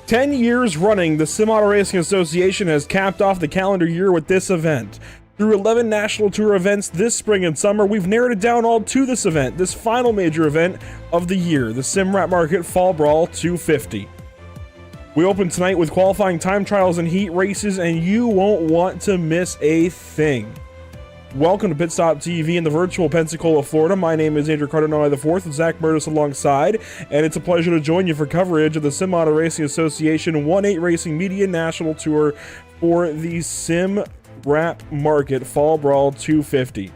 10 years running, the Sim Auto Racing Association has capped off the calendar year with this event. Through 11 national tour events this spring and summer, we've narrowed it down all to this event, this final major event of the year, the Sim Rap Market Fall Brawl 250. We open tonight with qualifying time trials and heat races, and you won't want to miss a thing. Welcome to Pit Stop TV in the virtual Pensacola, Florida. My name is Andrew Cardinale IV with Zach Murtis alongside, and it's a pleasure to join you for coverage of the Sim Auto Racing Association 1/8 Racing Media National Tour for the Sim Rap Market Fall Brawl 250.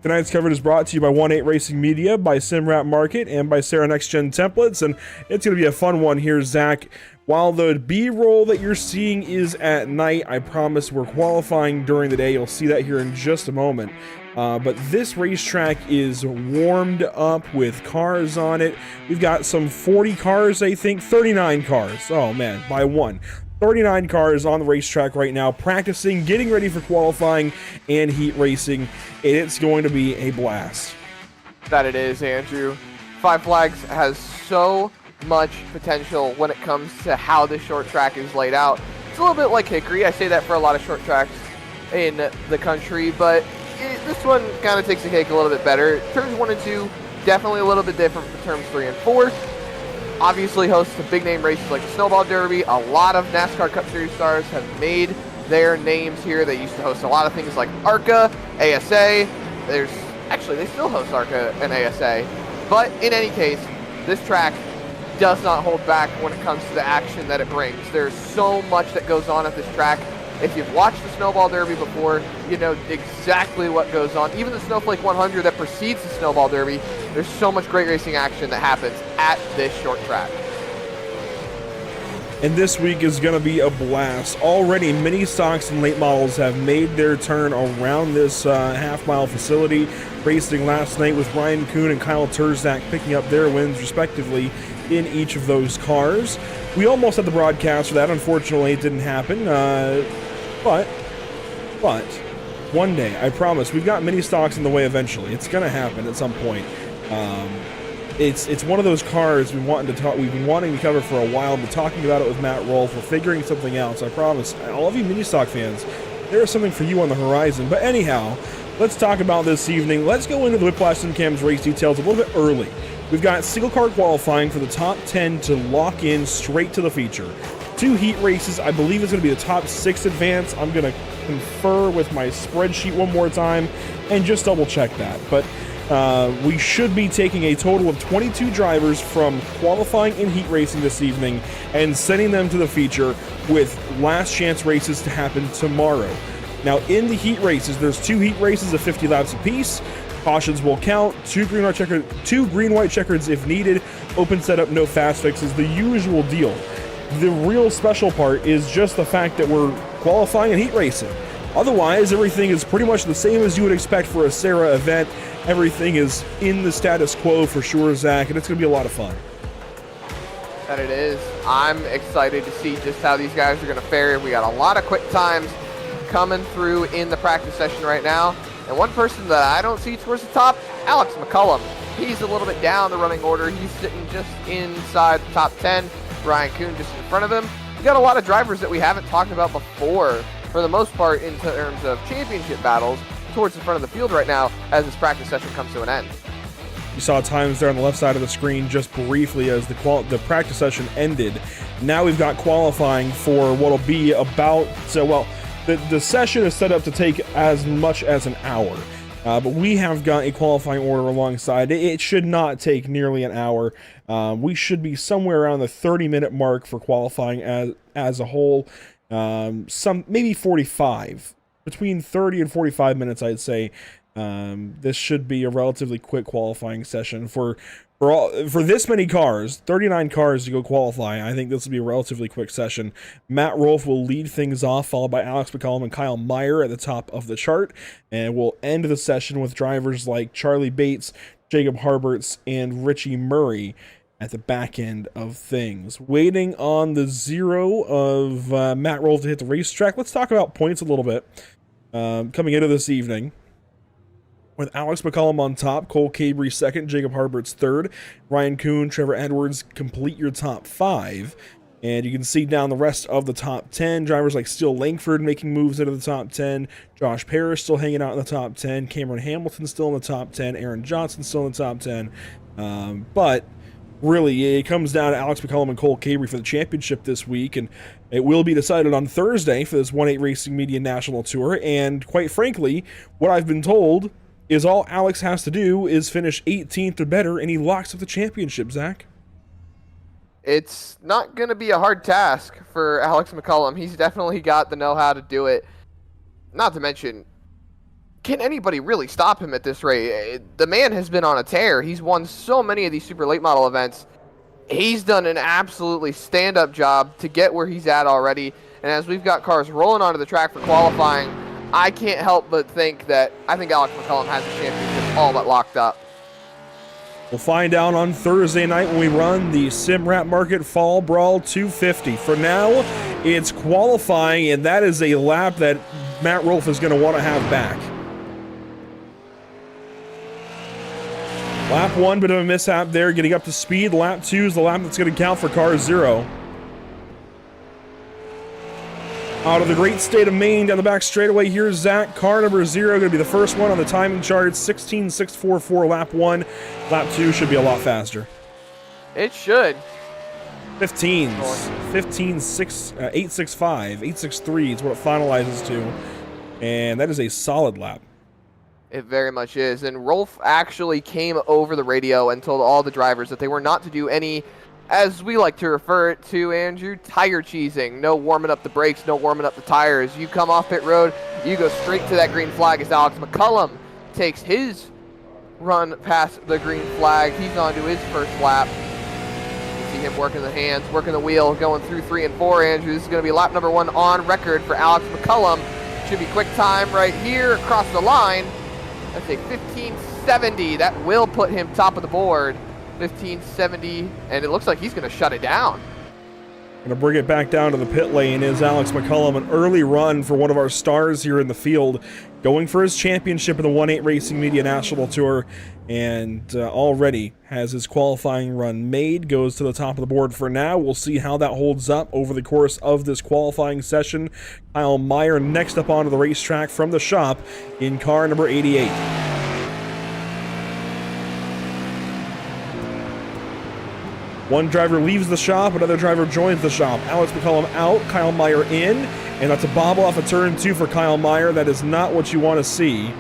Tonight's coverage is brought to you by 1/8 Racing Media, by Sim Rap Market, and by SARA Next Gen Templates, and it's going to be a fun one here, Zach. While the B-roll that you're seeing is at night, I promise we're qualifying during the day. You'll see that here in just a moment. But this racetrack is warmed up with cars on it. We've got some 40 cars, I think, 39 cars. Oh man, by one. 39 cars on the racetrack right now, practicing, getting ready for qualifying and heat racing, and it's going to be a blast. That it is, Andrew. Five Flags has so much potential when it comes to how this short track is laid out. It's a little bit like Hickory. I say that for a lot of short tracks in the country, but this one kind of takes the cake a little bit better. Turns 1 and 2, definitely a little bit different from turns 3 and 4. Obviously hosts some big name races like the Snowball Derby. A lot of NASCAR Cup Series stars have made their names here. They used to host a lot of things like ARCA, ASA. They still host ARCA and ASA. But in any case, this track does not hold back when it comes to the action that it brings. There's so much that goes on at this track. If you've watched the Snowball Derby before, you know exactly what goes on. Even the Snowflake 100 that precedes the Snowball Derby, there's so much great racing action that happens at this short track. And this week is going to be a blast. Already, mini stocks and late models have made their turn around this half-mile facility, racing last night with Ryan Kuhn and Kyle Terzak picking up their wins, respectively, in each of those cars. We almost had the broadcast for that. Unfortunately, it didn't happen. But one day, I promise, we've got mini stocks in the way eventually. It's going to happen at some point. It's one of those cars we've been wanting to cover for a while, but talking about it with Matt Rolfe, we're figuring something out. So I promise, all of you mini stock fans, there is something for you on the horizon. But anyhow, let's talk about this evening. Let's go into the Whiplash and Cam's race details a little bit early. We've got single car qualifying for the top 10 to lock in straight to the feature. 2 heat races. I believe it's going to be the top 6 advance. I'm going to confer with my spreadsheet one more time and just double check that. But we should be taking a total of 22 drivers from qualifying and heat racing this evening and sending them to the feature, with last chance races to happen tomorrow. Now, in the heat races, there's 2 heat races of 50 laps apiece. Cautions will count, 2 green-white checkers if needed, open setup, no fast fixes, the usual deal. The real special part is just the fact that we're qualifying and heat racing. Otherwise, everything is pretty much the same as you would expect for a SARA event. Everything is in the status quo for sure, Zach, and it's going to be a lot of fun. That it is. I'm excited to see just how these guys are going to fare. We got a lot of quick times coming through in the practice session right now. And one person that I don't see towards the top, Alex McCullum. He's a little bit down the running order. He's sitting just inside the top 10. Ryan Kuhn just in front of him. We got a lot of drivers that we haven't talked about before, for the most part, in terms of championship battles, towards the front of the field right now as this practice session comes to an end. You saw times there on the left side of the screen just briefly as the practice session ended. Now we've got qualifying for what'll be about, the session is set up to take as much as an hour. But we have got a qualifying order alongside. It should not take nearly an hour. We should be somewhere around the 30-minute mark for qualifying as a whole. Maybe 45. Between 30 and 45 minutes, I'd say. This should be a relatively quick qualifying session for this many cars, 39 cars to go qualify. I think this will be a relatively quick session. Matt Rolfe will lead things off, followed by Alex McCollum and Kyle Meyer at the top of the chart, and we'll end the session with drivers like Charlie Bates, Jacob Harberts, and Richie Murray at the back end of things. Waiting on the 0 of Matt Rolfe to hit the racetrack. Let's talk about points a little bit coming into this evening. With Alex McCollum on top, Cole Cabry second, Jacob Harberts third, Ryan Kuhn, Trevor Edwards complete your top 5. And you can see down the rest of the top 10, drivers like Steele Langford making moves into the top 10, Josh Parrish still hanging out in the top 10, Cameron Hamilton still in the top 10, Aaron Johnson still in the top 10. But really, it comes down to Alex McCullum and Cole Cabrey for the championship this week, and it will be decided on Thursday for this 1-8 Racing Media National Tour. And quite frankly, what I've been told is all Alex has to do is finish 18th or better, and he locks up the championship, Zach. It's not going to be a hard task for Alex McCullum. He's definitely got the know-how to do it. Not to mention, can anybody really stop him at this rate? The man has been on a tear. He's won so many of these super late model events. He's done an absolutely stand-up job to get where he's at already. And as we've got cars rolling onto the track for qualifying, I can't help but think that I think Alex McCullum has the championship all but locked up. We'll find out on Thursday night when we run the SimRap Market Fall Brawl 250. For now, it's qualifying, and that is a lap that Matt Rolfe is going to want to have back. Lap 1, bit of a mishap there, getting up to speed. Lap 2 is the lap that's going to count for car 0. Out of the great state of Maine, down the back straightaway, here's Zach. Car number 0, going to be the first one on the timing chart. 16.644 lap 1. Lap 2 should be a lot faster. It should. 865, 863 is what it finalizes to. And that is a solid lap. It very much is. And Rolfe actually came over the radio and told all the drivers that they were not to do any, as we like to refer it to, Andrew, tire cheesing. No warming up the brakes, no warming up the tires. You come off pit road, you go straight to that green flag as Alex McCullum takes his run past the green flag. He's on to his first lap. You see him working the hands, working the wheel, going through 3 and 4, Andrew. This is going to be lap number 1 on record for Alex McCullum. Should be quick time right here across the line. That's a 15.70. That will put him top of the board. 15.70, and it looks like he's going to shut it down. Going to bring it back down to the pit lane is Alex McCullum. An early run for one of our stars here in the field, going for his championship in the 1-8 Racing Media National Tour, and already has his qualifying run made. Goes to the top of the board for now. We'll see how that holds up over the course of this qualifying session. Kyle Meyer next up onto the racetrack from the shop in car number 88. One driver leaves the shop, another driver joins the shop. Alex McCullum out, Kyle Meyer in, and that's a bobble off of turn 2 for Kyle Meyer. That is not what you want to see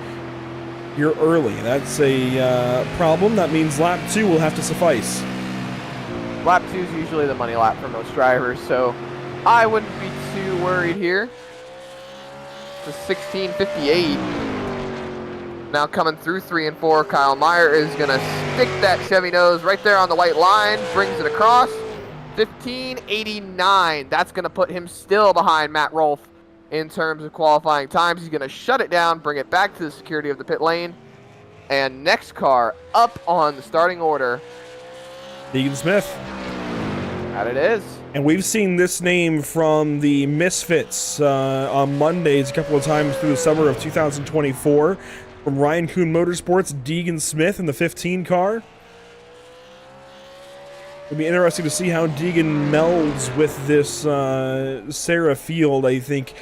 here early. That's a problem. That means lap 2 will have to suffice. Lap 2 is usually the money lap for most drivers, so I wouldn't be too worried here. It's a 16.58. Now coming through 3 and 4, Kyle Meyer is going to stick that Chevy nose right there on the white line, brings it across. 15.89. That's going to put him still behind Matt Rolfe in terms of qualifying times. He's going to shut it down, bring it back to the security of the pit lane. And next car up on the starting order, Deegan Smith. That it is. And we've seen this name from the Misfits on Mondays a couple of times through the summer of 2024. From Ryan Kuhn Motorsports, Deegan Smith in the 15 car. It'll be interesting to see how Deegan melds with this SARA field. I think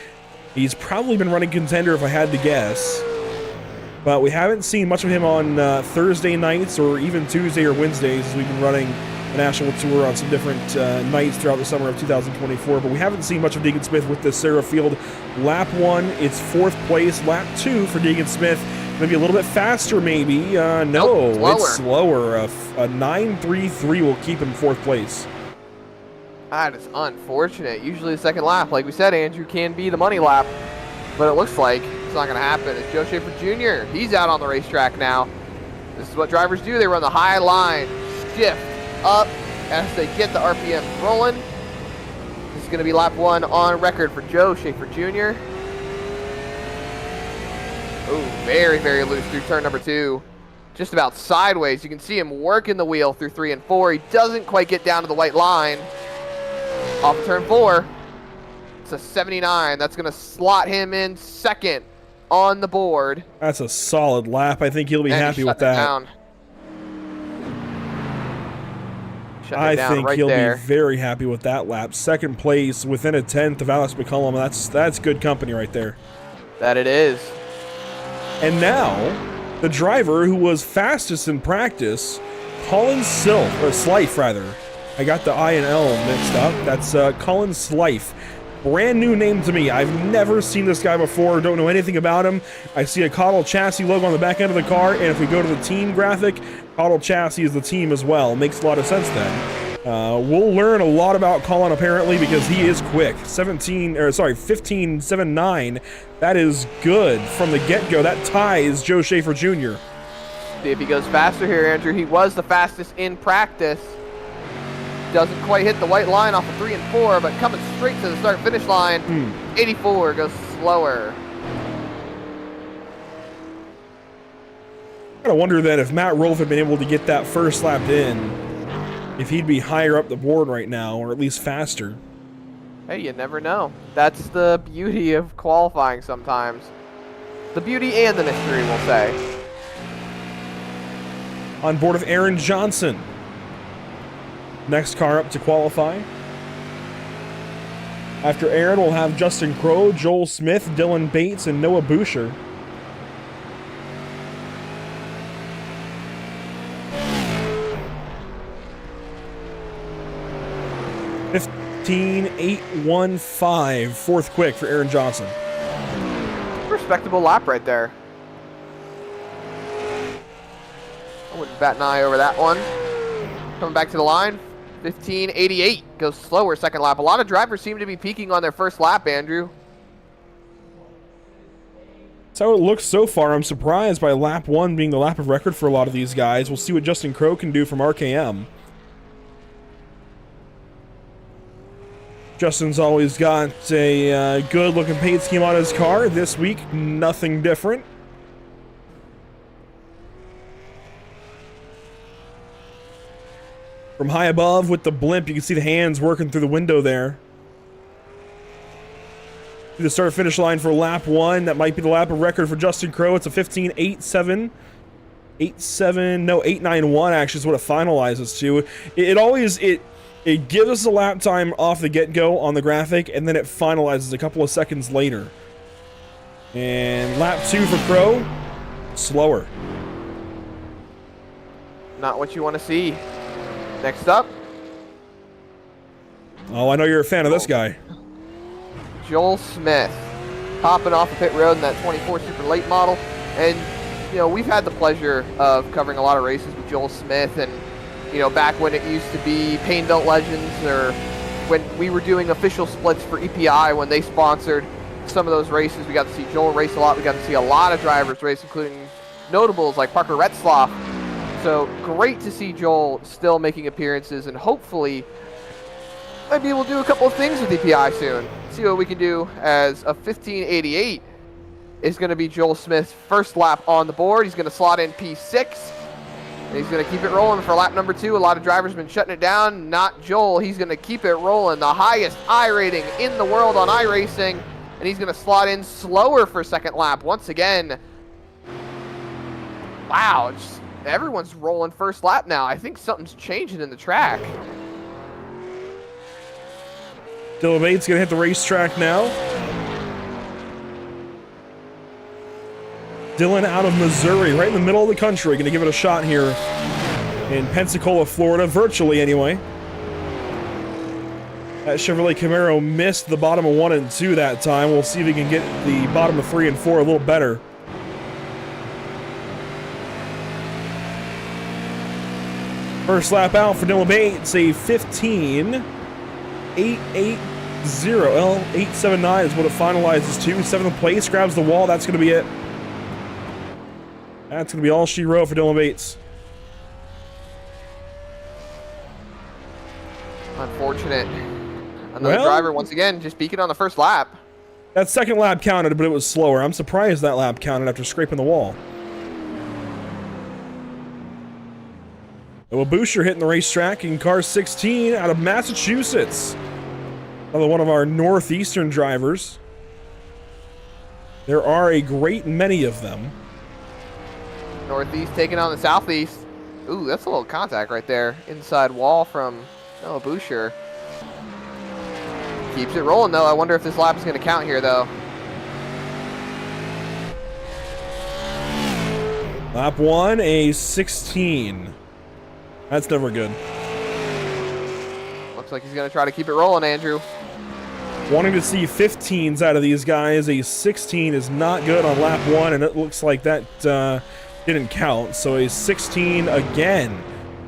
he's probably been running contender if I had to guess. But we haven't seen much of him on Thursday nights or even Tuesday or Wednesdays as we've been running the National Tour on some different nights throughout the summer of 2024. But we haven't seen much of Deegan Smith with this SARA field. Lap 1, it's 4th place. Lap 2 for Deegan Smith. Maybe a little bit faster, maybe. No, it's slower. A 9.33 will keep him 4th place. That is unfortunate. Usually the second lap, like we said, Andrew, can be the money lap. But it looks like it's not going to happen. It's Joe Schaefer Jr. He's out on the racetrack now. This is what drivers do. They run the high line, shift up as they get the RPM rolling. This is going to be lap 1 on record for Joe Schaefer Jr. Oh, very, very loose through turn number 2. Just about sideways. You can see him working the wheel through 3 and 4. He doesn't quite get down to the white line. Off of turn 4. It's a 79. That's going to slot him in 2nd on the board. That's a solid lap. I think he'll be happy with that. Shutting I it down think right he'll there. be very happy with that lap. Second place within a tenth of Alex McCullum. That's good company right there. That it is. And now, the driver who was fastest in practice, Colin Slife rather. I got the I and L mixed up. That's Colin Slife. Brand new name to me. I've never seen this guy before, don't know anything about him. I see a Cottle Chassis logo on the back end of the car, and if we go to the team graphic, Cottle Chassis is the team as well. Makes a lot of sense then. We'll learn a lot about Colin apparently because he is quick. 15.79. That is good from the get-go. That ties Joe Schaefer Jr. See if he goes faster here, Andrew. He was the fastest in practice. Doesn't quite hit the white line off of 3 and 4, but coming straight to the start-finish line, 84 goes slower. I gotta wonder then if Matt Rolfe had been able to get that first lap in, if he'd be higher up the board right now, or at least faster. Hey, you never know. That's the beauty of qualifying sometimes. The beauty and the mystery, we'll say. On board of Aaron Johnson. Next car up to qualify. After Aaron, we'll have Justin Crowe, Joel Smith, Dylan Bates, and Noah Boucher. .15.815, fourth quick for Aaron Johnson. Respectable lap right there. I wouldn't bat an eye over that one. Coming back to the line, 15.88 goes slower second lap. A lot of drivers seem to be peaking on their first lap, Andrew. That's how it looks so far. I'm surprised by lap 1 being the lap of record for a lot of these guys. We'll see what Justin Crowe can do from RKM. Justin's always got a good-looking paint scheme on his car. This week, nothing different. From high above with the blimp, you can see the hands working through the window there. The start-finish line for lap 1. That might be the lap of record for Justin Crowe. It's a 15.87. 8.91 actually is what it finalizes to. It gives us a lap time off the get-go on the graphic, and then it finalizes a couple of seconds later. And lap 2 for Crowe, slower. Not what you want to see. Next up. Oh, I know you're a fan of this guy. Joel Smith. Popping off the pit road in that 24 Super Late model. And, you know, we've had the pleasure of covering a lot of races with Joel Smith, and you know, back when it used to be Pain Belt Legends, or when we were doing official splits for EPI when they sponsored some of those races, we got to see Joel race a lot. We got to see a lot of drivers race, including notables like Parker Retzlaff. So great to see Joel still making appearances, and hopefully might be able to do a couple of things with EPI soon. See what we can do, as a 15.88 is going to be Joel Smith's first lap on the board. He's going to slot in P6. And he's going to keep it rolling for lap number 2. A lot of drivers have been shutting it down. Not Joel. He's going to keep it rolling. The highest I rating in the world on iRacing. And he's going to slot in slower for second lap once again. Wow, everyone's rolling first lap now. I think something's changing in the track. Dylan Bates going to hit the racetrack now. Dylan out of Missouri, right in the middle of the country, going to give it a shot here in Pensacola, Florida, virtually anyway. That Chevrolet Camaro missed the bottom of 1 and 2 that time. We'll see if he can get the bottom of 3 and 4 a little better. First lap out for Dylan Bates, a 15.880. Well, 8.79 is what it finalizes to. 7th place, grabs the wall. That's going to be it. That's going to be all she wrote for Dylan Bates. Unfortunate. Another driver, once again, just peaking on the first lap. That second lap counted, but it was slower. I'm surprised that lap counted after scraping the wall. Noah Boucher hitting the racetrack in car 16 out of Massachusetts. Another one of our northeastern drivers. There are a great many of them. Northeast taking on the Southeast. Ooh, that's a little contact right there. Inside wall from Noah Boucher. Keeps it rolling, though. I wonder if this lap is going to count here, though. Lap 1, a 16. That's never good. Looks like he's going to try to keep it rolling, Andrew. Wanting to see 15s out of these guys. A 16 is not good on lap 1, and it looks like that didn't count. So a 16 again.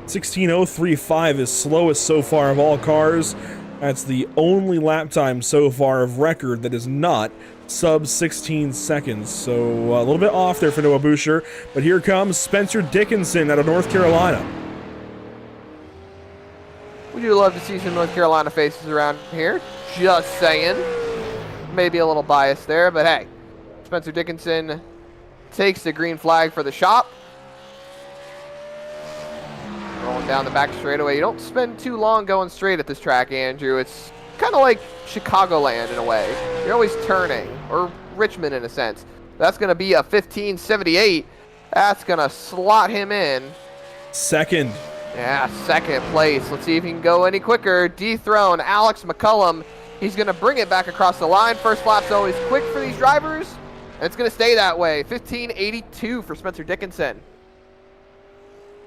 16.035 is slowest so far of all cars. That's the only lap time so far of record that is not sub 16 seconds. So a little bit off there for Noah Boucher. But here comes Spencer Dickinson out of North Carolina. We do love to see some North Carolina faces around here. Just saying. Maybe a little biased there, but hey. Spencer Dickinson takes the green flag for the shop. Rolling down the back straightaway. You don't spend too long going straight at this track, Andrew. It's kind of like Chicagoland in a way. You're always turning, or Richmond in a sense. That's going to be a 15.78. That's going to slot him in. Second. Yeah, second place. Let's see if he can go any quicker. Dethrone Alex McCullum. He's going to bring it back across the line. First lap's always quick for these drivers, and it's going to stay that way. 15.82 for Spencer Dickinson.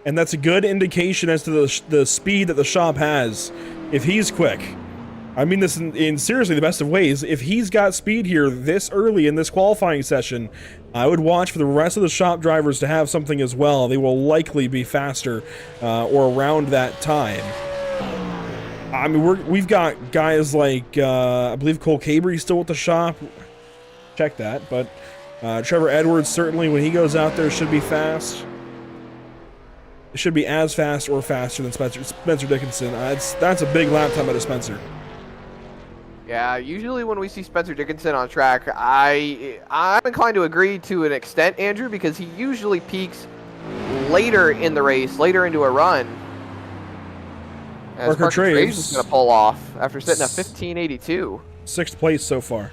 And that's a good indication as to the speed that the shop has. If he's quick, I mean this in seriously the best of ways, if he's got speed here this early in this qualifying session, I would watch for the rest of the shop drivers to have something as well. They will likely be faster or around that time. I mean, we've got guys like, I believe Cole Cabry's still with the shop. Check that, but Trevor Edwards, certainly when he goes out there, should be fast. It should be as fast or faster than Spencer Dickinson. That's a big lap time out of Spencer. Yeah, usually when we see Spencer Dickinson on track, I'm inclined to agree to an extent, Andrew, because he usually peaks later in the race, later into a run. As Parker Traves is going to pull off after sitting at 15.82. 6th place so far.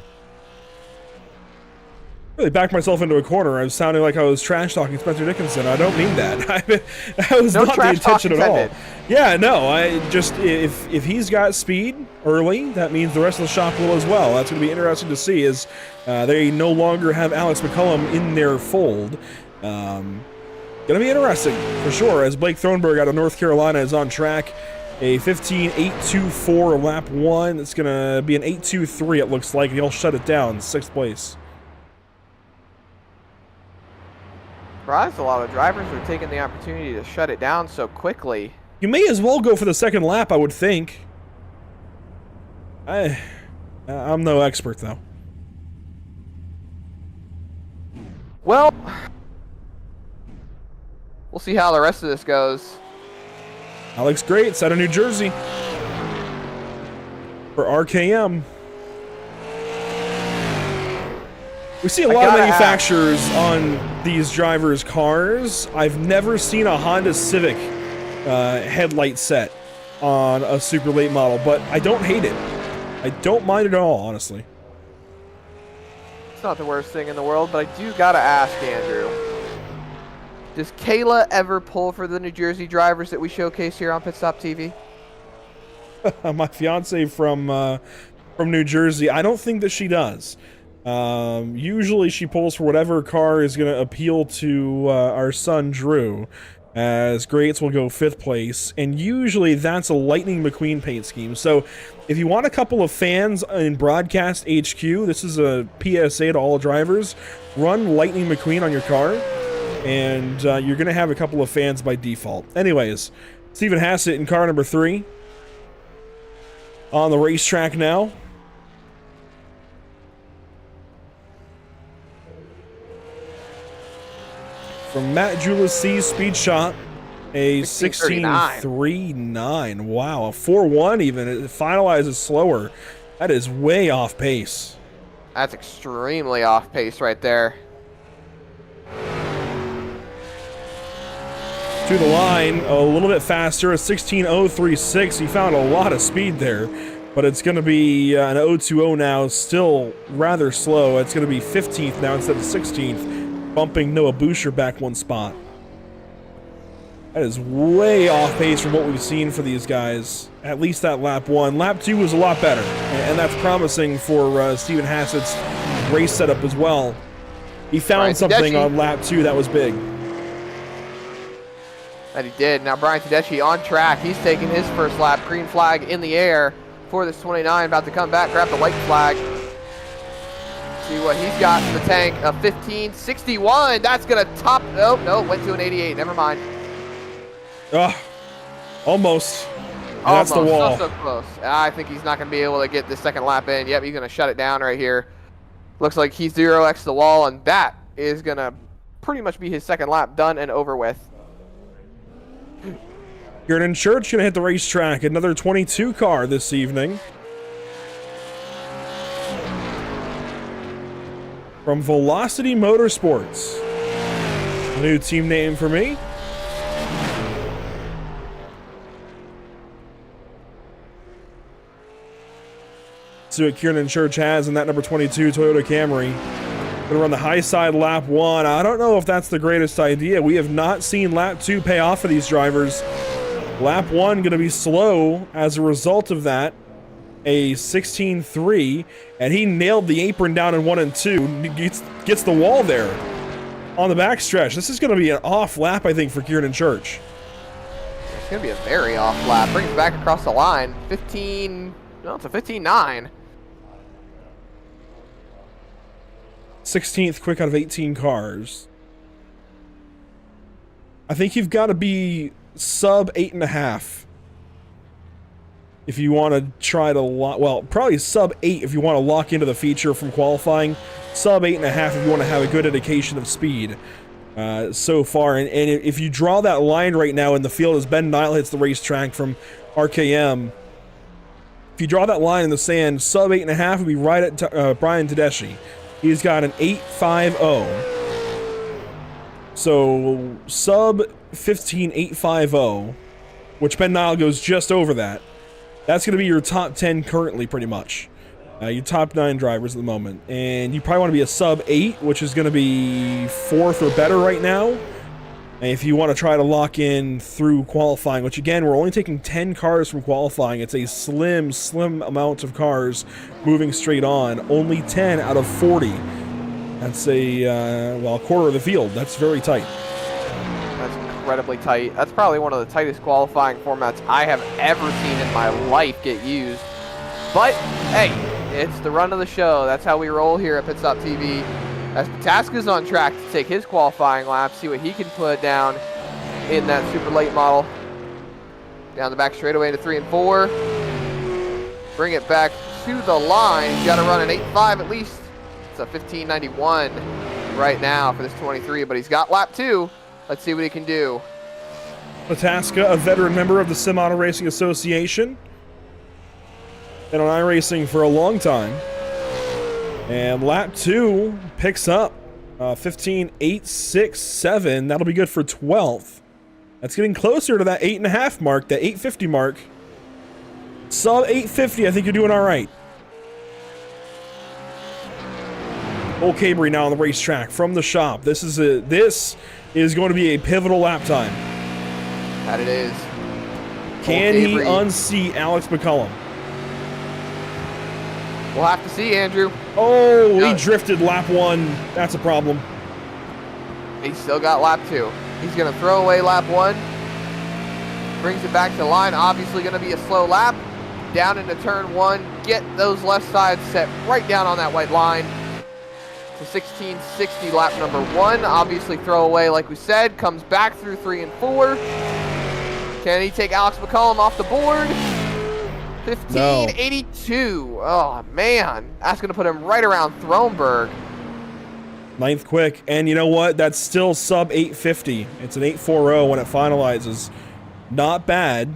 Really backed myself into a corner. I was sounding like I was trash talking Spencer Dickinson. I don't mean that. That was not the intention at all. Yeah, no. I just if he's got speed early, that means the rest of the shop will as well. That's going to be interesting to see as they no longer have Alex McCullum in their fold. Going to be interesting for sure as Blake Thronberg out of North Carolina is on track. A 15.824 lap 1. It's going to be an 8.23 it looks like. He'll shut it down. 6th place. Surprised a lot of drivers are taking the opportunity to shut it down so quickly. You may as well go for the second lap, I would think. I'm no expert, though. Well, we'll see how the rest of this goes. Alex Greats out of New Jersey for RKM. We see a lot of manufacturers on these drivers' cars. I've never seen a Honda Civic headlight set on a super late model, but I don't hate it. I don't mind it at all, honestly. It's not the worst thing in the world, but I do gotta ask, Andrew. Does Kayla ever pull for the New Jersey drivers that we showcase here on Pit Stop TV? My fiance from New Jersey, I don't think that she does. Usually she pulls for whatever car is going to appeal to our son Drew, as Greats will go 5th place, and usually that's a Lightning McQueen paint scheme. So if you want a couple of fans in Broadcast HQ, this is a PSA to all drivers, run Lightning McQueen on your car, and you're going to have a couple of fans by default. Anyways, Stephen Hassett in car number 3 on the racetrack now. From Matt Jules' Speed Shop, a 16.39. Wow, a 4.1 even. It finalizes slower. That is way off pace. That's extremely off pace right there. To the line, a little bit faster, a 16.036. He found a lot of speed there, but it's going to be an 0.20 now, still rather slow. It's going to be 15th now instead of 16th. Bumping Noah Boucher back 1 spot. That is way off pace from what we've seen for these guys. At least that lap 1. Lap 2 was a lot better, and that's promising for Stephen Hassett's race setup as well. He found something on lap 2 that was big. That he did. Now Brian Tedeschi on track. He's taking his first lap. Green flag in the air for this 29. About to come back, grab the white flag. See what he's got in the tank. A 15.61. That's going to top. Oh, no, went to an 88. Never mind. Almost. That's the wall. So close. I think he's not going to be able to get the second lap in. Yep, he's going to shut it down right here. Looks like he's 0x the wall, and that is going to pretty much be his second lap done and over with. Kieran Church going to hit the racetrack. Another 22 car this evening. From Velocity Motorsports. A new team name for me. See what Kieran Church has in that number 22 Toyota Camry. Gonna run the high side lap 1. I don't know if that's the greatest idea. We have not seen lap 2 pay off for these drivers. Lap 1 gonna be slow as a result of that. A 16.3, and he nailed the apron down in 1 and 2. Gets the wall there on the backstretch. This is gonna be an off lap, I think, for Kieran Church. It's gonna be a very off lap. Brings it back across the line. 15. No, it's a 15.9. 16th quick out of 18 cars. I think you've got to be sub 8.5 if you want to try to lock. Well, probably sub 8 if you want to lock into the feature from qualifying. Sub 8.5 if you want to have a good indication of speed so far. And if you draw that line right now in the field as Ben Nat'l hits the racetrack from RKM, if you draw that line in the sand, sub 8.5 would be right at Brian Tedeschi. He's got an 8.50. So sub 15.850, which Ben Nat'l goes just over that. That's going to be your top 10 currently, pretty much. Your top 9 drivers at the moment. And you probably want to be a sub 8, which is going to be 4th or better right now. And if you want to try to lock in through qualifying, which again, we're only taking 10 cars from qualifying. It's a slim amount of cars moving straight on. Only 10 out of 40. That's a quarter of the field. That's very tight. That's incredibly tight. That's probably one of the tightest qualifying formats I have ever seen in my life get used. But hey, it's the run of the show. That's how we roll here at Pit Stop TV. As Pataska's on track to take his qualifying lap, see what he can put down in that super late model. Down the back straightaway into 3 and 4. Bring it back to the line. He's got to run an 8.5 at least. It's a 15.91 right now for this 23, but he's got lap 2. Let's see what he can do. Pataska, a veteran member of the Sim Auto Racing Association. Been on iRacing for a long time. And lap 2 picks up 15.867. That'll be good for 12th. That's getting closer to that 8.5 mark, that 8.50 mark. Sub 8.50, I think you're doing all right. Old Cabry now on the racetrack from the shop. This is going to be a pivotal lap time. That it is. Can he unseat Alex McCullum? We'll have to see, Andrew. Oh, he drifted lap 1. That's a problem. He's still got lap 2. He's going to throw away lap 1. Brings it back to the line. Obviously going to be a slow lap. Down into turn 1. Get those left sides set right down on that white line. It's a 16.60 lap number 1. Obviously throw away, like we said. Comes back through 3 and 4. Can he take Alex McCullum off the board? 15.82. No. Oh, man. That's going to put him right around Thronberg. 9th quick. And you know what? That's still sub 8.50. It's an 8.40 when it finalizes. Not bad,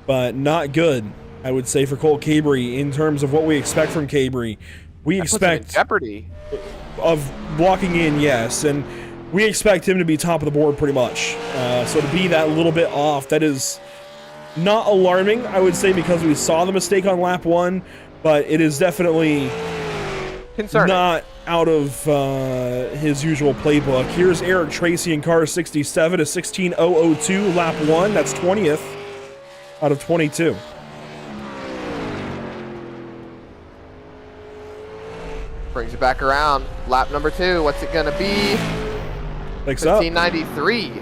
but not good, I would say, for Cole Cabry in terms of what we expect from Cabry. We expect jeopardy of blocking in, yes. And we expect him to be top of the board pretty much. So to be that little bit off, that is not alarming, I would say, because we saw the mistake on lap 1, but it is definitely concerning. Not out of his usual playbook. Here's Eric Tracy in car 67, a 16.002, lap 1. That's 20th out of 22. Brings it back around. Lap number 2. What's it going to be? Picks up. 1593.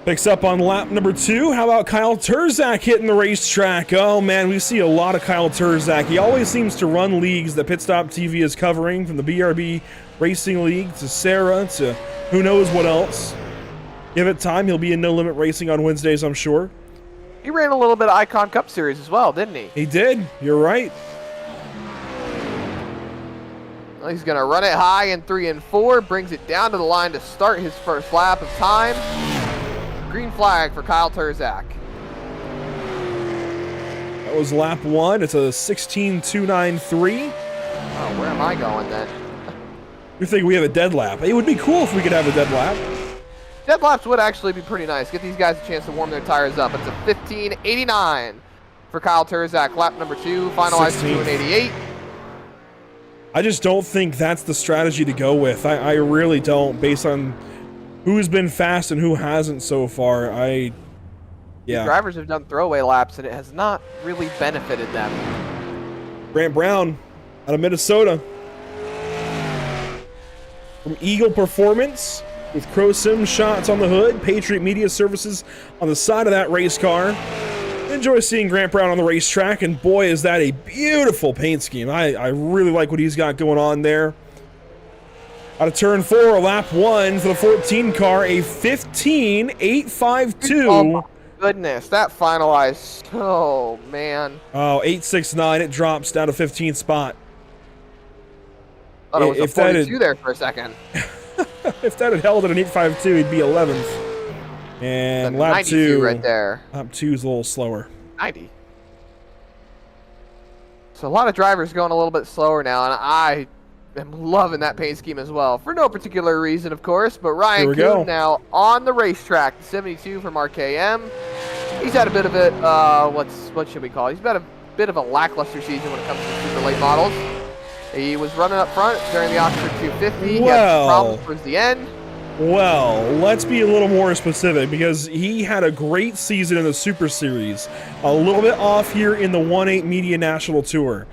Picks up on lap number 2. How about Kyle Turzak hitting the racetrack? Oh man, we see a lot of Kyle Turzak. He always seems to run leagues that Pit Stop TV is covering, from the BRB Racing League to SARA to who knows what else. Give it time, he'll be in No Limit Racing on Wednesdays, I'm sure. He ran a little bit of Icon Cup Series as well, didn't he? He did, you're right. Well, he's going to run it high in 3 and 4, brings it down to the line to start his first lap of time. Green flag for Kyle Turzak. That was lap 1. It's a 16.293. Oh, where am I going then? You're thinking we have a dead lap. It would be cool if we could have a dead lap. Dead laps would actually be pretty nice. Get these guys a chance to warm their tires up. It's a 15.89 for Kyle Turzak. Lap number 2, finalized to 2.88. I just don't think that's the strategy to go with. I really don't, based on who's been fast and who hasn't so far. Yeah. Drivers have done throwaway laps, and it has not really benefited them. Grant Brown out of Minnesota. From Eagle Performance, with Crow Sim shots on the hood, Patriot Media Services on the side of that race car. Enjoy seeing Grant Brown on the racetrack, and boy, is that a beautiful paint scheme. I really like what he's got going on there. Out of turn 4, lap 1 for the 14 car, a 15.852. Oh my goodness, that finalized. Oh man. Oh, 869. It drops down to 15th spot. Thought it was a 42 there for a second. If that had held at an 852, he'd be 11th. And lap 2 right there. Lap 2 is a little slower. 90. So a lot of drivers going a little bit slower now, and I am loving that paint scheme as well. For no particular reason, of course, but Ryan Kuhn now on the racetrack. 72 from RKM. He's had a bit of it, what should we call it? He's had a bit of a lackluster season when it comes to super late models. He was running up front during the Oxford 250. He had some problems towards the end. Well, let's be a little more specific, because he had a great season in the Super Series. A little bit off here in the 1/8 Media National Tour.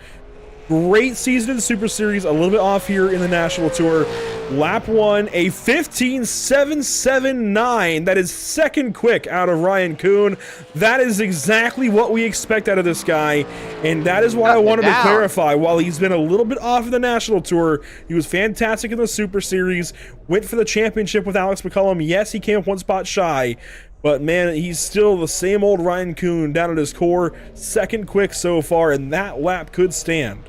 Great season in the Super Series, a little bit off here in the National Tour. Lap 1, a 15.779. That is second quick out of Ryan Kuhn. That is exactly what we expect out of this guy, and that is why I wanted to clarify. While he's been a little bit off of the National Tour, he was fantastic in the Super Series, went for the championship with Alex McCullum. Yes, he came up one spot shy, but man, he's still the same old Ryan Kuhn down at his core. Second quick so far, and that lap could stand.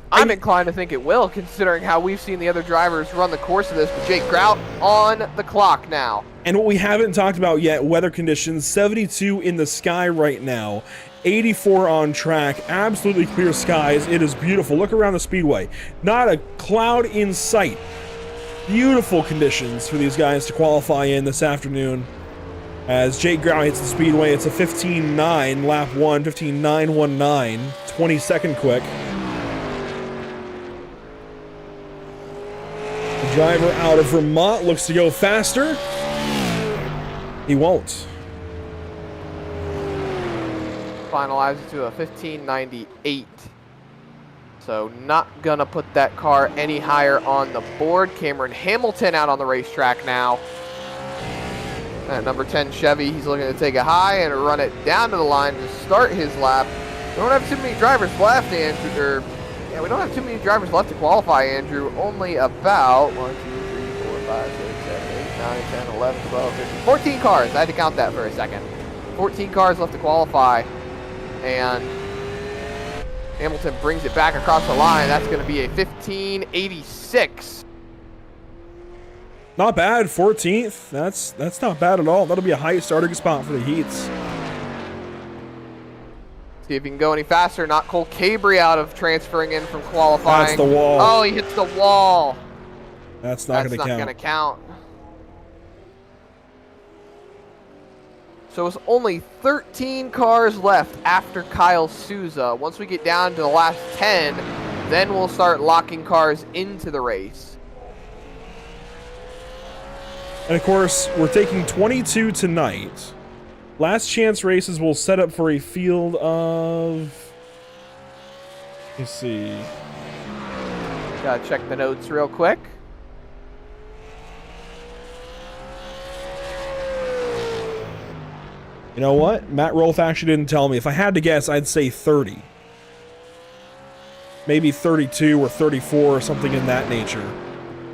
I'm inclined to think it will, considering how we've seen the other drivers run the course of this, with Jake Grout on the clock now. And what we haven't talked about yet, weather conditions. 72 in the sky right now, 84 on track, absolutely clear skies. It is beautiful. Look around the speedway. Not a cloud in sight. Beautiful conditions for these guys to qualify in this afternoon. As Jake Grout hits the speedway, it's a 15.9, lap 1, 15.919, 22nd quick. The driver out of Vermont looks to go faster. He won't. Finalizes to a 15.98. So not gonna put that car any higher on the board. Cameron Hamilton out on the racetrack now. At number 10 Chevy, he's looking to take it high and run it down to the line to start his lap. We don't have too many drivers left, Andrew. We don't have too many drivers left to qualify, Andrew. Only about 1, 2, 3, 4, 5, 6, 7, 8, 9, 10, 11, 12, 15, 14 cars. I had to count that for a second. 14 cars left to qualify. And Hamilton brings it back across the line. That's going to be a 15.86. Not bad, 14th. That's not bad at all. That'll be a high starting spot for the heats. See if he can go any faster. Not Cole Cabry out of transferring in from qualifying. That's the wall. Oh, he hits the wall. That's not going to count. Gonna count. So it's only 13 cars left after Kyle Souza. Once we get down to the last 10, then we'll start locking cars into the race. And of course, we're taking 22 tonight. Last chance races will set up for a field of... Let's see. Gotta check the notes real quick. You know what? Matt Rolfe actually didn't tell me. If I had to guess, I'd say 30. Maybe 32 or 34 or something in that nature.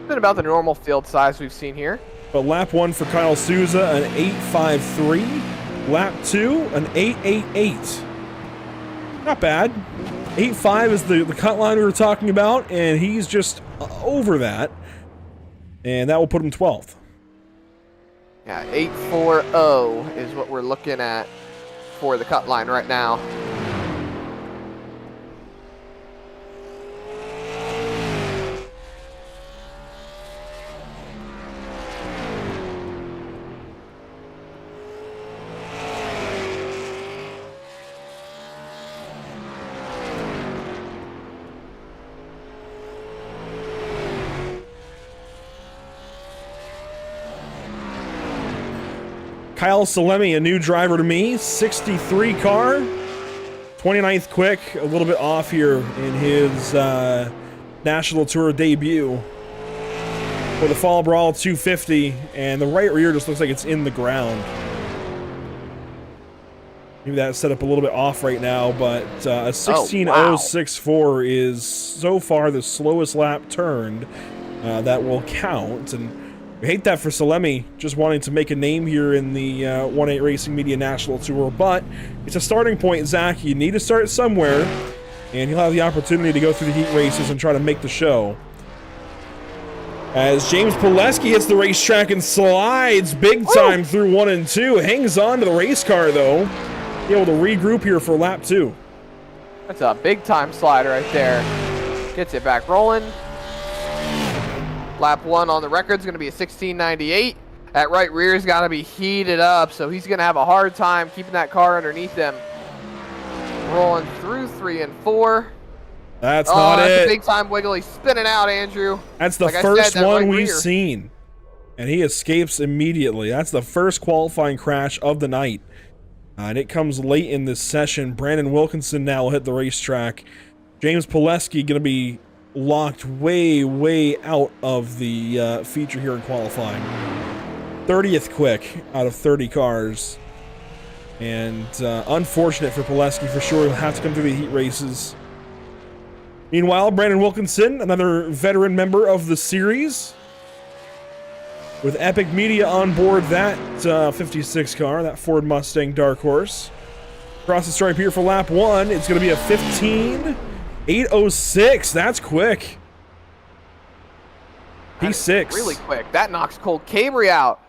Been about the normal field size we've seen here. But lap 1 for Kyle Souza, an 8.53. Lap 2, an 8.88. Not bad. 8.5 is the cut line we were talking about, and he's just over that. And that will put him 12th. Yeah, 8.40 is what we're looking at for the cut line right now. Kyle Salemi, a new driver to me, 63 car, 29th quick, a little bit off here in his National Tour debut. For the Fall Brawl 250, and the right rear just looks like it's in the ground. Maybe that's set up a little bit off right now, but a 16.064 is so far the slowest lap turned that will count. And we hate that for Salemi, just wanting to make a name here in the 1-8 Racing Media National Tour, but it's a starting point, Zach. You need to start somewhere, and he'll have the opportunity to go through the heat races and try to make the show. As James Pileski hits the racetrack and slides big time through 1 and 2, hangs on to the race car, though. Be able to regroup here for lap 2. That's a big time slide right there. Gets it back rolling. Lap 1 on the record is going to be a 16.98. That right rear's got to be heated up, so he's going to have a hard time keeping that car underneath him. Rolling through 3 and 4. That's not that's it. A big time wiggle. He's spinning out, Andrew. That's the first one we've seen. And he escapes immediately. That's the first qualifying crash of the night. And it comes late in this session. Brandon Wilkinson now will hit the racetrack. James Pileski going to be locked way out of the feature here in qualifying. 30th quick out of 30 cars. And unfortunate for Pileski for sure. He'll have to come through the heat races. Meanwhile, Brandon Wilkinson, another veteran member of the series, with Epic Media on board that 56 car, that Ford Mustang Dark Horse. Across the stripe here for lap 1, it's going to be a 15.806. That's quick. P6. Really quick. That knocks Cole Cabry out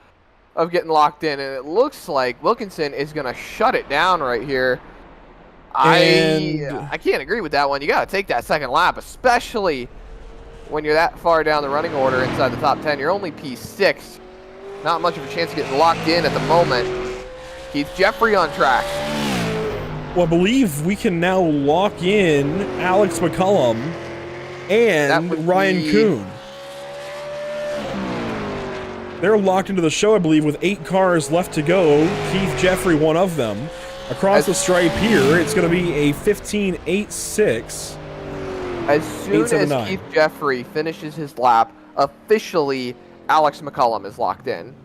of getting locked in, and it looks like Wilkinson is going to shut it down right here. I can't agree with that one. You got to take that second lap, especially when you're that far down the running order inside the top 10. You're only P6. Not much of a chance of getting locked in at the moment. Keith Jeffrey on track. Well, I believe we can now lock in Alex McCullum and Ryan Kuhn. They're locked into the show, I believe, with 8 cars left to go. Keith Jeffrey, one of them. Across the stripe here, it's going to be a 15.86. As soon as Keith Jeffrey finishes his lap, officially Alex McCullum is locked in.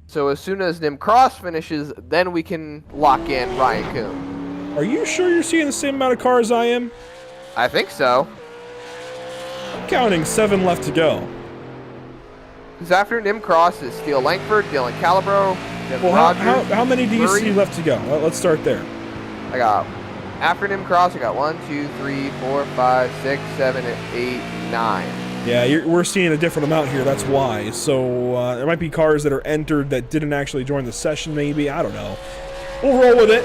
So as soon as Nim Cross finishes, then we can lock in Ryan Kuhn. Are you sure you're seeing the same amount of cars I am? I think so. I'm counting 7 left to go. Because after Nim Cross is Steele Langford, Dylan Calabro, well, how many do you see left to go? Well, let's start there. I got, after Nim Cross, I got 1, 2, 3, 4, 5, 6, 7, 8, 9. Yeah, we're seeing a different amount here, that's why. So there might be cars that are entered that didn't actually join the session, maybe. I don't know. We'll roll with it.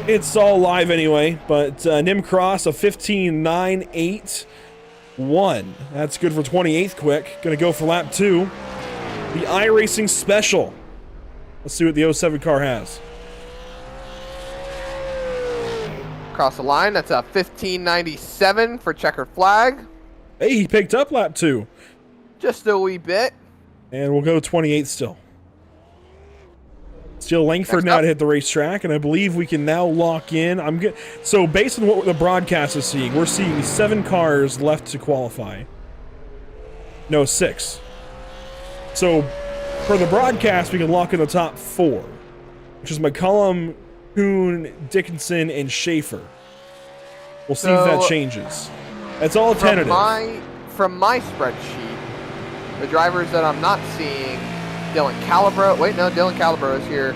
It's all live anyway. But Nim Cross, a 15.981. That's good for 28th quick. Gonna go for lap 2. The iRacing Special. Let's see what the 07 car has. Across the line, that's a 15.97 for checkered flag. Hey, he picked up lap 2. Just a wee bit. And we'll go 28 still. Still Langford now to hit the racetrack, and I believe we can now lock in. So based on what the broadcast is seeing, we're seeing 7 cars left to qualify. No, 6. So for the broadcast, we can lock in the top 4, which is McCullum, Kuhn, Dickinson, and Schaefer. We'll see if that changes. That's all tentative. From my spreadsheet, the drivers that I'm not seeing, Dylan Calabro. Wait, no, Dylan Calabro is here.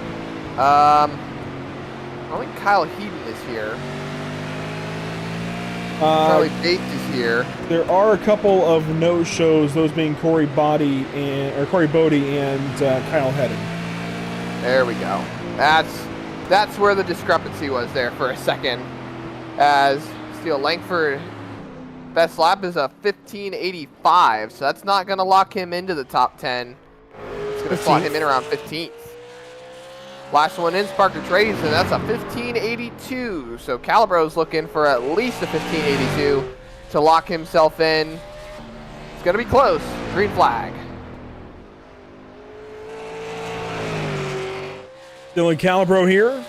I don't think Kyle Heaton is here. Charlie Bates is here. There are a couple of no-shows, those being Corey Bodie and Kyle Hedden. There we go. That's where the discrepancy was there for a second. As Steele Langford, best lap is a 15.85, so that's not going to lock him into the top 10. It's going to slot him in around 15th. Last one in, Parker Trades, and that's a 15.82. So Calabro's looking for at least a 15.82 to lock himself in. It's going to be close. Green flag. Dylan Calabro here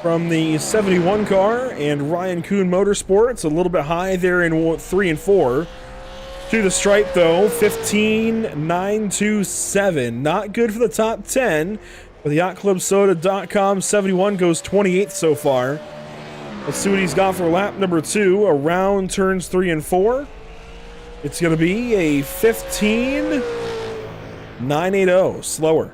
from the 71 car, and Ryan Kuhn Motorsports a little bit high there in 3 and 4. To the stripe though, 15.927. Not good for the top 10. But the YachtClubSoda.com 71 goes 28th so far. Let's see what he's got for lap number 2. Around turns 3 and 4. It's going to be a 15.980. Slower.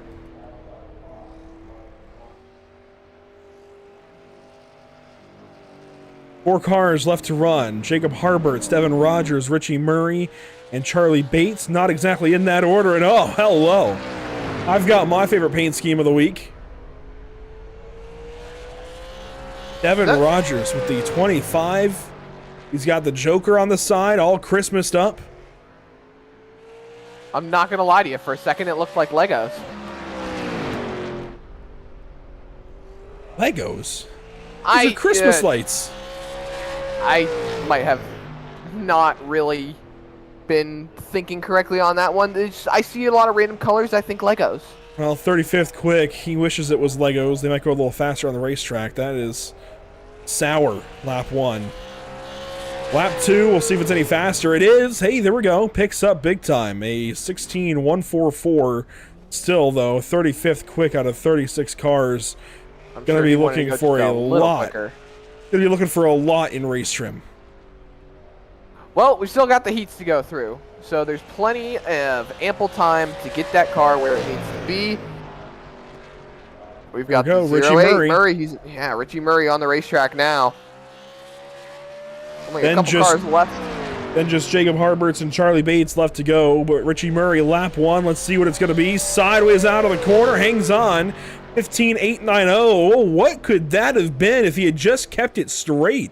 Four cars left to run. Jacob Harbert, Devin Rogers, Richie Murray, and Charlie Bates. Not exactly in that order. And oh, hello. I've got my favorite paint scheme of the week. Devin Rogers with the 25. He's got the Joker on the side, all Christmased up. I'm not going to lie to you. For a second, it looked like Legos. Legos? These are Christmas lights. I might have not really been thinking correctly on that one. I see a lot of random colors. I think Legos. Well, 35th quick. He wishes it was Legos. They might go a little faster on the racetrack. That is sour. Lap 1. Lap 2, we'll see if it's any faster. It is. Hey, there we go. Picks up big time. A 16.144. Still, though, 35th quick out of 36 cars. I'm going to be looking for a lot. Quicker. Going to be looking for a lot in race trim. Well, we still got the heats to go through, so there's plenty of ample time to get that car where it needs to be. We've got the Richie Murray. Richie Murray on the racetrack now. Only a couple cars left. Then just Jacob Harberts and Charlie Bates left to go, but Richie Murray lap 1. Let's see what it's going to be. Sideways out of the corner, hangs on. 15.890. What could that have been if he had just kept it straight?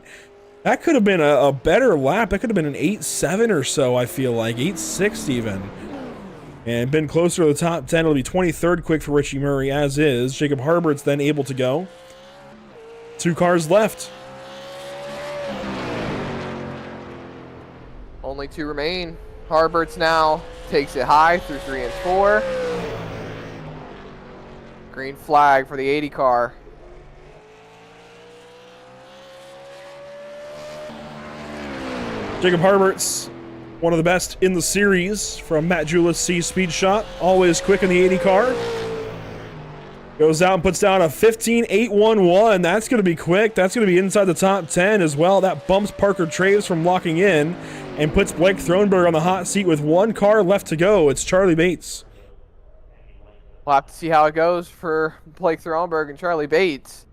That could have been a better lap. That could have been an 8.7 or so, I feel like. 8.6 even. And been closer to the top 10. It'll be 23rd quick for Richie Murray, as is. Jacob Harbert's then able to go. 2 cars left. Only 2 remain. Harbert's now takes it high through 3 and 4. Green flag for the 80 car. Jacob Harbert's one of the best in the series from Matt Julis C Speed Shot. Always quick in the 80 car. Goes out and puts down a 15.811. That's going to be quick. That's going to be inside the top 10 as well. That bumps Parker Traves from locking in and puts Blake Thronberg on the hot seat with 1 car left to go. It's Charlie Bates. We'll have to see how it goes for Blake Thronberg and Charlie Bates.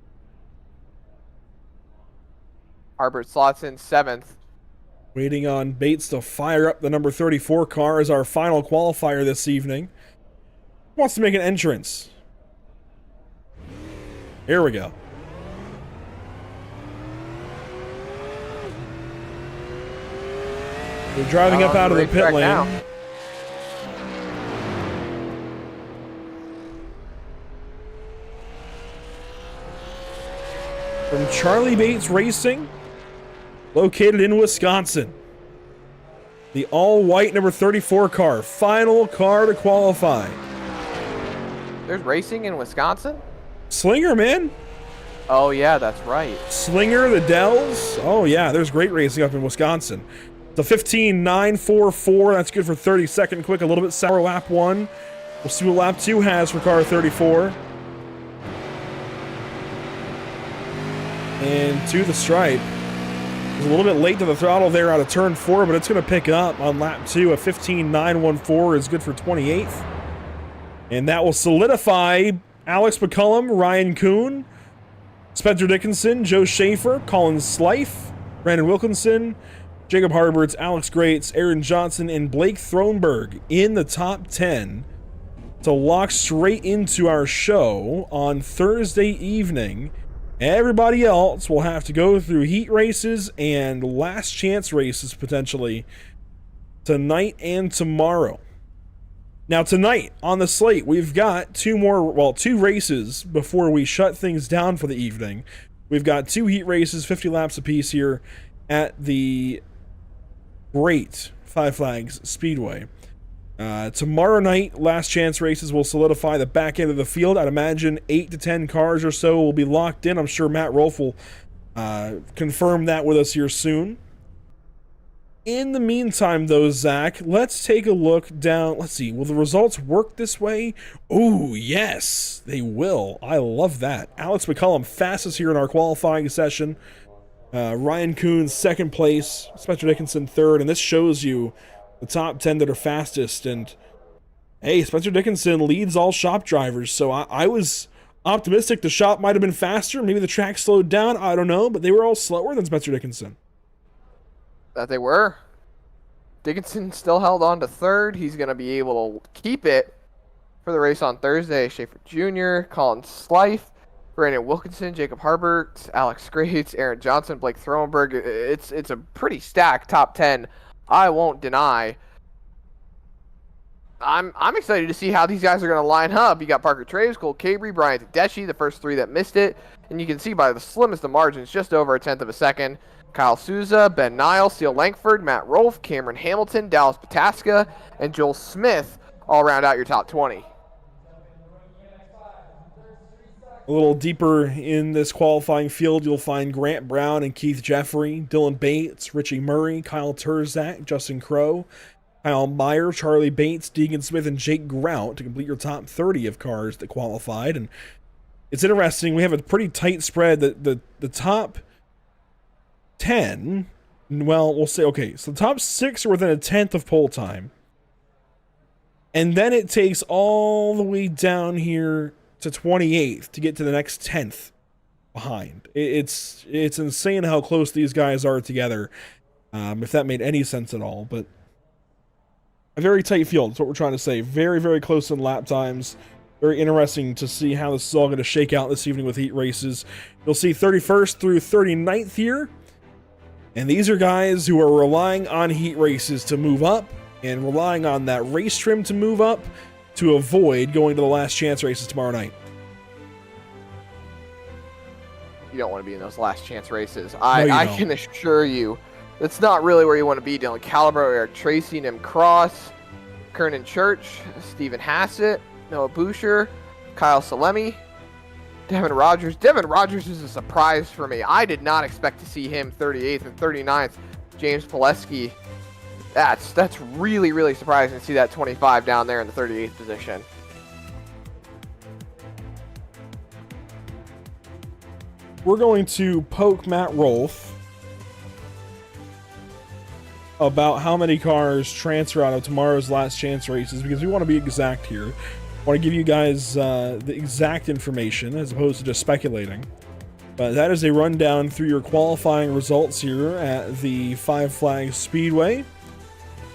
Harbert slots in 7th. Waiting on Bates to fire up the number 34 car as our final qualifier this evening. Wants to make an entrance. Here we go. They're driving up out of the pit lane. Now. from Charlie Bates Racing, located in Wisconsin. The all-white number 34 car, final car to qualify. There's racing in Wisconsin? Slinger, man. Oh, yeah, that's right. Slinger, the Dells. Oh, yeah, there's great racing up in Wisconsin. The 15.944, that's good for 32nd quick, a little bit sour lap 1. We'll see what lap 2 has for car 34. And to the stripe. It was a little bit late to the throttle there out of turn 4, but it's going to pick up on lap 2. A 15.914 is good for 28th. And that will solidify Alex McCullum, Ryan Kuhn, Spencer Dickinson, Joe Schaefer, Colin Slife, Brandon Wilkinson, Jacob Harberts, Alex Grates, Aaron Johnson, and Blake Thronberg in the top 10 to lock straight into our show on Thursday evening. Everybody else will have to go through heat races and last chance races potentially tonight and tomorrow. Now tonight on the slate, we've got two races before we shut things down for the evening. We've got 2 heat races, 50 laps apiece here at the great Five Flags Speedway. Tomorrow night, last chance races will solidify the back end of the field. I'd imagine 8 to 10 cars or so will be locked in. I'm sure Matt Rolfe will confirm that with us here soon. In the meantime, though, Zach, let's take a look down. Let's see. Will the results work this way? Oh, yes, they will. I love that. Alex McCullum, fastest here in our qualifying session. Ryan Kuhn, 2nd place. Spencer Dickinson, 3rd. And this shows you the top 10 that are fastest. And hey, Spencer Dickinson leads all shop drivers. So I was optimistic the shop might have been faster. Maybe the track slowed down. I don't know. But they were all slower than Spencer Dickinson. That they were. Dickinson still held on to 3rd. He's going to be able to keep it for the race on Thursday. Schaefer Jr., Colin Slife, Brandon Wilkinson, Jacob Harbert, Alex Grates, Aaron Johnson, Blake Thronberg. It's a pretty stacked top 10. I won't deny. I'm excited to see how these guys are going to line up. You got Parker Traves, Cole Cabry, Brian Tedeschi, the first 3 that missed it. And you can see by the slimmest of margins, just over a 1/10 of a second, Kyle Souza, Ben Niles, Steele Langford, Matt Rolfe, Cameron Hamilton, Dallas Pataska, and Joel Smith all round out your top 20. A little deeper in this qualifying field, you'll find Grant Brown and Keith Jeffrey, Dylan Bates, Richie Murray, Kyle Turzak, Justin Crow, Kyle Meyer, Charlie Bates, Deegan Smith, and Jake Grout to complete your top 30 of cars that qualified. And it's interesting, we have a pretty tight spread. The top 10, well, we'll say, okay, so the top 6 are within a 1/10 of pole time. And then it takes all the way down here to 28th to get to the next 10th behind. It's insane how close these guys are together, if that made any sense at all. But a very tight field, that's what we're trying to say. Very, very close in lap times. Very interesting to see how this is all going to shake out this evening with heat races. You'll see 31st through 39th here. And these are guys who are relying on heat races to move up and relying on that race trim to move up to avoid going to the last chance races tomorrow night. You don't want to be in those last chance races. I can assure you, that's not really where you want to be. Dylan Calabro, Eric Tracy, Nim Cross, Kernan Church, Stephen Hassett, Noah Boucher, Kyle Salemi, Devin Rogers. Devin Rogers is a surprise for me. I did not expect to see him 38th and 39th. James Pileski. That's really, really surprising to see that 25 down there in the 38th position. We're going to poke Matt Rolfe about how many cars transfer out of tomorrow's last chance races, because we want to be exact here. I want to give you guys the exact information as opposed to just speculating. But that is a rundown through your qualifying results here at the Five Flags Speedway.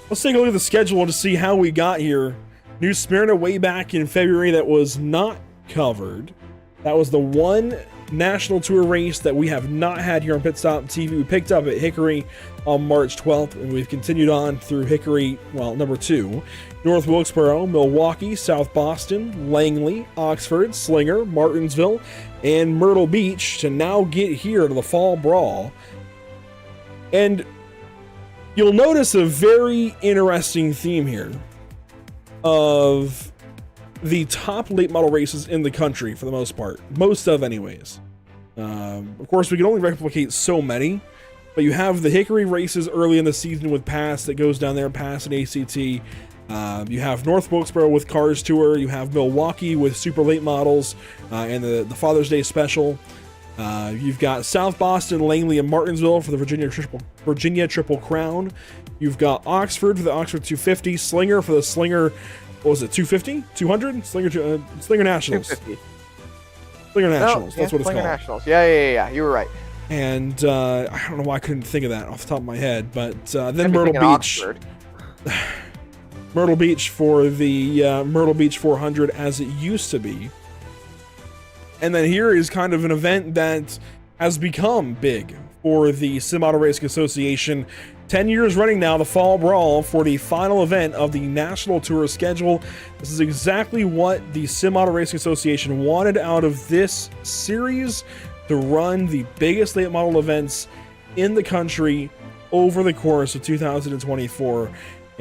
Let's take a look at the schedule to see how we got here. New Smyrna way back in February that was not covered. That was the one national tour race that we have not had here on Pit Stop TV. We picked up at Hickory on March 12th, and we've continued on through Hickory, well, number 2, North Wilkesboro, Milwaukee, South Boston, Langley, Oxford, Slinger, Martinsville, and Myrtle Beach to now get here to the Fall Brawl. And you'll notice a very interesting theme here of the top late model races in the country for the most part. Most of anyways. Of course, we can only replicate so many, but you have the Hickory races early in the season with Pass that goes down there, Pass and ACT. You have North Wilkesboro with Cars Tour. You have Milwaukee with super late models and the Father's Day special. You've got South Boston, Langley, and Martinsville for the Virginia Triple Crown. You've got Oxford for the Oxford 250, Slinger for the Slinger, what was it, 250? 200? Slinger Nationals. 250. Slinger Nationals, that's what it's Slinger called. Nationals. Yeah, you were right. And I don't know why I couldn't think of that off the top of my head, but then Myrtle Beach. Myrtle Beach for the Myrtle Beach 400 as it used to be. And then here is kind of an event that has become big for the Sim Auto Racing Association. 10 years running now, the Fall Brawl for the final event of the National Tour schedule. This is exactly what the Sim Auto Racing Association wanted out of this series, to run the biggest late model events in the country over the course of 2024.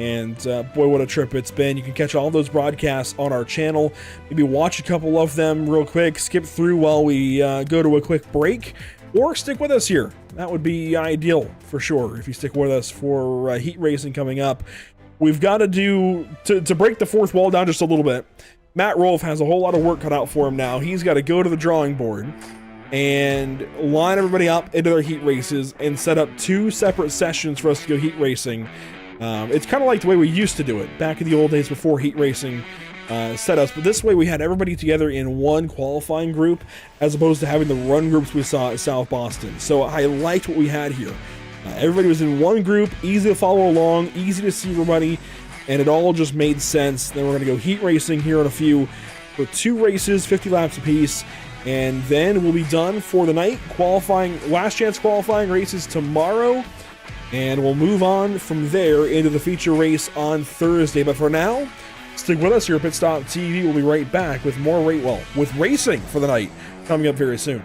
And boy, what a trip it's been. You can catch all those broadcasts on our channel. Maybe watch a couple of them real quick, skip through while we go to a quick break, or stick with us here. That would be ideal for sure if you stick with us for heat racing coming up. We've got to do, to break the fourth wall down just a little bit, Matt Rolfe has a whole lot of work cut out for him now. He's got to go to the drawing board and line everybody up into their heat races and set up 2 separate sessions for us to go heat racing. It's kind of like the way we used to do it back in the old days before heat racing setups, but this way we had everybody together in one qualifying group as opposed to having the run groups we saw at South Boston. So I liked what we had here. Everybody was in one group, easy to follow along, easy to see everybody, and it all just made sense. Then we're going to go heat racing here in a few for 2 races, 50 laps apiece, and then we'll be done for the night. Qualifying, last chance qualifying races tomorrow. And we'll move on from there into the feature race on Thursday. But for now, stick with us here at Pit Stop TV. We'll be right back with more with racing for the night coming up very soon.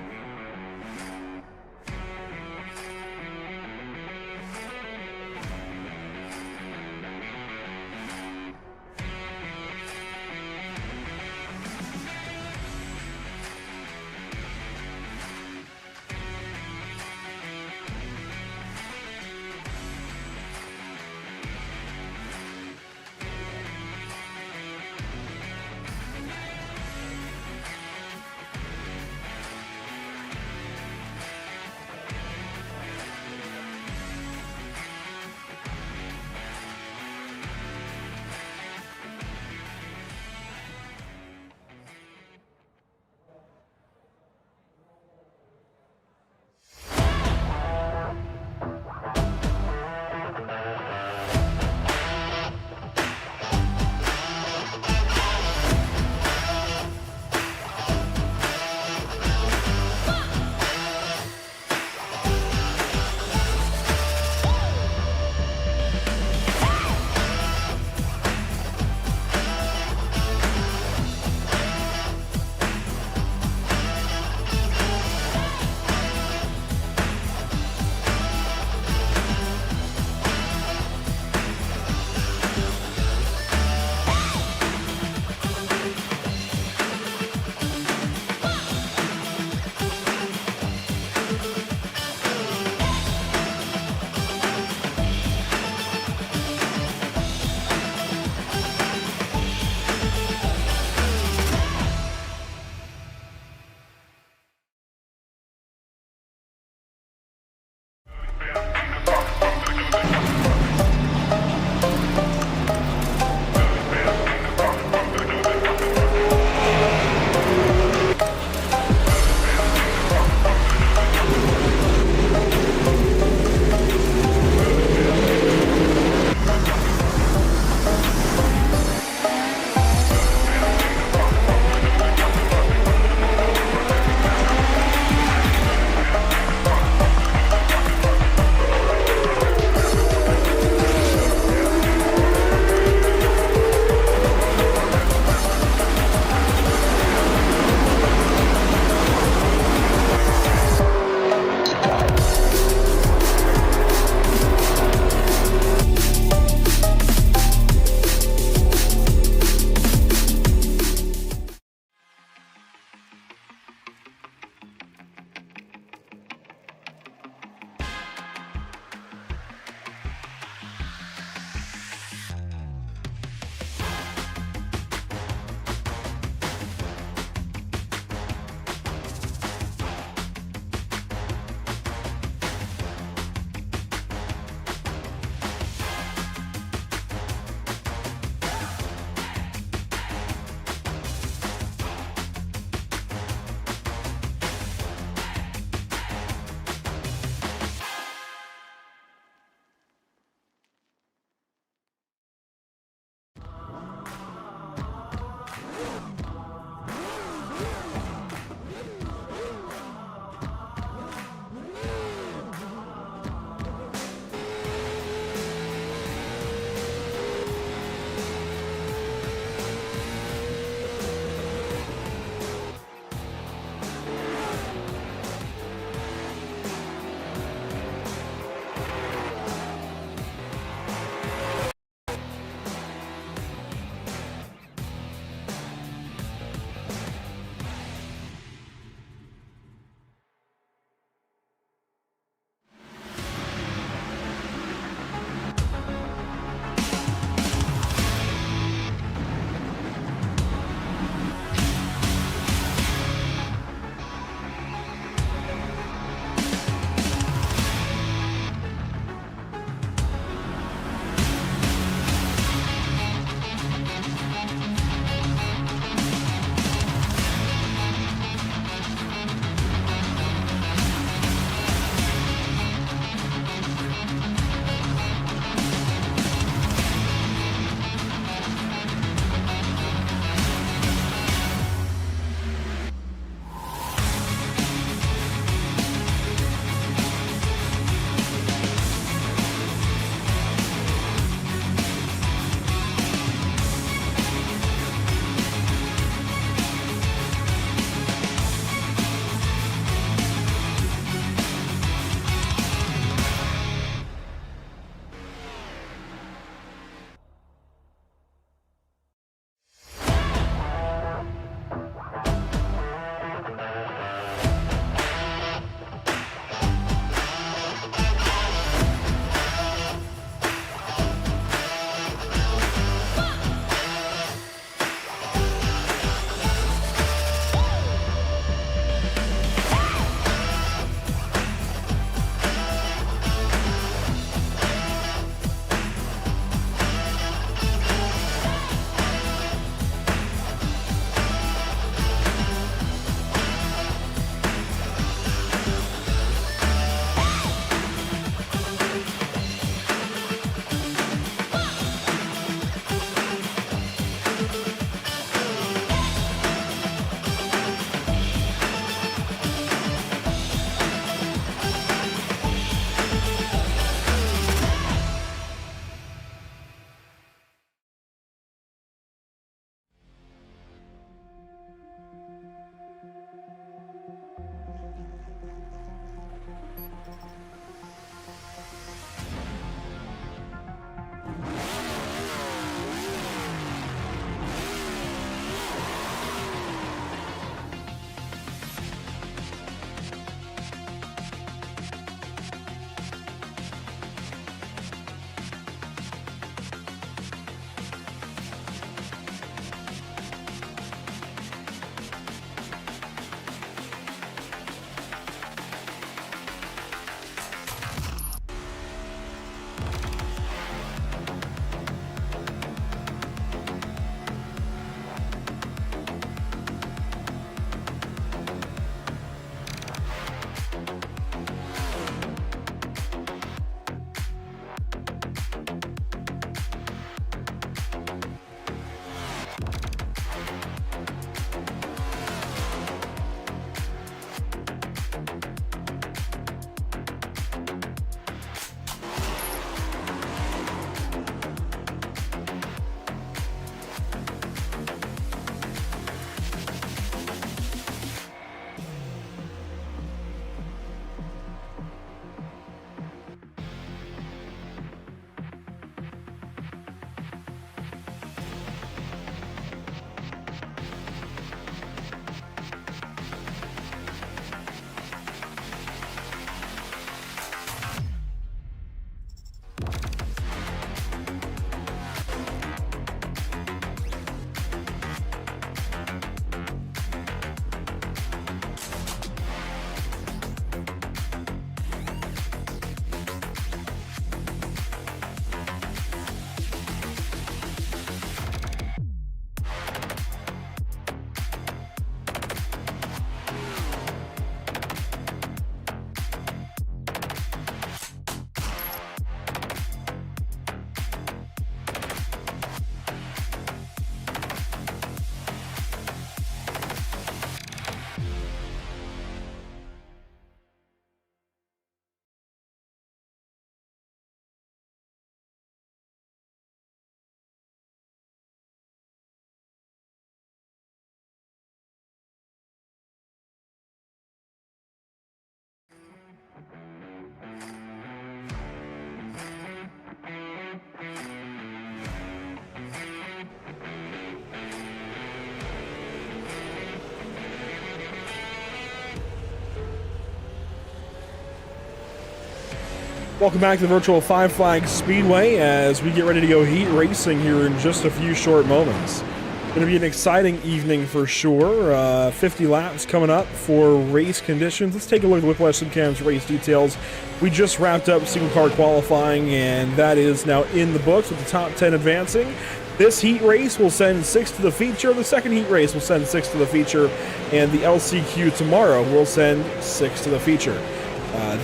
Welcome back to the virtual Five Flags Speedway as we get ready to go heat racing here in just a few short moments. Going to be an exciting evening for sure. 50 laps coming up for race conditions. Let's take a look at Whiplash Simcam's race details. We just wrapped up single car qualifying, and that is now in the books with the top 10 advancing. This heat race will send 6 to the feature. The second heat race will send 6 to the feature, and the LCQ tomorrow will send 6 to the feature.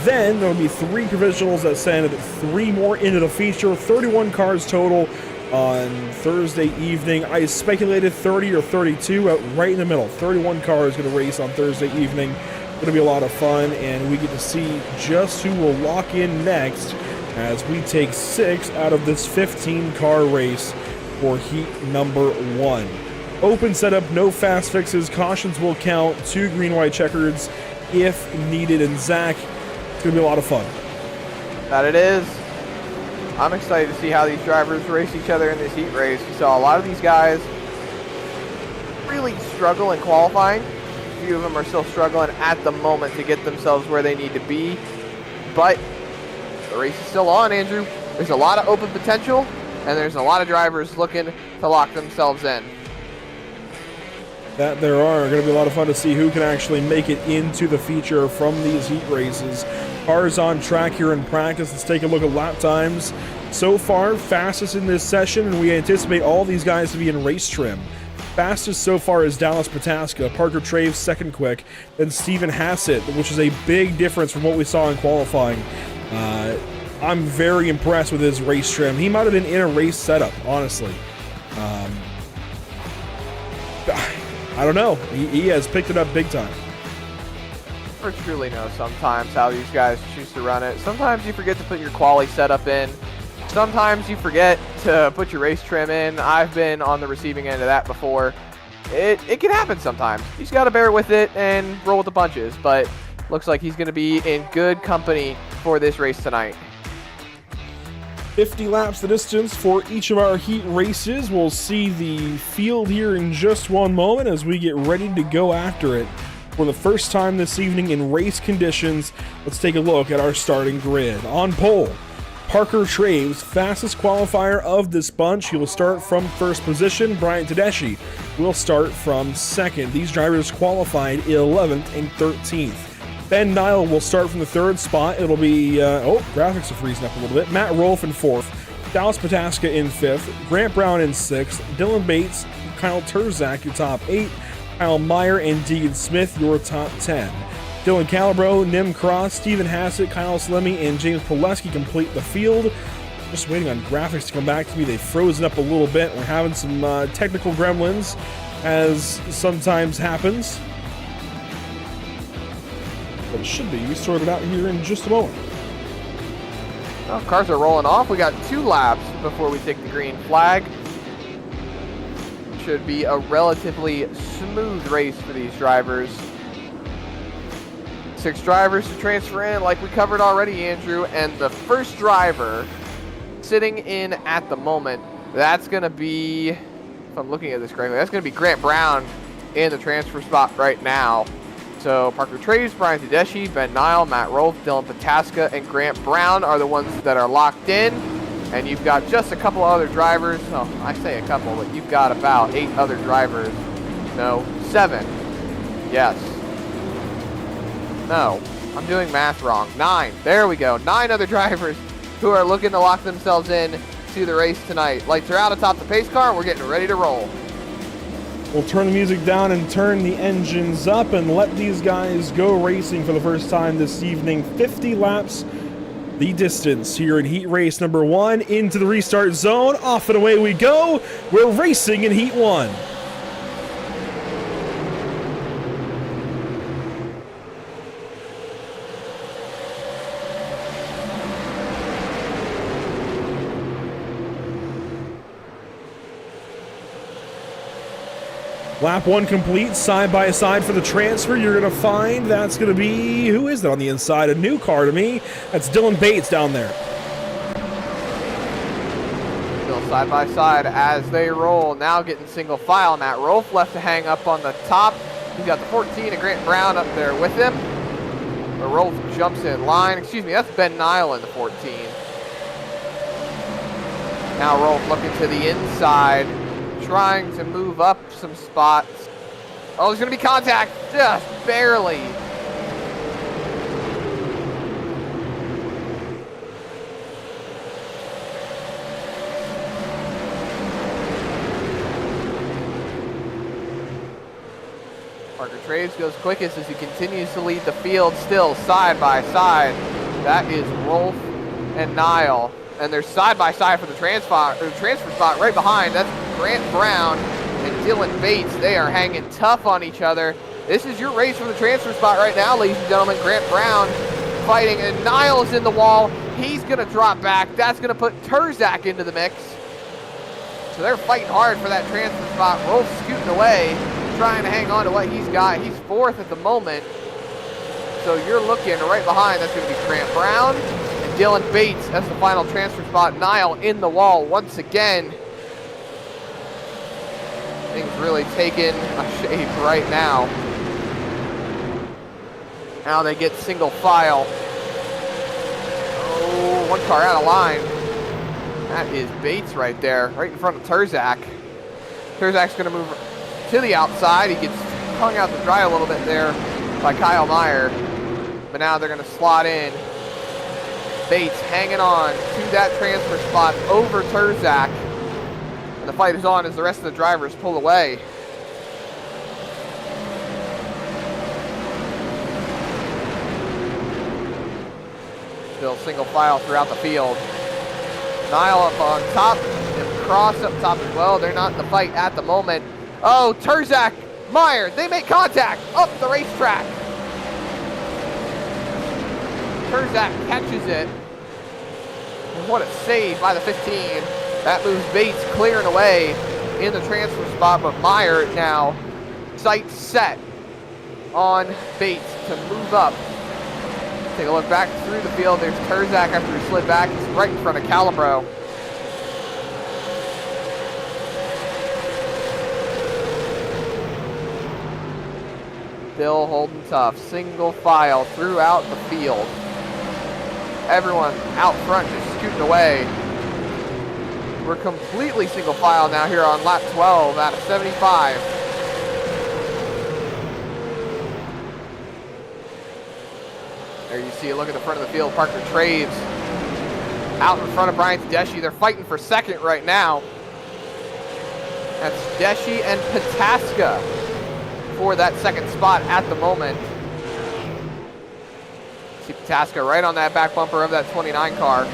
Then there will be 3 provisionals that send 3 more into the feature. 31 cars total on Thursday evening. I speculated 30 or 32, right in the middle. 31 cars going to race on Thursday evening. Going to be a lot of fun, and we get to see just who will lock in next as we take 6 out of this 15-car race for heat number 1. Open setup, no fast fixes. Cautions will count. 2 green-white checkers if needed. And Zach, it's going to be a lot of fun. That it is. I'm excited to see how these drivers race each other in this heat race. We saw a lot of these guys really struggle in qualifying. A few of them are still struggling at the moment to get themselves where they need to be. But the race is still on, Andrew. There's a lot of open potential, and there's a lot of drivers looking to lock themselves in. That there are. Going to be a lot of fun to see who can actually make it into the feature from these heat races. Cars on track here in practice. Let's take a look at lap times. So far, fastest in this session, and we anticipate all these guys to be in race trim. Fastest so far is Dallas Pataska, Parker Traves second quick, then Stephen Hassett, which is a big difference from what we saw in qualifying. I'm very impressed with his race trim. He might have been in a race setup, honestly. I don't know. He has picked it up big time. Or truly know sometimes how these guys choose to run it. Sometimes you forget to put your quali setup in. Sometimes you forget to put your race trim in. I've been on the receiving end of that before. It can happen sometimes. You just got to bear with it and roll with the punches. But looks like he's going to be in good company for this race tonight. 50 laps the distance for each of our heat races. We'll see the field here in just one moment as we get ready to go after it. For the first time this evening in race conditions, let's take a look at our starting grid. On pole, Parker Traves, fastest qualifier of this bunch. He will start from first position. Bryant Tedeschi will start from second. These drivers qualified 11th and 13th. Ben Nat'l will start from the third spot. It'll be, graphics are freezing up a little bit. Matt Rolfe in fourth. Dallas Pataska in fifth. Grant Brown in sixth. Dylan Bates, Kyle Terzak, your top 8. Kyle Meyer and Deegan Smith, your top 10. Dylan Calabro, Nim Cross, Stephen Hassett, Kyle Slemmy, and James Pileski complete the field. Just waiting on graphics to come back to me. They've frozen up a little bit. We're having some technical gremlins, as sometimes happens. But it should be sorted out here in just a moment. Well, cars are rolling off. We got 2 laps before we take the green flag. Should be a relatively smooth race for these drivers. 6 drivers to transfer in, like we covered already, Andrew. And the first driver sitting in at the moment, that's going to be, if I'm looking at this correctly, that's going to be Grant Brown in the transfer spot right now. So Parker Traves, Brian Tedeschi, Ben Nat'l, Matt Rolfe, Dylan Pataska, and Grant Brown are the ones that are locked in. And you've got just a couple other drivers. Well, I say a couple, but you've got about 8 other drivers. No, 7. Yes. No, I'm doing math wrong. 9. There we go. 9 other drivers who are looking to lock themselves in to the race tonight. Lights are out atop the pace car, and we're getting ready to roll. We'll turn the music down and turn the engines up and let these guys go racing for the first time this evening. 50 laps, the distance here in heat race number 1 into the restart zone. Off and away we go. We're racing in heat 1. Lap 1 complete, side by side for the transfer. You're going to find that's going to be, who is that on the inside? A new car to me. That's Dylan Bates down there. Still side by side as they roll. Now getting single file. Matt Rolfe left to hang up on the top. He's got the 14 and Grant Brown up there with him. But Rolf jumps in line. Excuse me, that's Ben Nat'l in the 14. Now Rolf looking to the inside, trying to move up some spots. Oh, there's going to be contact, just barely. Parker Traves goes quickest as he continues to lead the field still side by side. That is Rolf and Nat'l. And they're side by side for the transfer spot right behind. That's Grant Brown and Dylan Bates. They are hanging tough on each other. This is your race for the transfer spot right now, ladies and gentlemen. Grant Brown fighting, and Nat'l is in the wall. He's going to drop back. That's going to put Turzak into the mix. So they're fighting hard for that transfer spot. Rolf scooting away, trying to hang on to what he's got. He's fourth at the moment. So you're looking right behind. That's going to be Grant Brown and Dylan Bates as the final transfer spot. Nat'l in the wall once again. Things really taking a shape right now. Now they get single file. Oh, one car out of line. That is Bates right there, right in front of Turzak. Turzak's going to move to the outside. He gets hung out to dry a little bit there by Kyle Meyer. But now they're going to slot in. Bates hanging on to that transfer spot over Turzak. And the fight is on as the rest of the drivers pull away. Still single file throughout the field. Nat'l up on top and Cross up top as well. They're not in the fight at the moment. Oh, Turzak, Meyer, they make contact up the racetrack. Turzak catches it. And what a save by the 15. That moves Bates clearing away in the transfer spot, but Meyer now sights set on Bates to move up. Take a look back through the field. There's Turzak after he slid back. He's right in front of Calabro. Still holding tough. Single file throughout the field. Everyone out front just scooting away. We're completely single file now here on lap 12 out of 75. There you see a look at the front of the field. Parker Traves out in front of Brian Tedeschi. They're fighting for second right now. That's Tedeschi and Pataska for that second spot at the moment. See Pataska right on that back bumper of that 29 car.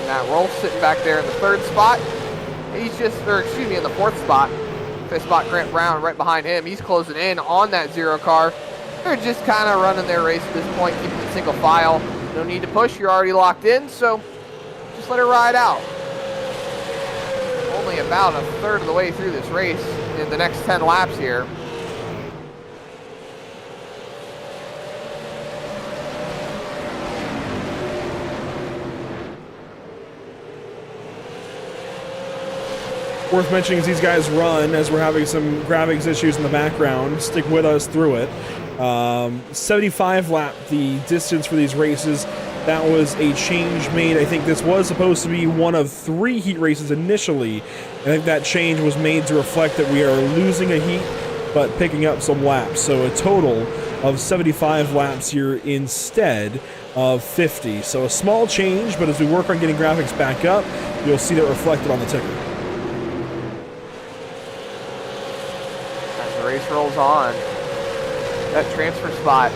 Matt Rolf sitting back there in the third spot. He's just, or excuse me, in the fourth spot. Fifth spot, Grant Brown right behind him. He's closing in on that zero car. They're just kind of running their race at this point, keeping it single file. No need to push, you're already locked in, so just let it ride out. Only about a third of the way through this race in the next 10 laps here. Worth mentioning as these guys run, as we're having some graphics issues in the background, stick with us through it. 75 lap, the distance for these races. That was a change made. I think this was supposed to be one of 3 heat races initially. I think that change was made to reflect that we are losing a heat, but picking up some laps. So a total of 75 laps here instead of 50. So a small change, but as we work on getting graphics back up, you'll see that reflected on the ticker. Race rolls on. That transfer spot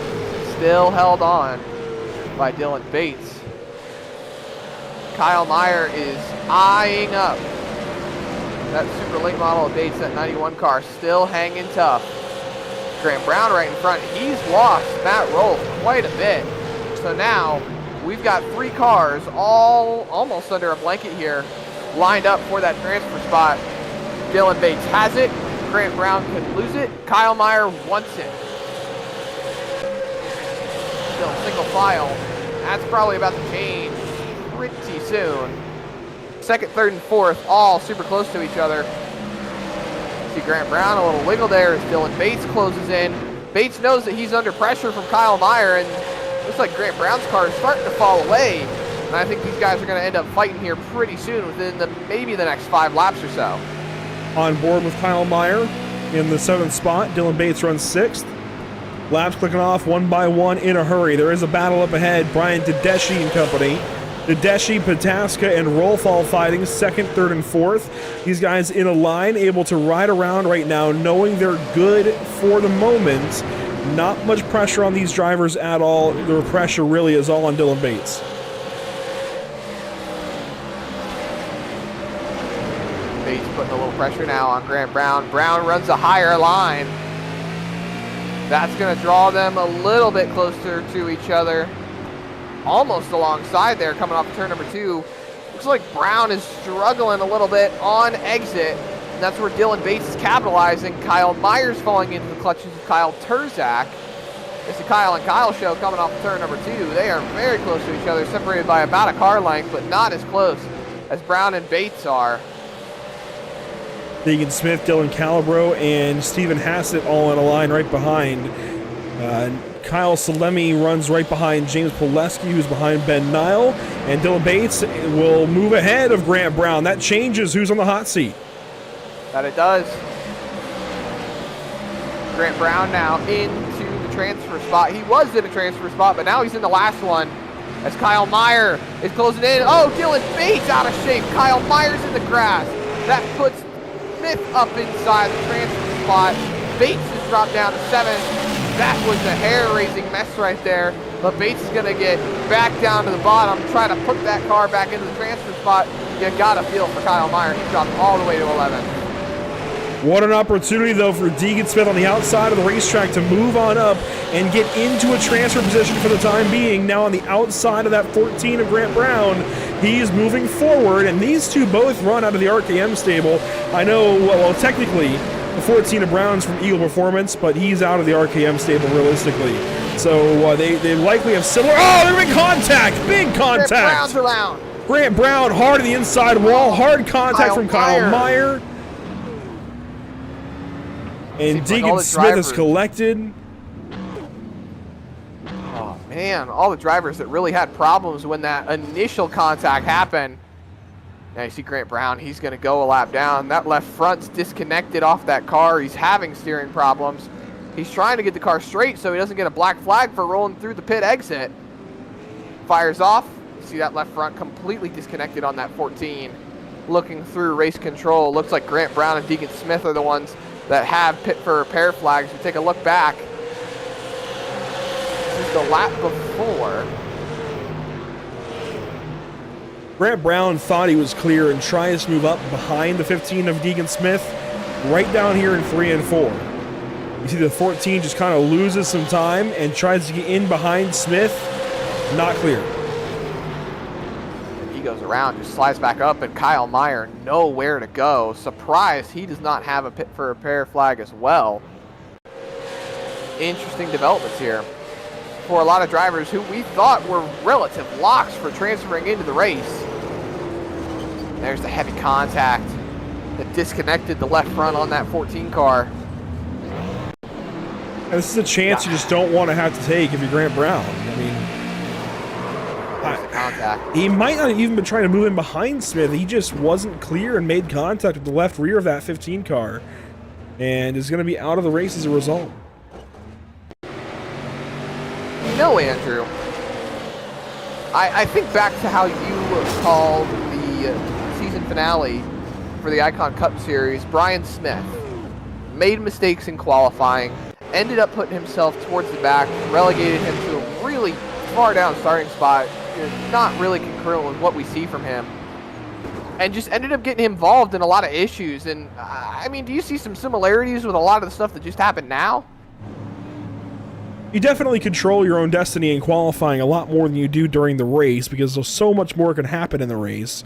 still held on by Dylan Bates. Kyle Meyer is eyeing up that super late model of Bates, that 91 car, still hanging tough. Grant Brown right in front. He's lost Matt Rolf quite a bit. So now we've got 3 cars all almost under a blanket here lined up for that transfer spot. Dylan Bates has it. Grant Brown can lose it. Kyle Meyer wants it. Still single file. That's probably about to change pretty soon. Second, third, and fourth, all super close to each other. See Grant Brown, a little wiggle there as Dylan Bates closes in. Bates knows that he's under pressure from Kyle Meyer, and looks like Grant Brown's car is starting to fall away. And I think these guys are going to end up fighting here pretty soon, within maybe the next 5 laps or so. On board with Kyle Meyer in the 7th spot. Dylan Bates runs 6th. Laps clicking off one by one in a hurry. There is a battle up ahead. Brian Tedeschi and company. Tedeschi, Pataska, and Rolfall fighting 2nd, 3rd, and 4th. These guys in a line, able to ride around right now, knowing they're good for the moment. Not much pressure on these drivers at all. The pressure really is all on Dylan Bates. Bates putting a little pressure now on Grant Brown. Brown runs a higher line. That's going to draw them a little bit closer to each other. Almost alongside there, coming off turn number 2. Looks like Brown is struggling a little bit on exit. And that's where Dylan Bates is capitalizing. Kyle Meyer's falling into the clutches of Kyle Terzak. It's the Kyle and Kyle show coming off turn number 2. They are very close to each other, separated by about a car length, but not as close as Brown and Bates are. Deegan Smith, Dylan Calabro, and Stephen Hassett all in a line right behind. Kyle Salemi runs right behind James Poleski, who's behind Ben Nile, and Dylan Bates will move ahead of Grant Brown. That changes who's on the hot seat. That it does. Grant Brown now into the transfer spot. He was in a transfer spot, but now he's in the last one as Kyle Meyer is closing in. Oh, Dylan Bates out of shape. Kyle Meyer's in the grass. That puts Smith up inside the transfer spot. Bates has dropped down to 7th. That was a hair-raising mess right there, but Bates is going to get back down to the bottom, try to put that car back into the transfer spot. You got to feel for Kyle Meyer. He dropped all the way to 11th. What an opportunity, though, for Deegan Smith on the outside of the racetrack to move on up and get into a transfer position for the time being. Now on the outside of that 14 of Grant Brown, he's moving forward, and these two both run out of the RKM stable. I know, well, technically, the 14 of Brown's from Eagle Performance, but he's out of the RKM stable realistically. So they likely have similar. Oh, they're in contact! Big contact! Grant Brown's around. Grant Brown hard to the inside wall. Hard contact from Kyle Meyer. And Deegan Smith is collected. Oh, man. All the drivers that really had problems when that initial contact happened. Now you see Grant Brown, he's going to go a lap down. That left front's disconnected off that car. He's having steering problems. He's trying to get the car straight so he doesn't get a black flag for rolling through the pit exit. Fires off. You see that left front completely disconnected on that 14. Looking through race control. Looks like Grant Brown and Deegan Smith are the ones that have pit for repair flags. We take a look back. This is the lap before. Grant Brown thought he was clear and tries to move up behind the 15 of Deegan Smith, right down here in 3 and 4. You see the 14 just kind of loses some time and tries to get in behind Smith. Not clear. And he goes around, just slides back up, and Kyle Meyer nowhere to go. Surprised he does not have a pit for repair flag as well. Interesting developments here for a lot of drivers who we thought were relative locks for transferring into the race. There's the heavy contact that disconnected the left front on that 14 car. And this is a chance you just don't want to have to take if you're Grant Brown. I mean, contact. He might not have even been trying to move in behind Smith. He just wasn't clear and made contact with the left rear of that 15 car and is going to be out of the race as a result. You know, Andrew, I think back to how you called the season finale for the Icon Cup Series. Brian Smith made mistakes in qualifying, ended up putting himself towards the back, relegated him to a really far down starting spot, not really congruent with what we see from him, and just ended up getting involved in a lot of issues. And I mean, do you see some similarities with a lot of the stuff that just happened now? You definitely control your own destiny in qualifying a lot more than you do during the race because there's so much more can happen in the race.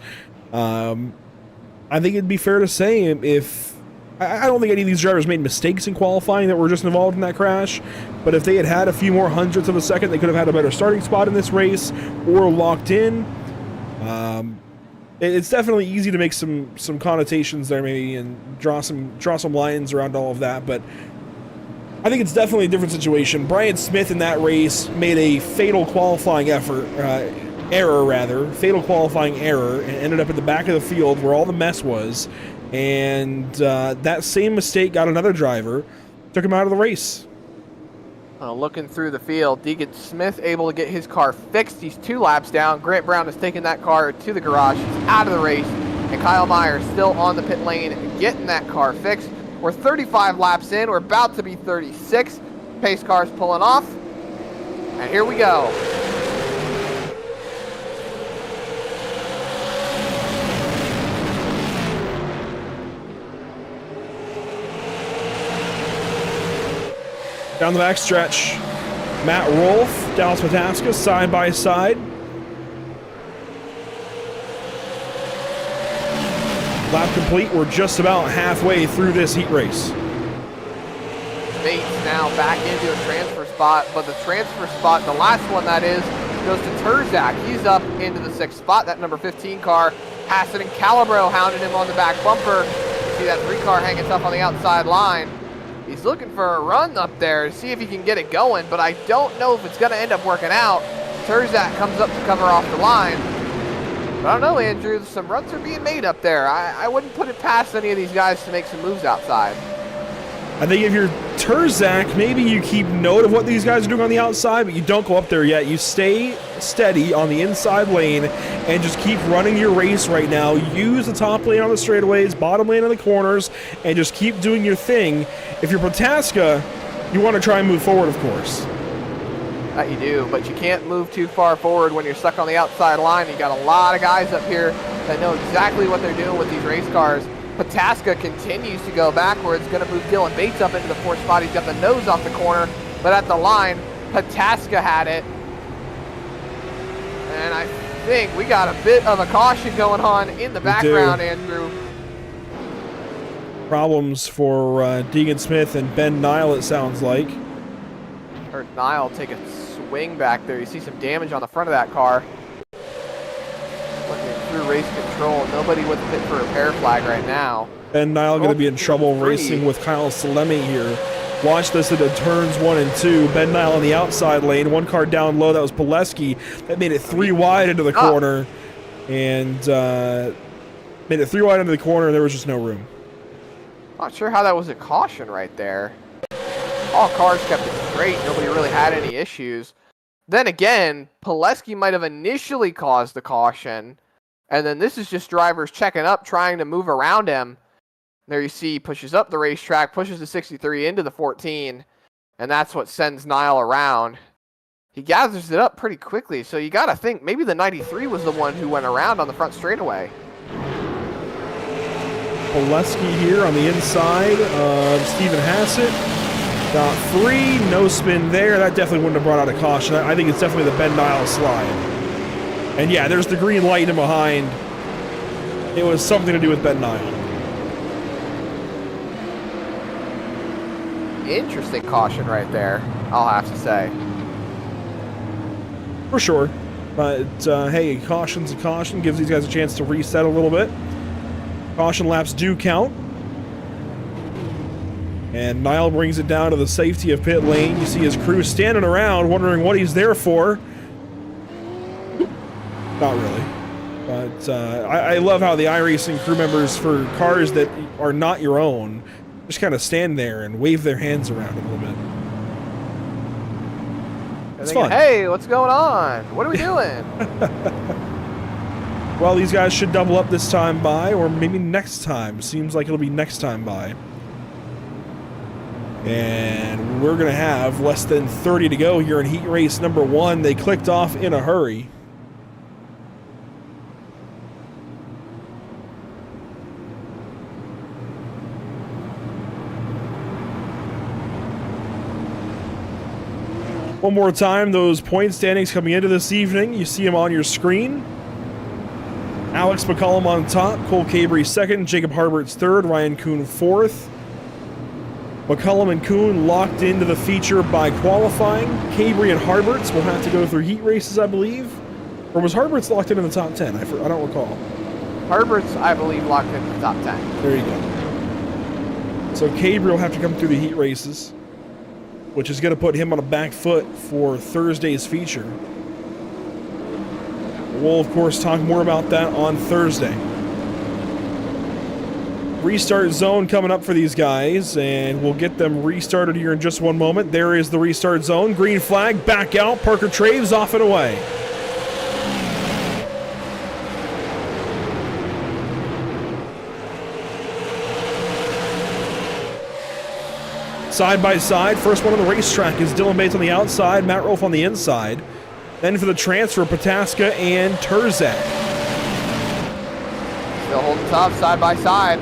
I think it'd be fair to say if I don't think any of these drivers made mistakes in qualifying that were just involved in that crash, but if they had had a few more hundredths of a second, they could have had a better starting spot in this race or locked in. it's definitely easy to make some connotations there, maybe, and draw some lines around all of that. But I think it's definitely a different situation. Brian Smith in that race made a fatal qualifying fatal qualifying error, and ended up at the back of the field where all the mess was. And that same mistake got another driver, took him out of the race. Looking through the field, Deegan Smith able to get his car fixed. He's 2 laps down. Grant Brown has taken that car to the garage. He's out of the race. And Kyle Meyer still on the pit lane getting that car fixed. We're 35 laps in. We're about to be 36. Pace car's pulling off. And here we go. Down the back stretch, Matt Rolfe, Dallas Pataska, side by side. Lap complete. We're just about halfway through this heat race. Bates now back into a transfer spot, but the transfer spot, the last one that is, goes to Terzak. He's up into the 6th spot. That number 15 car, Hassett and Calabro hounded him on the back bumper. You see that 3 car hanging tough on the outside line. He's looking for a run up there to see if he can get it going, but I don't know if it's going to end up working out. Terzak comes up to cover off the line. But I don't know, Andrew. Some runs are being made up there. I wouldn't put it past any of these guys to make some moves outside. I think if you're Terzak, maybe you keep note of what these guys are doing on the outside, but you don't go up there yet. You stay steady on the inside lane and just keep running your race right now. Use the top lane on the straightaways, bottom lane on the corners, and just keep doing your thing. If you're Pataska, you want to try and move forward, of course. That you do, but you can't move too far forward when you're stuck on the outside line. You got a lot of guys up here that know exactly what they're doing with these race cars. Pataska continues to go backwards, going to move Dylan Bates up into the 4th spot. He's got the nose off the corner, but at the line, Pataska had it. And I think we got a bit of a caution going on in the background, Andrew. Problems for Deegan Smith and Ben Nat'l, it sounds like. Heard Nat'l take a swing back there. You see some damage on the front of that car. Looking through race control, nobody with a pit for repair flag right now. Ben Nat'l going to be in trouble racing with Kyle Salemi here. Watch this into turns 1 and 2. Ben Nat'l on the outside lane. 1 car down low. That was Pileski. That made it 3 wide into the corner. And made it 3 wide into the corner, and there was just no room. Not sure how that was a caution right there. All cars kept it straight. Nobody really had any issues. Then again, Pileski might have initially caused the caution. And then this is just drivers checking up, trying to move around him. There you see, he pushes up the racetrack, pushes the 63 into the 14. And that's what sends Nat'l around. He gathers it up pretty quickly. So you got to think maybe the 93 was the one who went around on the front straightaway. Pileski here on the inside of Stephen Hassett. Got 3, no spin there. That definitely wouldn't have brought out a caution. I think it's definitely the Ben Nat'l slide. And yeah, there's the green light in behind. It was something to do with Ben Nat'l. Interesting caution right there, I'll have to say. For sure. But hey, caution's a caution. Gives these guys a chance to reset a little bit. Caution laps do count. And Nat'l brings it down to the safety of pit lane. You see his crew standing around wondering what he's there for. Not really. But I love how the iRacing crew members for cars that are not your own just kind of stand there and wave their hands around a little bit. It's fun. Hey, what's going on? What are we doing? Well, these guys should double up this time by, or maybe next time. Seems like it'll be next time by. And we're going to have less than 30 to go here in heat race number 1. They clicked off in a hurry. One more time, those point standings coming into this evening. You see them on your screen. Alex McCollum on top, Cole Cabry second, Jacob Harbert's third, Ryan Kuhn fourth. McCollum and Kuhn locked into the feature by qualifying. Cabry and Harberts will have to go through heat races, I believe. Or was Harberts locked in the top 10? I don't recall. Herbert's, I believe, locked into the top 10. There you go. So Gabriel will have to come through the heat races, which is going to put him on a back foot for Thursday's feature. We'll, of course, talk more about that on Thursday. Restart zone coming up for these guys, and we'll get them restarted here in just one moment. There is the restart zone. Green flag, back out. Parker Traves off and away. Side by side, first one on the racetrack is Dylan Bates on the outside, Matt Rolfe on the inside. Then for the transfer, Pataska and Turzak. Still holding top, side by side.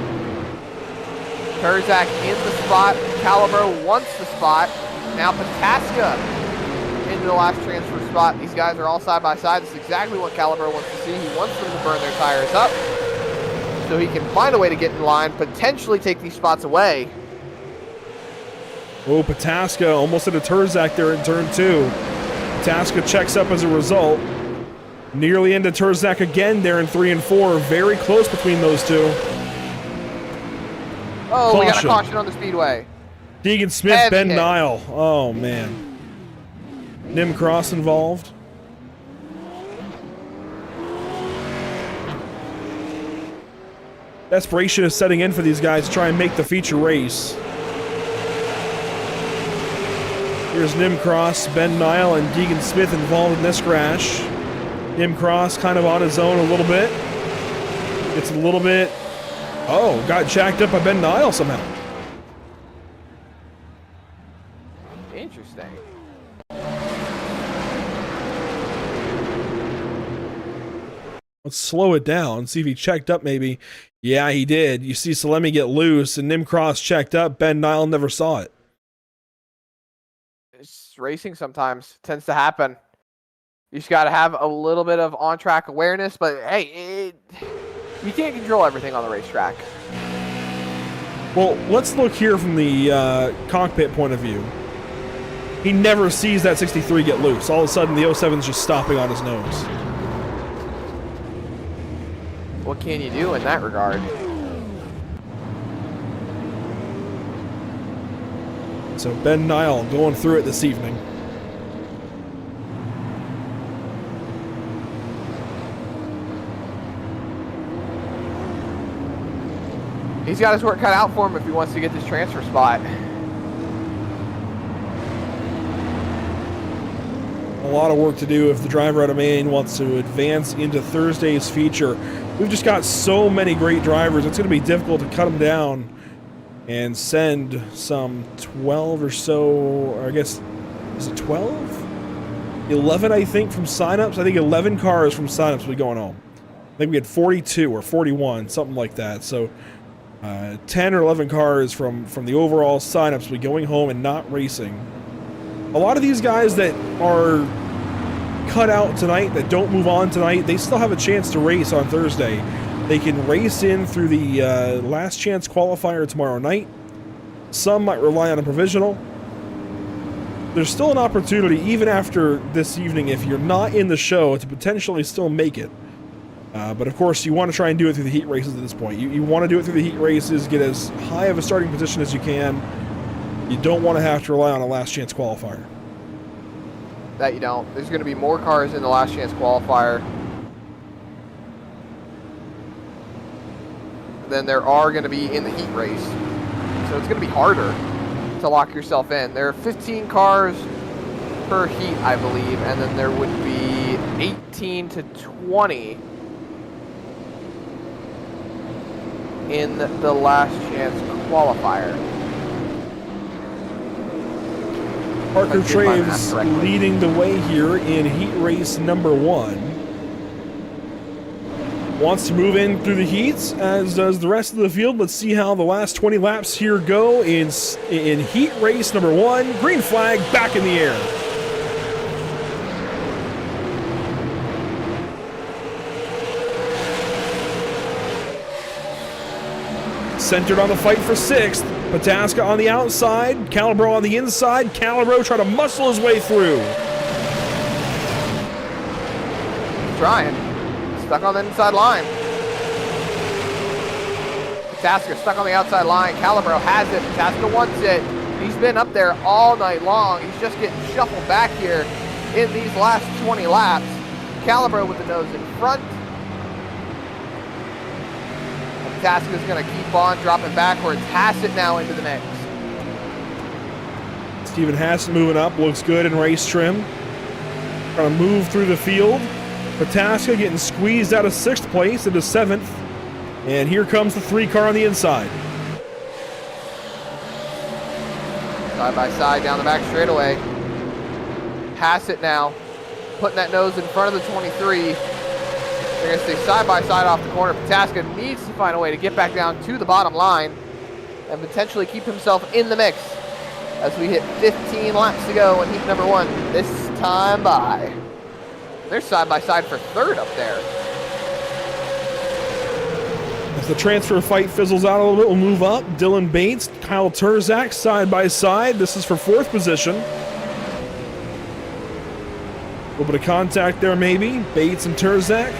Turzak in the spot. Calibro wants the spot. Now Pataska into the last transfer spot. These guys are all side by side. This is exactly what Calibro wants to see. He wants them to burn their tires up so he can find a way to get in line, potentially take these spots away. Oh, Pataska almost hit a Turzak there in turn 2. Pataska checks up as a result. Nearly into Turzak again there in 3 and 4. Very close between those two. Oh, caution. We got a caution on the speedway. Deegan Smith, Ben Nat'l. Oh, man. Nim Cross involved. Desperation is setting in for these guys to try and make the feature race. Here's Nim Cross, Ben Nat'l, and Deegan Smith involved in this crash. Nim Cross kind of on his own a little bit. It's a little bit... Oh, got jacked up by Ben Nat'l somehow. Interesting. Let's slow it down, see if he checked up maybe. Yeah, he did. You see Salemi get loose, and Nim Cross checked up. Ben Nat'l never saw it. Racing sometimes tends to happen. You just got to have a little bit of on-track awareness, but hey, you can't control everything on the racetrack. Well, let's look here from the cockpit point of view. He never sees that 63 get loose. All of a sudden, the 07's just stopping on his nose. What can you do in that regard? So Ben Nat'l going through it this evening. He's got his work cut out for him if he wants to get this transfer spot. A lot of work to do if the driver out of Maine wants to advance into Thursday's feature. We've just got so many great drivers. It's going to be difficult to cut them down and send some 12 or so, or I guess, is it 12? 11, I think, from signups. I think 11 cars from signups will be going home. I think we had 42 or 41, something like that. So 10 or 11 cars from the overall signups will be going home and not racing. A lot of these guys that are cut out tonight, that don't move on tonight, they still have a chance to race on Thursday. They can race in through the last chance qualifier tomorrow night. Some might rely on a provisional. There's still an opportunity, even after this evening, if you're not in the show, to potentially still make it. But of course, you want to try and do it through the heat races at this point. You want to do it through the heat races, get as high of a starting position as you can. You don't want to have to rely on a last chance qualifier. That you don't. There's going to be more cars in the last chance qualifier than there are going to be in the heat race. So it's going to be harder to lock yourself in. There are 15 cars per heat, I believe, and then there would be 18 to 20 in the last chance qualifier. Parker Traves leading the way here in heat race number 1. Wants to move in through the heats, as does the rest of the field. Let's see how the last 20 laps here go in heat race number 1. Green flag back in the air. Centered on the fight for 6th. Pataska on the outside, Calibro on the inside. Calibro trying to muscle his way through. Trying. Stuck on the inside line. Pataska stuck on the outside line. Calibro has it. Pataska wants it. He's been up there all night long. He's just getting shuffled back here in these last 20 laps. Calibro with the nose in front. Pataska's going to keep on dropping backwards. Hassett now into the mix. Steven Hassett moving up, looks good in race trim. Trying to move through the field. Pataska getting squeezed out of 6th place into 7th. And here comes the 3 car on the inside. Side by side down the back straightaway. Hassett now putting that nose in front of the 23. They're going to stay side by side off the corner. Pataska needs to find a way to get back down to the bottom line and potentially keep himself in the mix as we hit 15 laps to go in heat number 1 this time by. They're side by side for 3rd up there. As the transfer fight fizzles out a little bit, we'll move up. Dylan Bates, Kyle Turzak side by side. This is for 4th position. A little bit of contact there maybe. Bates and Turzak.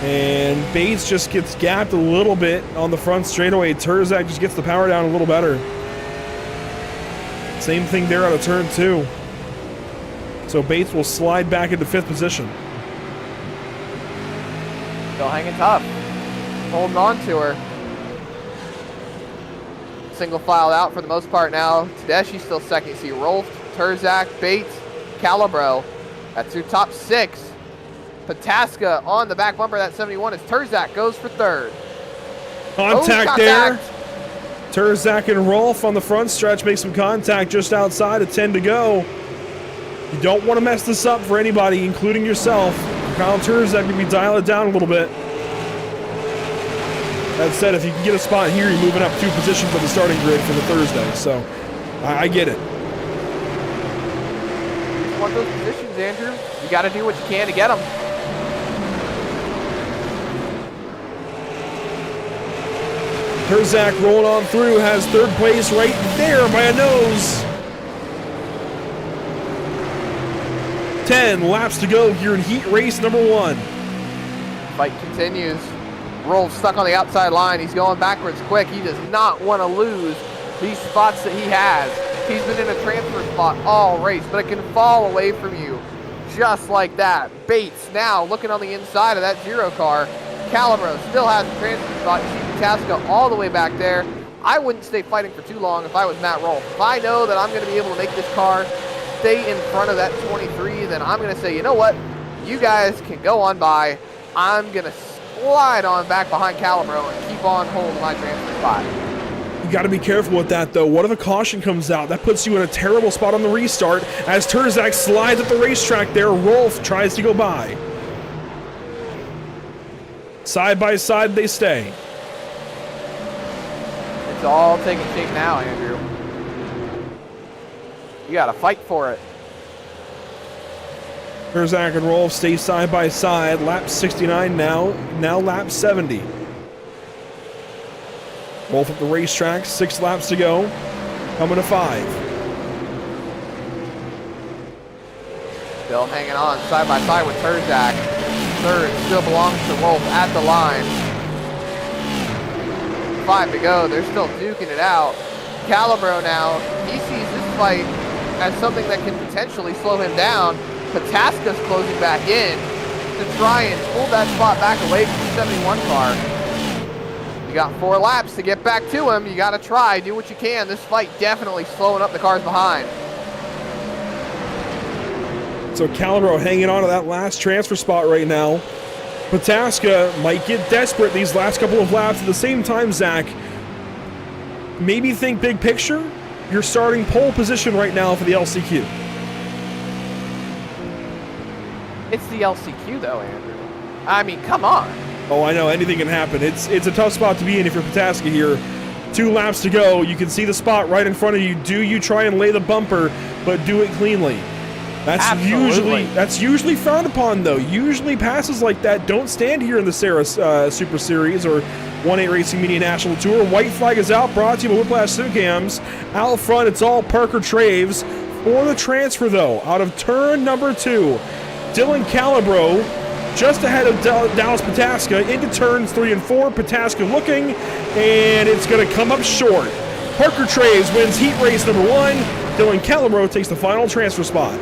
And Bates just gets gapped a little bit on the front straightaway. Turzak just gets the power down a little better. Same thing there out of turn 2. So Bates will slide back into 5th position. Still hanging tough. Holding on to her. Single file out for the most part now. Tedeschi's still second. You see Rolf, Turzak, Bates, Calibro. That's your top 6. Pataska on the back bumper of that 71 as Turzak goes for 3rd. Contact there. Turzak and Rolf on the front stretch make some contact just outside of 10 to go. You don't want to mess this up for anybody, including yourself. Kyle Turzak, maybe dial it down a little bit. That said, if you can get a spot here, you're moving up 2 positions on the starting grid for the Thursday. So, I get it. You want those positions, Andrew? You got to do what you can to get them. Turzak rolling on through, has 3rd place right there by a nose. 10 laps to go here in heat race number 1. Fight continues. Rolf stuck on the outside line. He's going backwards quick. He does not want to lose these spots that he has. He's been in a transfer spot all race, but it can fall away from you just like that. Bates now looking on the inside of that 0 car. Calibro still has a transfer spot. You see Pataska all the way back there. I wouldn't stay fighting for too long if I was Matt Rolf. If I know that I'm going to be able to make this car stay in front of that 23, then I'm going to say, you know what? You guys can go on by. I'm going to slide on back behind Calibro and keep on holding my transfer spot. You got to be careful with that, though. What if a caution comes out? That puts you in a terrible spot on the restart as Turzak slides at the racetrack there. Rolf tries to go by. Side by side, they stay. It's all taking shape now, Andrew. You got to fight for it. Turzak and Rolf stay side by side. Lap 69 now lap 70. Rolf at the racetrack, 6 laps to go. Coming to 5. Still hanging on side by side with Turzak. 3rd still belongs to Rolf at the line. 5 to go. They're still duking it out. Calibro now, he sees this fight as something that can potentially slow him down. Pataska's closing back in to try and pull that spot back away from the 71 car. You got 4 laps to get back to him. You got to try, do what you can. This fight definitely slowing up the cars behind. So Calibro hanging on to that last transfer spot right now. Pataska might get desperate these last couple of laps. At the same time, Zach, maybe think big picture. You're starting pole position right now for the LCQ. It's the LCQ though, Andrew. I mean, come on. Oh, I know, anything can happen. It's a tough spot to be in if you're Pataska here. 2 laps to go. You can see the spot right in front of you. Do you try and lay the bumper, but do it cleanly? That's usually frowned upon, though. Usually passes like that don't stand here in the SARA Super Series or 1-8 Racing Media National Tour. White flag is out, brought to you by Whiplash Media. Out front, it's all Parker Traves. For the transfer, though, out of turn number 2, Dylan Calibro just ahead of Dallas Pataska into turns 3 and 4. Pataska looking, and it's going to come up short. Parker Traves wins heat race number 1. Dylan Calabro takes the final transfer spot.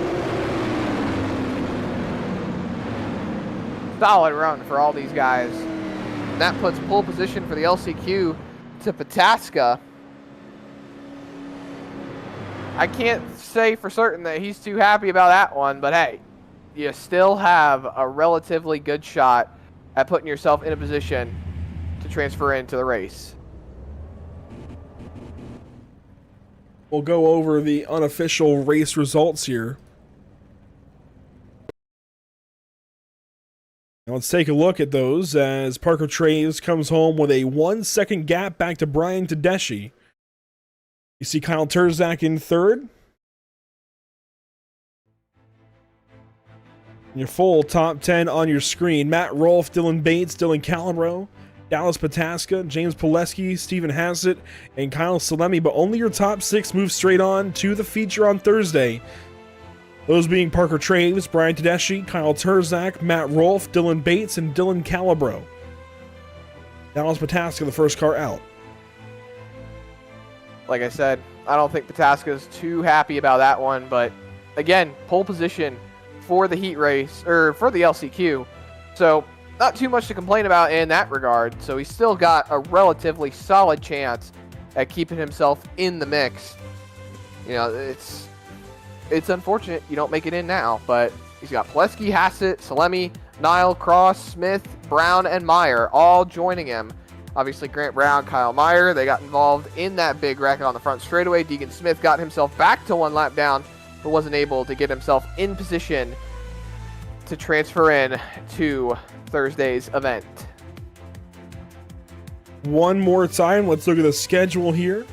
Solid run for all these guys. And that puts pole position for the LCQ to Pataska. I can't say for certain that he's too happy about that one, but hey, you still have a relatively good shot at putting yourself in a position to transfer into the race. We'll go over the unofficial race results here. Now let's take a look at those as Parker Traves comes home with a 1-second gap back to Brian Tedeschi. You see Kyle Terzak in third. Your full top 10 on your screen. Matt Rolfe, Dylan Bates, Dylan Calabro, Dallas Pataska, James Pileski, Stephen Hassett, and Kyle Salemi, but only your top 6 move straight on to the feature on Thursday. Those being Parker Traves, Brian Tedeschi, Kyle Terzak, Matt Rolfe, Dylan Bates, and Dylan Calabro. Dallas Pataska, the first car out. Like I said, I don't think Pataska's too happy about that one, but again, pole position for the heat race, or for the LCQ. So not too much to complain about in that regard. So he's still got a relatively solid chance at keeping himself in the mix. You know, it's unfortunate you don't make it in now, but he's got Pileski, Hassett, Salemi, Nat'l, Cross, Smith, Brown, and Meyer all joining him. Obviously, Grant Brown, Kyle Meyer, they got involved in that big wreck on the front straightaway. Deegan Smith got himself back to 1 lap down, but wasn't able to get himself in position to transfer in to Thursday's event. One more time, let's look at the schedule here.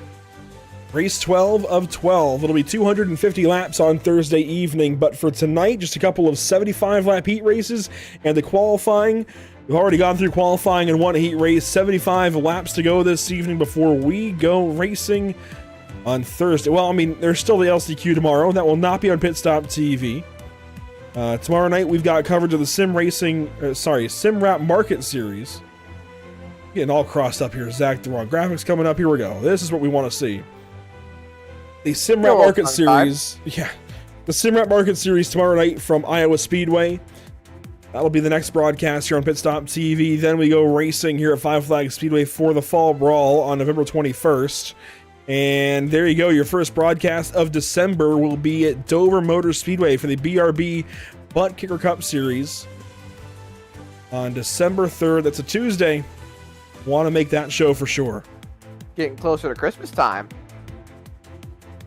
Race 12 of 12. It'll be 250 laps on Thursday evening, but for tonight, just a couple of 75-lap heat races and the qualifying. We've already gone through qualifying and won a heat race. 75 laps to go this evening before we go racing on Thursday. Well, I mean, there's still the LCQ tomorrow. That will not be on Pit Stop TV. Tomorrow night, we've got coverage of the Sim Wrap Market Series. Getting all crossed up here, Zach. The wrong graphics coming up. Here we go. This is what we want to see. The Sim Wrap Market Series. Yeah. The Sim Wrap Market Series tomorrow night from Iowa Speedway. That'll be the next broadcast here on Pit Stop TV. Then we go racing here at Five Flags Speedway for the Fall Brawl on November 21st. And there you go. Your first broadcast of December will be at Dover Motor Speedway for the BRB Butt Kicker Cup Series on December 3rd. That's a Tuesday. Want to make that show for sure. Getting closer to Christmas time.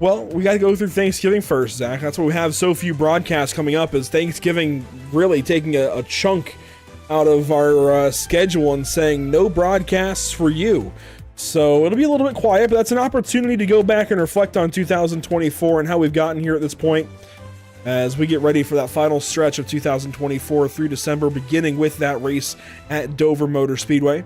Well, we got to go through Thanksgiving first, Zach. That's why we have so few broadcasts coming up, is Thanksgiving really taking a chunk out of our schedule and saying no broadcasts for you. So it'll be a little bit quiet, but that's an opportunity to go back and reflect on 2024 and how we've gotten here at this point as we get ready for that final stretch of 2024 through December, beginning with that race at Dover Motor Speedway.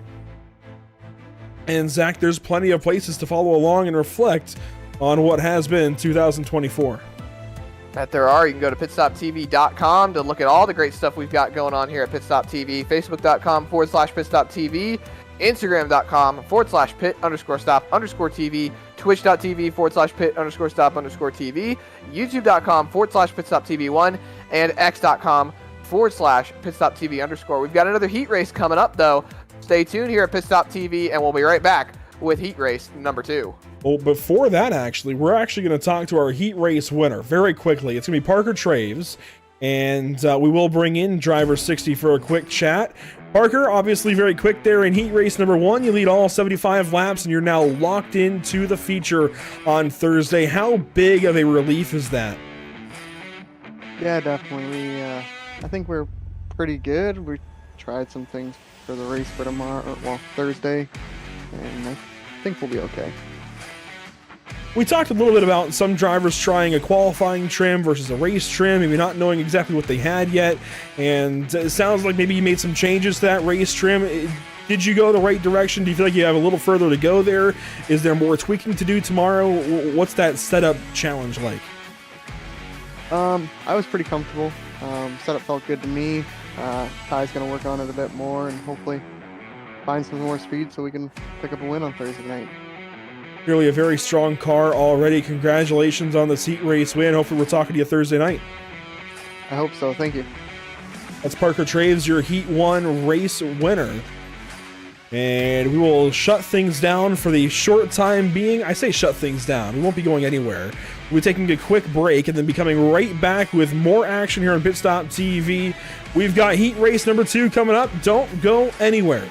And Zach, there's plenty of places to follow along and reflect on what has been 2024. That there are. You can go to pitstoptv.com to look at all the great stuff we've got going on here at Pit Stop TV. Facebook.com/pitstoptv. Instagram.com/pit_stop_TV. Twitch.tv/pit_stop_TV. YouTube.com/pitstoptv1. And X.com/pitstoptv_. We've got another heat race coming up, though. Stay tuned here at Pit Stop TV, and we'll be right back with heat race number 2. Well, before that, we're actually going to talk to our heat race winner very quickly. It's going to be Parker Traves, and we will bring in Driver 60 for a quick chat. Parker, obviously very quick there in heat race number 1. You lead all 75 laps, and you're now locked into the feature on Thursday. How big of a relief is that? Yeah, definitely. I think we're pretty good. We tried some things for the race for Thursday, and I think we'll be okay. We talked a little bit about some drivers trying a qualifying trim versus a race trim, maybe not knowing exactly what they had yet, and it sounds like maybe you made some changes to that race trim. Did you go the right direction? Do you feel like you have a little further to go there? Is there more tweaking to do tomorrow? What's that setup challenge like? I was pretty comfortable. Setup felt good to me. Ty's going to work on it a bit more and hopefully find some more speed so we can pick up a win on Thursday night. Clearly a very strong car already. Congratulations on this heat race win. Hopefully we're talking to you Thursday night. I hope so. Thank you. That's Parker Traves, your Heat 1 race winner. And we will shut things down for the short time being. I say shut things down. We won't be going anywhere. We'll be taking a quick break and then be coming right back with more action here on Pit Stop TV. We've got Heat Race number 2 coming up. Don't go anywhere.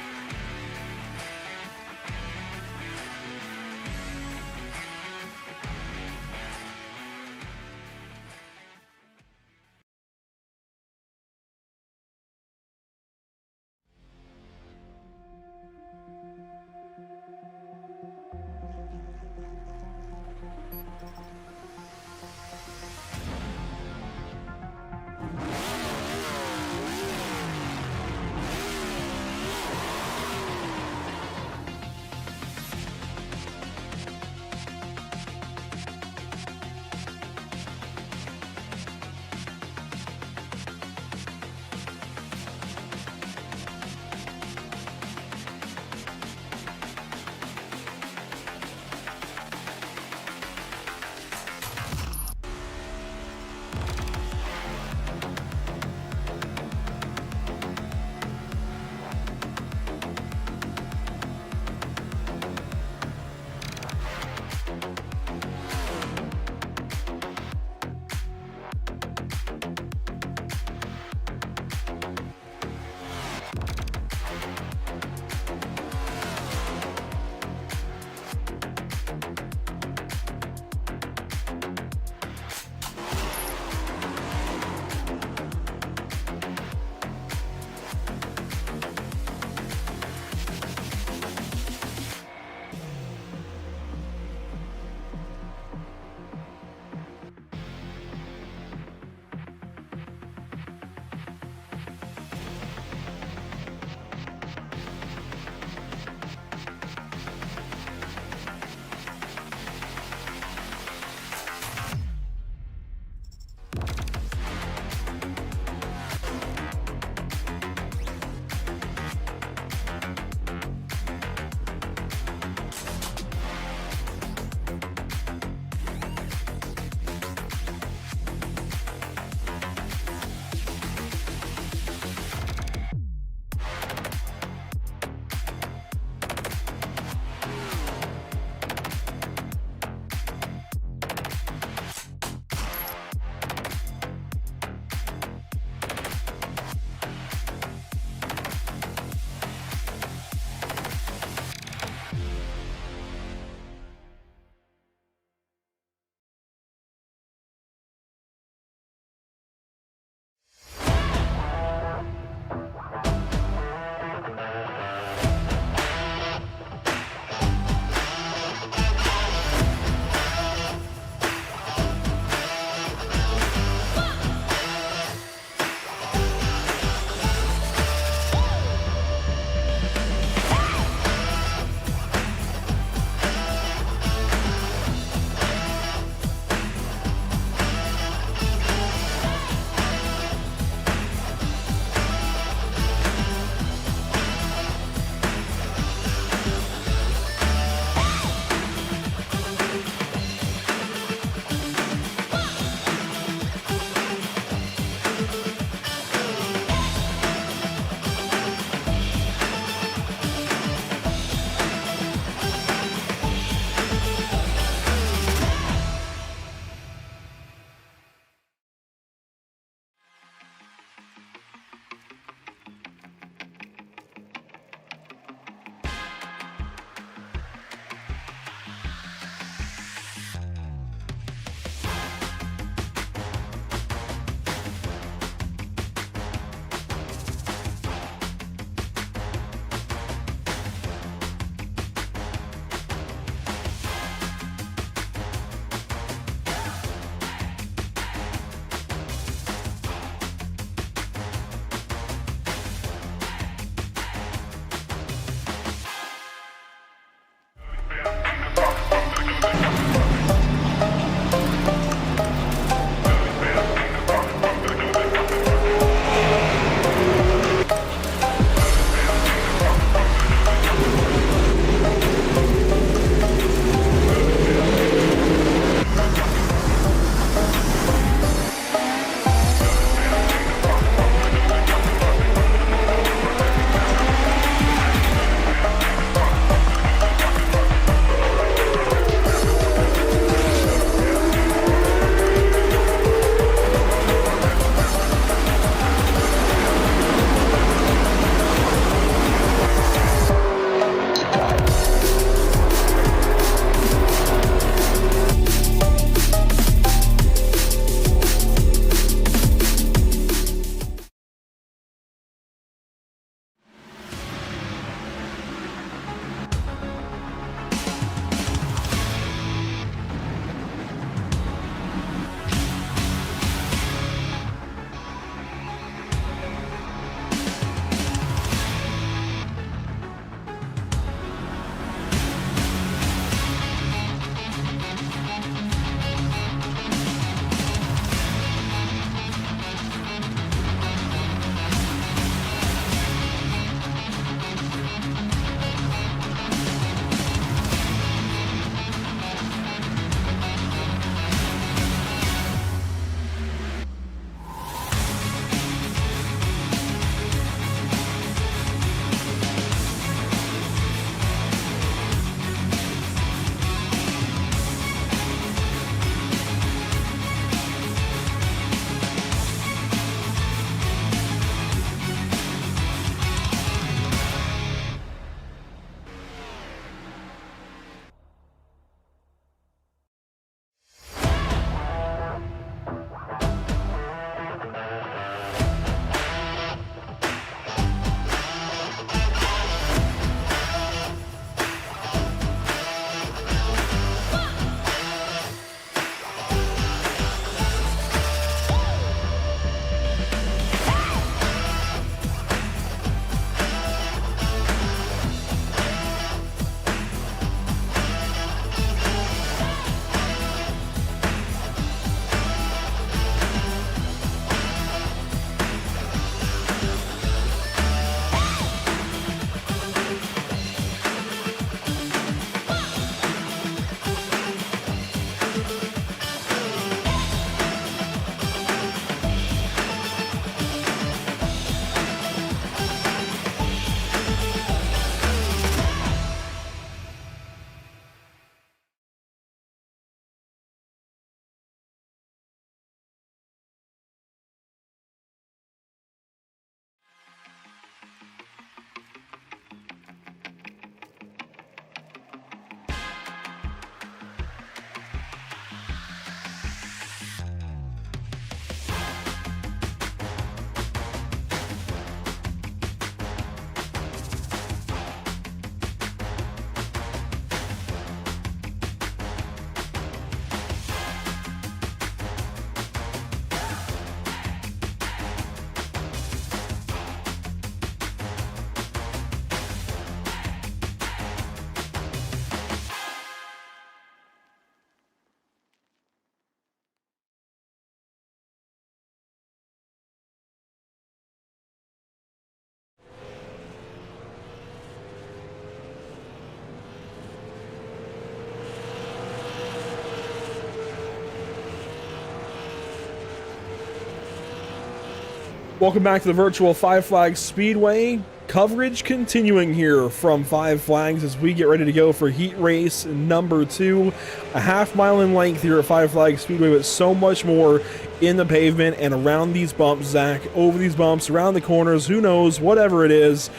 Welcome back to the virtual Five Flags Speedway. Coverage continuing here from Five Flags as we get ready to go for heat race number 2. A half-mile in length here at Five Flags Speedway, but so much more in the pavement and around these bumps, Zach. Over these bumps, around the corners, who knows, whatever it is.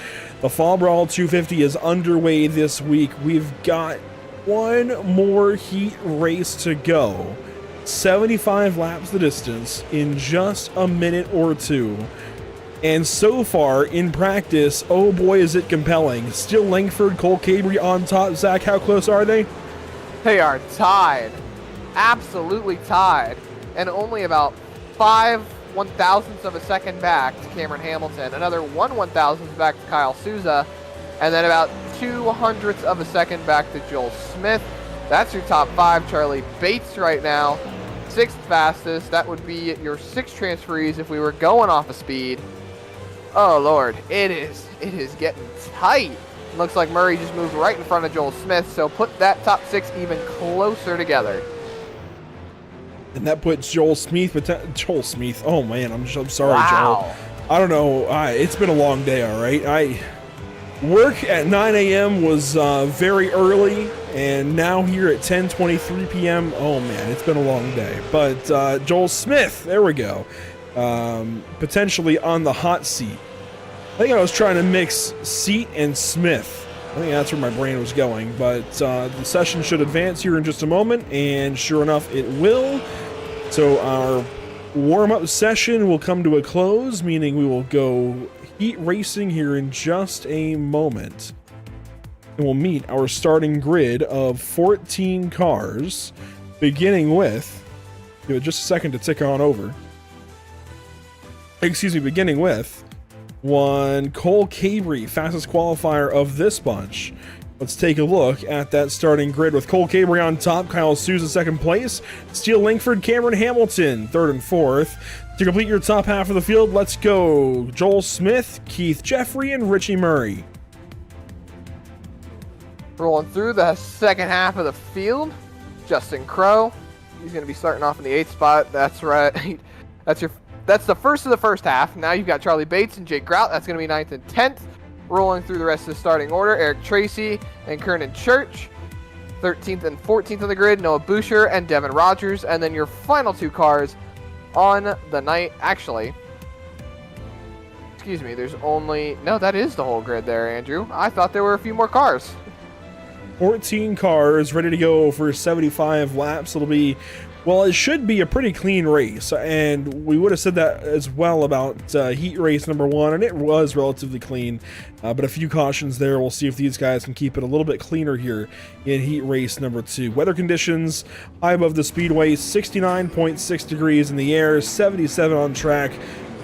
The Fall Brawl 250 is underway this week. We've got one more heat race to go. 75 laps the distance in just a minute or two. And so far in practice, oh boy is it compelling. Still Langford, Cole Cabry on top. Zach, how close are they? They are tied. Absolutely tied. And only about 5 1,000ths of a second back to Cameron Hamilton. Another 1 1,000th back to Kyle Souza. And then about 200ths of a second back to Joel Smith. That's your top 5. Charlie Bates right now, 6th fastest. That would be your 6 transferees if we were going off of speed. Oh Lord, it is getting tight. Looks like Murray just moved right in front of Joel Smith, so put that top 6 even closer together. And that puts Joel Smith. Oh man, I'm sorry, wow. Joel. I don't know. It's been a long day. All right. Work at 9 a.m. was very early, and now here at 10:23 p.m. Oh man, it's been a long day. But Joel Smith, there we go. Potentially on the hot seat. I think I was trying to mix seat and Smith. I think that's where my brain was going. But the session should advance here in just a moment, and sure enough, it will. So our warm-up session will come to a close, meaning we will go heat racing here in just a moment. And we'll meet our starting grid of 14 cars, beginning with, give it just a second to tick on over. Beginning with one Cole Cabry, fastest qualifier of this bunch. Let's take a look at that starting grid with Cole Cabry on top, Kyle Souza second place, Steele Langford, Cameron Hamilton third and fourth. To complete your top half of the field, let's go Joel Smith, Keith Jeffrey, and Richie Murray. Rolling through the second half of the field, Justin Crow. He's going to be starting off in the 8th spot. That's right. That's the first of the first half. Now you've got Charlie Bates and Jake Grout. That's going to be 9th and 10th. Rolling through the rest of the starting order, Eric Tracy and Kernan Church. 13th and 14th on the grid, Noah Boucher and Devin Rogers. And then your final 2 cars on the night. Actually, excuse me, there's only... No, that is the whole grid there, Andrew. I thought there were a few more cars. 14 cars ready to go for 75 laps. It'll be... Well, it should be a pretty clean race, and we would have said that as well about heat race number 1, and it was relatively clean, but a few cautions there. We'll see if these guys can keep it a little bit cleaner here in heat race number 2. Weather conditions, high above the speedway, 69.6 degrees in the air, 77 on track.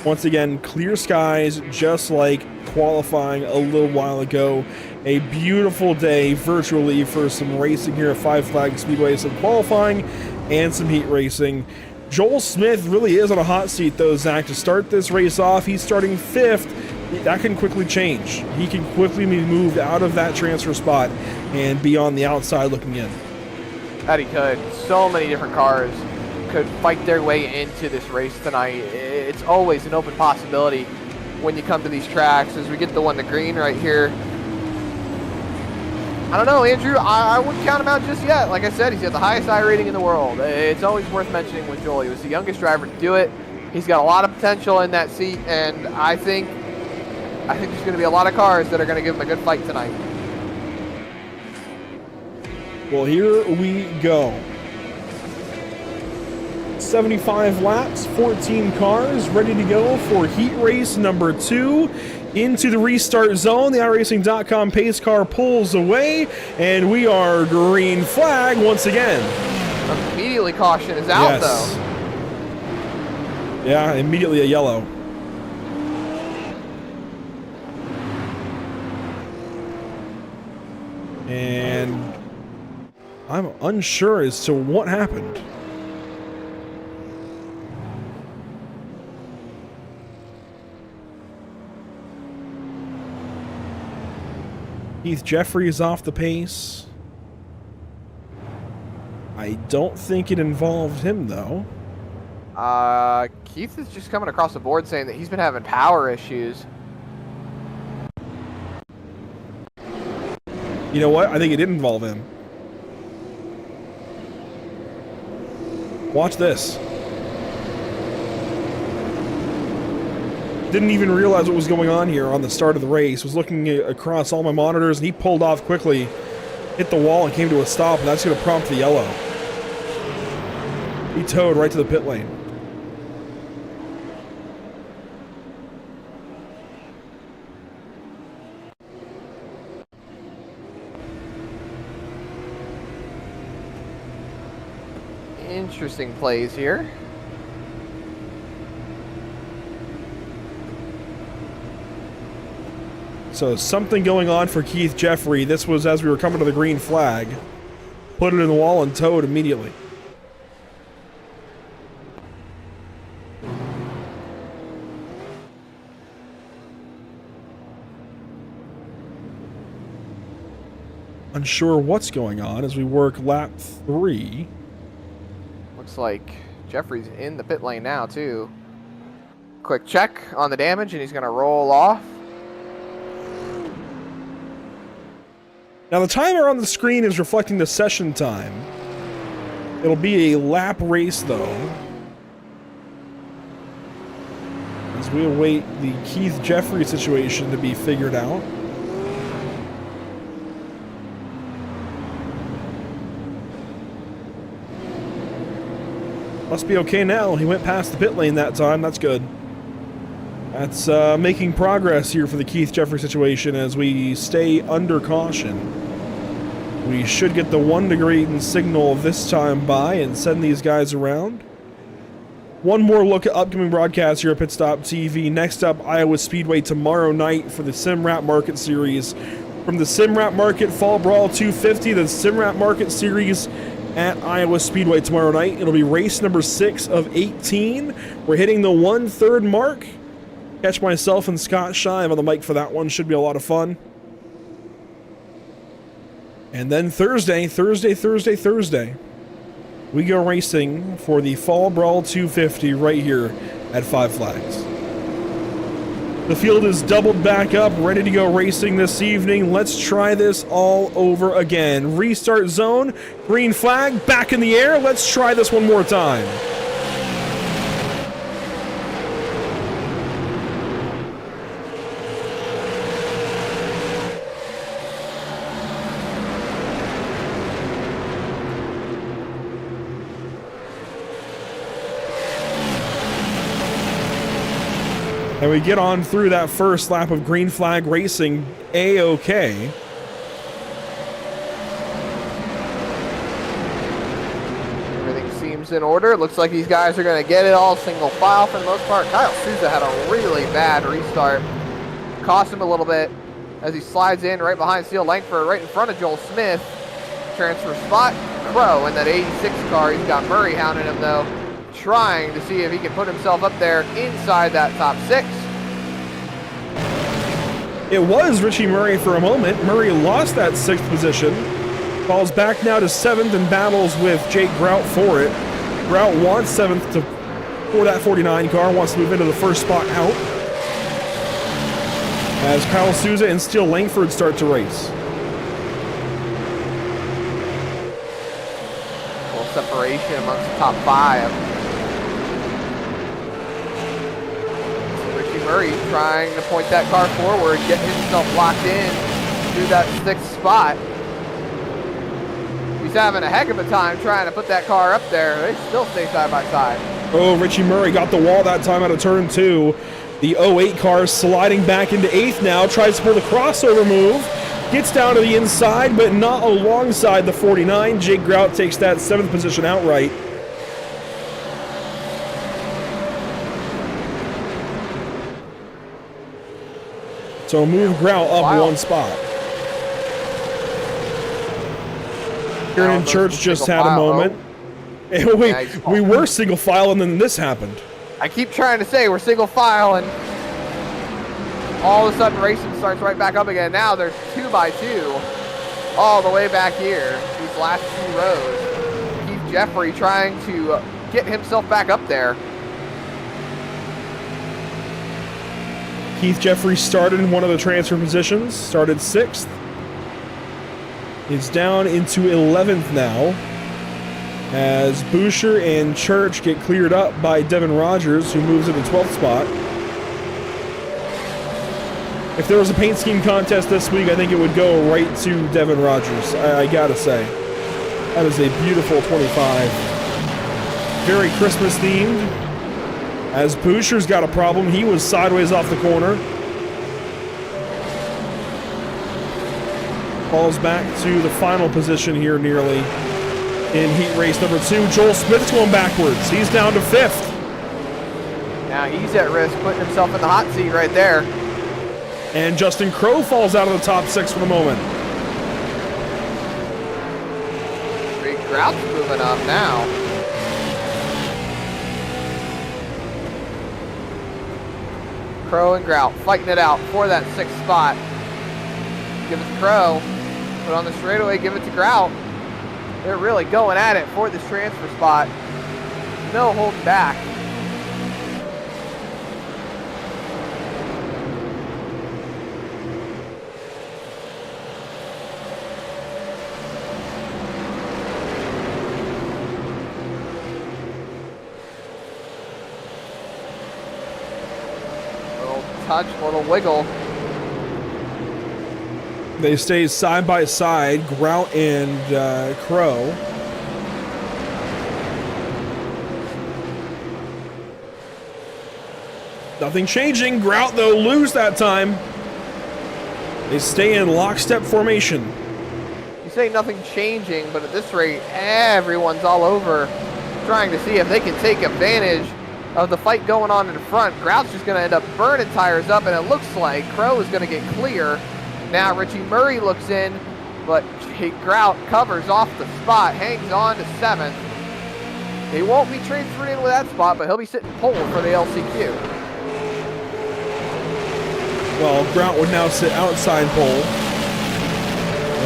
Once again, clear skies, just like qualifying a little while ago. A beautiful day virtually for some racing here at Five Flags Speedway, some qualifying and some heat racing. Joel Smith really is on a hot seat though, Zach. To start this race off, he's starting 5th. That can quickly change. He can quickly be moved out of that transfer spot and be on the outside looking in. That he could. So many different cars could fight their way into this race tonight. It's always an open possibility when you come to these tracks. As we get the one to green right here, I don't know, Andrew, I wouldn't count him out just yet. Like I said, he's got the highest I rating in the world. It's always worth mentioning with Joel. He was the youngest driver to do it. He's got a lot of potential in that seat, and I think there's going to be a lot of cars that are going to give him a good fight tonight. Well, here we go. 75 laps, 14 cars, ready to go for heat race number 2. Into the restart zone, the iRacing.com pace car pulls away, and we are green flag once again. Immediately caution is out, though. Yeah, immediately a yellow. And I'm unsure as to what happened. Keith Jeffrey is off the pace. I don't think it involved him, though. Keith is just coming across the board saying that he's been having power issues. You know what? I think it did involve him. Watch this. Didn't even realize what was going on here on the start of the race. Was looking across all my monitors, and he pulled off quickly, hit the wall, and came to a stop, and that's going to prompt the yellow. He towed right to the pit lane. Interesting plays here. So something going on for Keith Jeffrey. This was as we were coming to the green flag. Put it in the wall and towed immediately. Unsure what's going on as we work lap 3. Looks like Jeffrey's in the pit lane now, too. Quick check on the damage, and he's going to roll off. Now the timer on the screen is reflecting the session time. It'll be a lap race, though, as we await the Keith Jeffrey situation to be figured out. Must be okay now. He went past the pit lane that time. That's good. That's making progress here for the Keith Jeffrey situation as we stay under caution. We should get the 1 degree signal this time by and send these guys around. One more look at upcoming broadcasts here at Pit Stop TV. Next up, Iowa Speedway tomorrow night for the SimRap Market Series. From the SimRap Market Fall Brawl 250, the SimRap Market Series at Iowa Speedway tomorrow night. It'll be race number 6 of 18. We're hitting the 1/3 mark. Catch myself and Scott Shive on the mic for that one. Should be a lot of fun. And then Thursday, we go racing for the Fall Brawl 250 right here at Five Flags. The field is doubled back up, ready to go racing this evening. Let's try this all over again. Restart zone, green flag, back in the air. Let's try this one more time. And we get on through that first lap of green flag racing A-OK. Everything seems in order. It looks like these guys are going to get it all single file for the most part. Kyle Souza had a really bad restart. Cost him a little bit as he slides in right behind Steele Langford, right in front of Joel Smith. Transfer spot, Crow in that 86 car. He's got Murray hounding him though, trying to see if he can put himself up there inside that top 6. It was Richie Murray for a moment. Murray lost that 6th position. Falls back now to 7th and battles with Jake Grout for it. Grout wants 7th for that 49 car, wants to move into the first spot out. As Kyle Souza and Steele Langford start to race. A little separation amongst the top 5. Murray trying to point that car forward, get himself locked in to that 6th spot. He's having a heck of a time trying to put that car up there. They still stay side by side. Oh, Richie Murray got the wall that time out of turn 2. The 08 car sliding back into 8th now, tries to pull the crossover move, gets down to the inside, but not alongside the 49. Jake Grout takes that 7th position outright. So move Grout up 1 spot. Kieran Church just had a moment. We were single file and then this happened. I keep trying to say we're single file and all of a sudden racing starts right back up again. Now there's 2x2 all the way back here. These last 2 rows. Keith Jeffrey trying to get himself back up there. Keith Jeffrey started in one of the transfer positions, started 6th. He's down into 11th now, as Boucher and Church get cleared up by Devin Rogers, who moves into 12th spot. If there was a paint scheme contest this week, I think it would go right to Devin Rogers, I gotta say. That is a beautiful 25. Very Christmas themed. As Boucher's got a problem, he was sideways off the corner. Falls back to the final position here nearly in heat race number 2. Joel Smith's going backwards. He's down to 5th. Now he's at risk, putting himself in the hot seat right there. And Justin Crowe falls out of the top 6 for the moment. Big Grout's moving up now. Crowe and Grout fighting it out for that 6th spot. Give it to Crowe. Put on the straightaway, give it to Grout. They're really going at it for this transfer spot. No holding back. Touch, little wiggle. They stay side by side, Grout and Crowe. Nothing changing. Grout, though, lose that time. They stay in lockstep formation. You say nothing changing, but at this rate, everyone's all over trying to see if they can take advantage of the fight going on in the front. Grout's just going to end up burning tires up, and it looks like Crowe is going to get clear. Now Richie Murray looks in, but Jake Grout covers off the spot, hangs on to 7th. He won't be transferred in with that spot, but he'll be sitting pole for the LCQ. Well, Grout would now sit outside pole.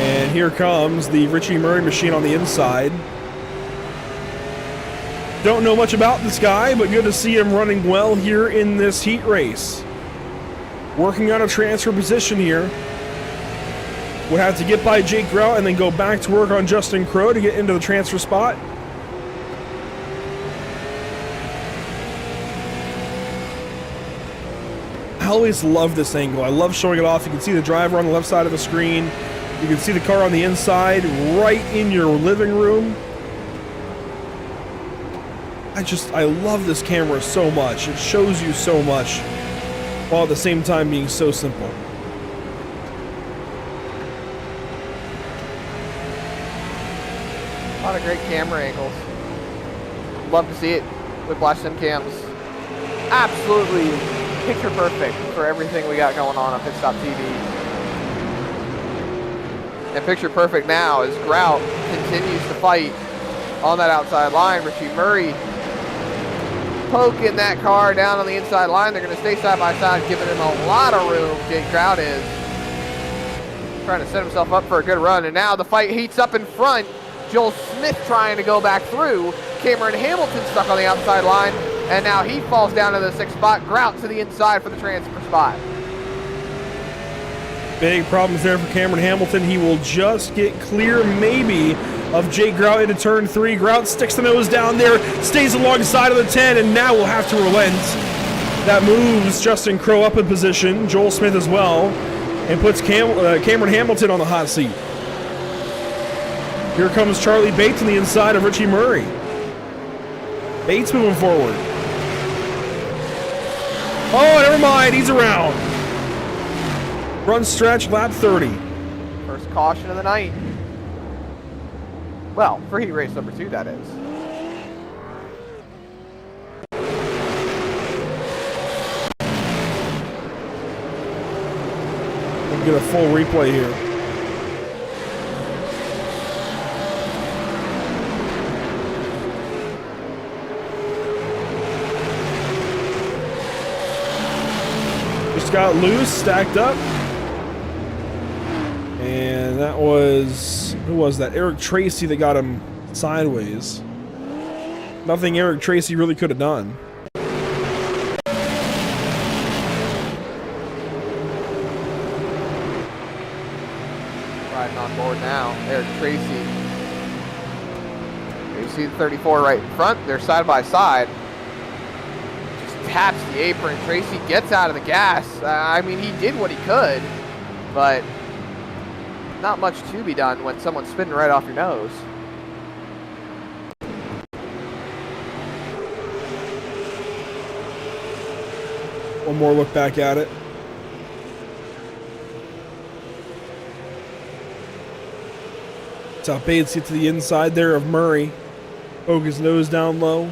And here comes the Richie Murray machine on the inside. Don't know much about this guy, but good to see him running well here in this heat race. Working on a transfer position here. Would have to get by Jake Grout and then go back to work on Justin Crowe to get into the transfer spot. I always love this angle. I love showing it off. You can see the driver on the left side of the screen. You can see the car on the inside right in your living room. I love this camera so much. It shows you so much while at the same time being so simple. A lot of great camera angles. Love to see it. Whiplash Sim Cams. Absolutely picture perfect for everything we got going on Pit Stop TV. And picture perfect now as Grout continues to fight on that outside line. Richie Murray poking that car down on the inside line. They're going to stay side by side, giving him a lot of room. Jake Grout is trying to set himself up for a good run. And now the fight heats up in front. Joel Smith trying to go back through. Cameron Hamilton stuck on the outside line. And now he falls down to the 6th spot. Grout to the inside for the transfer spot. Big problems there for Cameron Hamilton. He will just get clear, maybe, of Jake Grout into turn 3. Grout sticks the nose down there, stays alongside of the 10, and now will have to relent. That moves Justin Crowe up in position, Joel Smith as well, and puts Cameron Hamilton on the hot seat. Here comes Charlie Bates on the inside of Richie Murray. Bates moving forward. Oh, never mind, he's around. Run stretch, lap 30. First caution of the night. Well, for heat race number 2, that is. We'll get a full replay here. Just got loose, stacked up. And that was, who was that? Eric Tracy that got him sideways. Nothing Eric Tracy really could have done. board now. Eric Tracy. You see the 34 right in front. They're side by side. Just taps the apron. Tracy gets out of the gas. I mean, he did what he could, but not much to be done when someone's spinning right off your nose. One more look back at it. Top Bates get to the inside there of Murray. Poke his nose down low.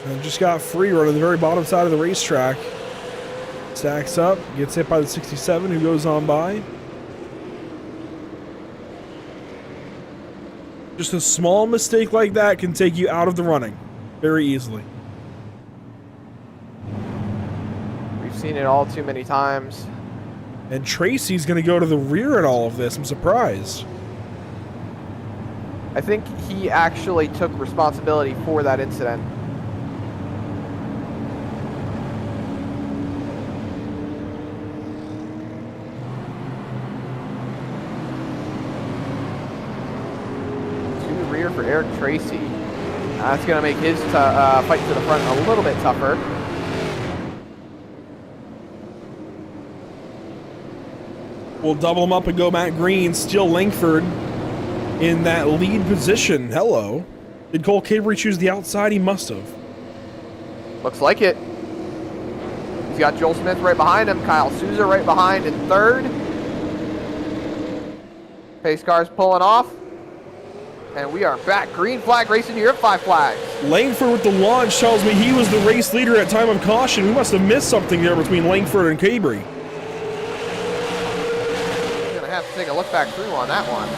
And just got free running the very bottom side of the racetrack. Stacks up, gets hit by the 67 who goes on by. Just a small mistake like that can take you out of the running very easily. We've seen it all too many times. And Tracy's going to go to the rear in all of this. I'm surprised. I think he actually took responsibility for that incident. To the rear for Eric Tracy. That's going to make his fight to the front a little bit tougher. We'll double him up and go Matt Green. Still Langford in that lead position. Hello. Did Cole Cabrey choose the outside? He must have. Looks like it. He's got Joel Smith right behind him. Kyle Souza right behind in third. Pace car's pulling off. And we are back. Green flag racing here at 5 flags. Langford with the launch tells me he was the race leader at time of caution. We must have missed something there between Langford and Cabrey. We're going to have to take a look back through on that one.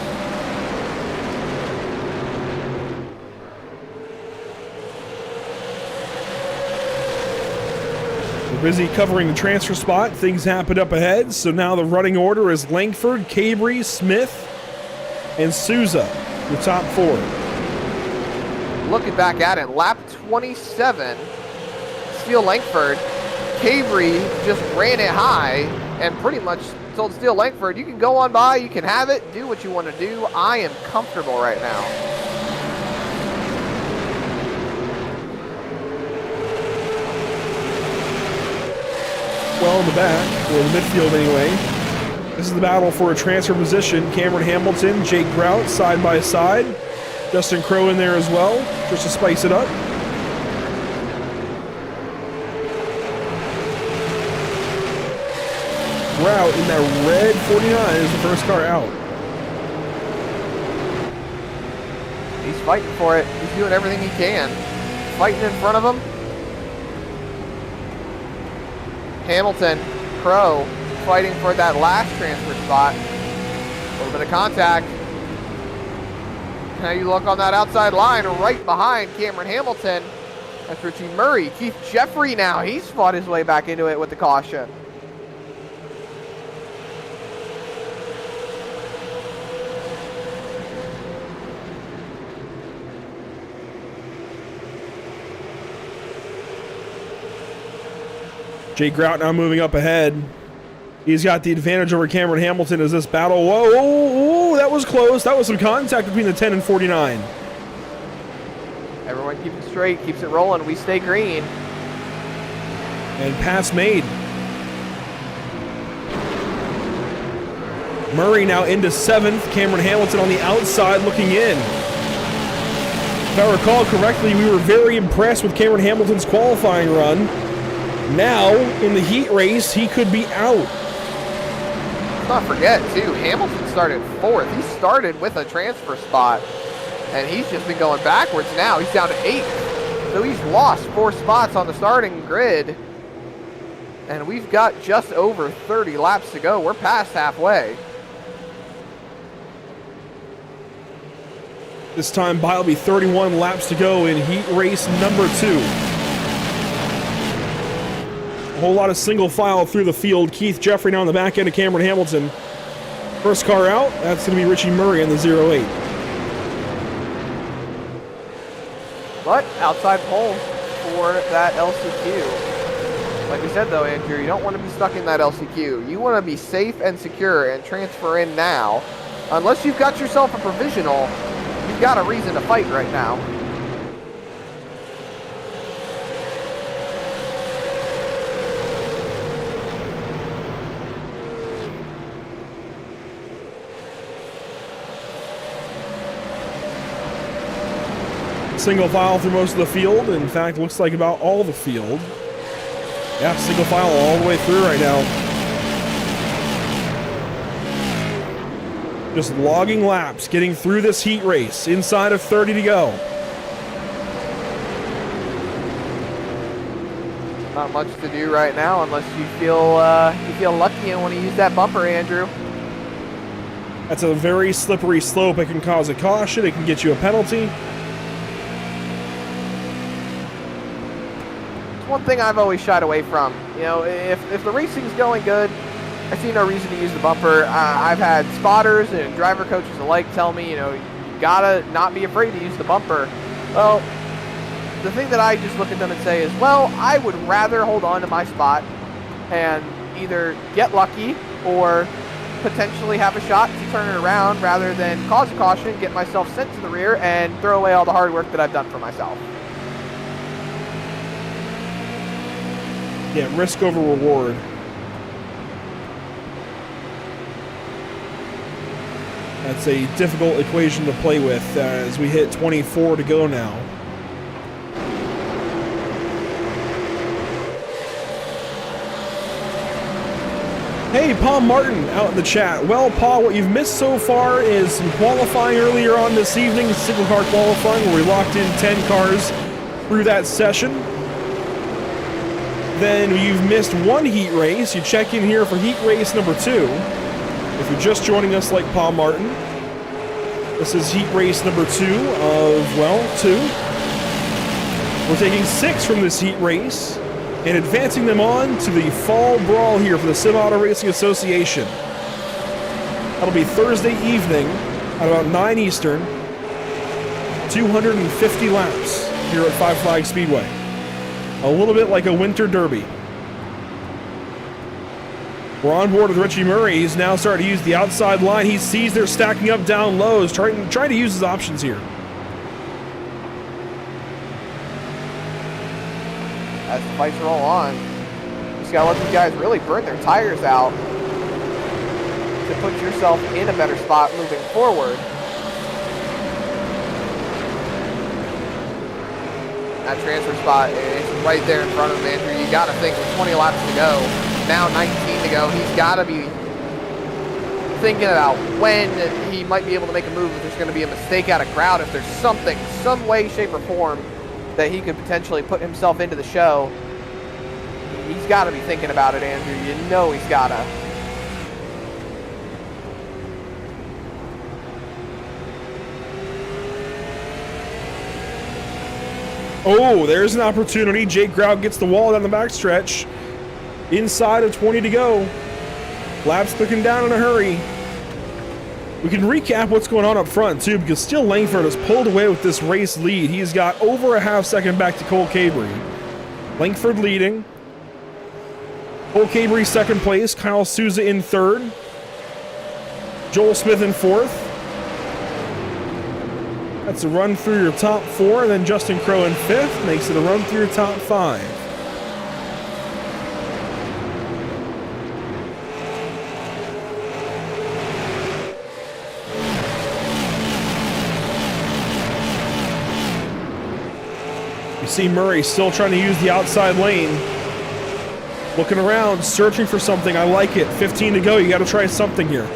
We're busy covering the transfer spot. Things happen up ahead. So now the running order is Langford, Cabrey, Smith, and Souza, the top 4. Looking back at it, lap 27, Steele Langford. Cabrey just ran it high and pretty much told Steele Langford, you can go on by, you can have it, do what you want to do. I am comfortable right now. Well in the back, or the midfield anyway. This is the battle for a transfer position. Cameron Hamilton, Jake Grout side by side. Justin Crow in there as well, just to spice it up. Grout in that red 49 is the first car out. He's fighting for it. He's doing everything he can. Fighting in front of him. Hamilton, Crow, fighting for that last transfer spot. A little bit of contact. Now you look on that outside line, right behind Cameron Hamilton. That's Richie Murray. Keith Jeffrey now, he's fought his way back into it with the caution. Jake Grout now moving up ahead. He's got the advantage over Cameron Hamilton as this battle. Whoa, whoa, whoa, that was close. That was some contact between the 10 and 49. Everyone keeps it straight, keeps it rolling. We stay green. And pass made. Murray now into 7th. Cameron Hamilton on the outside looking in. If I recall correctly, we were very impressed with Cameron Hamilton's qualifying run. Now, in the heat race, he could be out. Let's not forget, too, Hamilton started 4th. He started with a transfer spot, and he's just been going backwards now. He's down to 8th. So he's lost 4 spots on the starting grid. And we've got just over 30 laps to go. We're past halfway. This time by will be 31 laps to go in heat race number 2. A whole lot of single file through the field. Keith Jeffrey now on the back end of Cameron Hamilton. First car out, that's going to be Richie Murray in the 08. But outside pole for that LCQ. Like we said though, Andrew, you don't want to be stuck in that LCQ. You want to be safe and secure and transfer in now unless you've got yourself a provisional, you've got a reason to fight right now. Single file through most of the field. In fact, looks like about all the field. Yeah, single file all the way through right now. Just logging laps, getting through this heat race. Inside of 30 to go. Not much to do right now unless you feel lucky and want to use that bumper, Andrew. That's a very slippery slope. It can cause a caution. It can get you a penalty. One thing I've always shied away from. You know, if the racing's going good, I see no reason to use the bumper. I've had spotters and driver coaches alike tell me, you know, you gotta not be afraid to use the bumper. Well, the thing that I just look at them and say is, well, I would rather hold on to my spot and either get lucky or potentially have a shot to turn it around rather than cause a caution, get myself sent to the rear, and throw away all the hard work that I've done for myself. Yeah, risk over reward. That's a difficult equation to play with as we hit 24 to go now. Hey, Paul Martin out in the chat. Well, Paul, what you've missed so far is some qualifying earlier on this evening, single car qualifying, where we locked in 10 cars through that session. Then you've missed one heat race. You check in here for heat race number 2. If you're just joining us like Paul Martin, this is heat race number 2 of, well, 2. We're taking 6 from this heat race and advancing them on to the fall brawl here for the Sim Auto Racing Association. That'll be Thursday evening at about 9 Eastern, 250 laps here at Five Flags Speedway. A little bit like a winter derby. We're on board with Richie Murray. He's now starting to use the outside line. He sees they're stacking up down lows, trying to use his options here. As the fights roll on, you just gotta let these guys really burn their tires out to put yourself in a better spot moving forward. That transfer spot is right there in front of him, Andrew. You got to think with 20 laps to go, now 19 to go, he's got to be thinking about when he might be able to make a move, if there's going to be a mistake out of crowd, if there's something, some way, shape, or form that he could potentially put himself into the show. He's got to be thinking about it, Andrew. You know he's got to. Oh, there's an opportunity. Jake Grout gets the wall down the backstretch. Inside of 20 to go. Laps clicking down in a hurry. We can recap what's going on up front, too, because Steele Langford has pulled away with this race lead. He's got over a half second back to Cole Cabry. Langford leading. Cole Cabry second place. Kyle Souza in third. Joel Smith in fourth. That's a run through your top 4, and then Justin Crow in 5th makes it a run through your top 5. You see Murray still trying to use the outside lane. Looking around, searching for something. I like it. 15 to go. You got to try something here.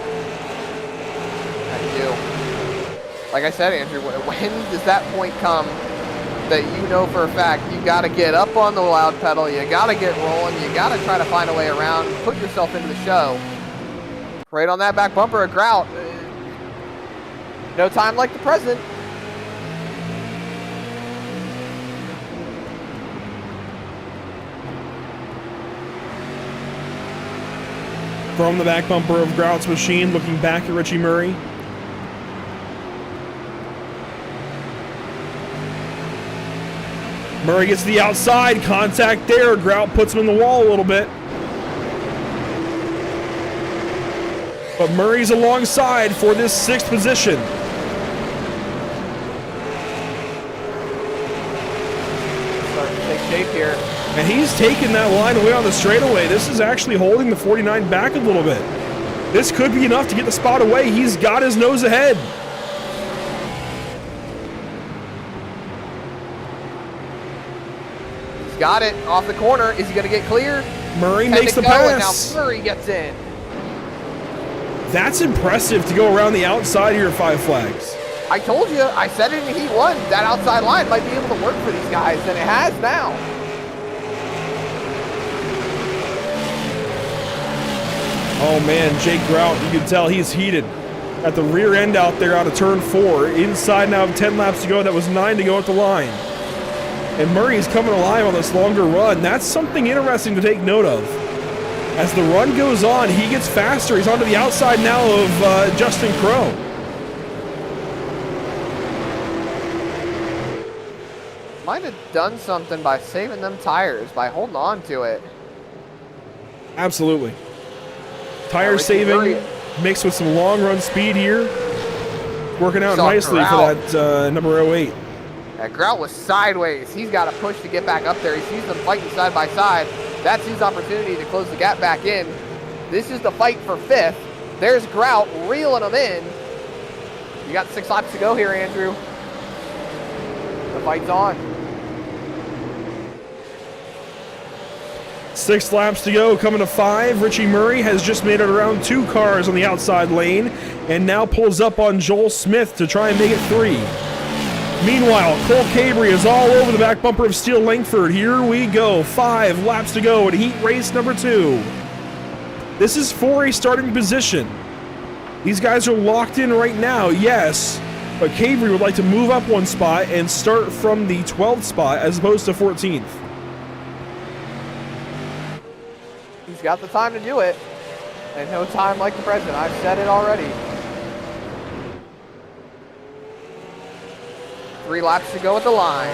Like I said, Andrew, when does that point come that you know for a fact you got to get up on the loud pedal, you got to get rolling, you got to try to find a way around, put yourself into the show. Right on that back bumper of Grout. No time like the present. From the back bumper of Grout's machine, looking back at Richie Murray. Murray gets to the outside, contact there. Grout puts him in the wall a little bit. But Murray's alongside for this 6th position. Starting to take shape here. And he's taking that line away on the straightaway. This is actually holding the 49 back a little bit. This could be enough to get the spot away. He's got his nose ahead. He's got it off the corner. Is he going to get clear? Murray makes the pass. And now Murray gets in. That's impressive to go around the outside of your 5 flags. I told you, I said it in Heat 1, that outside line might be able to work for these guys, and it has now. Oh man, Jake Grout, you can tell he's heated. At the rear end out there out of turn 4. Inside now of 10 laps to go. That was 9 to go at the line. And Murray's coming alive on this longer run. That's something interesting to take note of. As the run goes on, he gets faster. He's onto the outside now of Justin Crowe. Might have done something by saving them tires, by holding on to it. Absolutely. Tire saving mixed with some long run speed here. Working out nicely for that number 08. That Grout was sideways. He's got to push to get back up there. He sees them fighting side by side. That's his opportunity to close the gap back in. This is the fight for 5th. There's Grout reeling them in. You got 6 laps to go here, Andrew. The fight's on. 6 laps to go, coming to 5. Richie Murray has just made it around 2 cars on the outside lane and now pulls up on Joel Smith to try and make it 3. Meanwhile, Cole Cabry is all over the back bumper of Steele Langford. Here we go. 5 laps to go in heat race number 2. This is for a starting position. These guys are locked in right now, yes, but Cabry would like to move up 1 spot and start from the 12th spot as opposed to 14th. He's got the time to do it, and no time like the present. I've said it already. 3 laps to go at the line.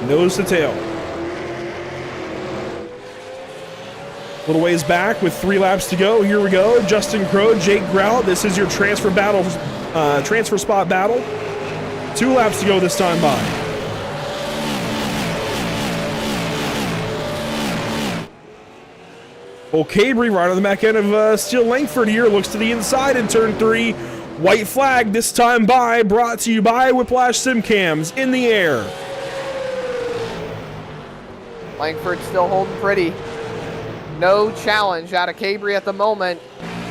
Nose to tail. Little ways back with 3 laps to go. Here we go. Justin Crowe, Jake Grout. This is your transfer spot battle. 2 laps to go this time by. Well, Cabry right on the back end of Steele Langford here. Looks to the inside in turn 3. White flag this time by. Brought to you by Whiplash Sim Cams. In the air. Langford still holding pretty. No challenge out of Cabry at the moment.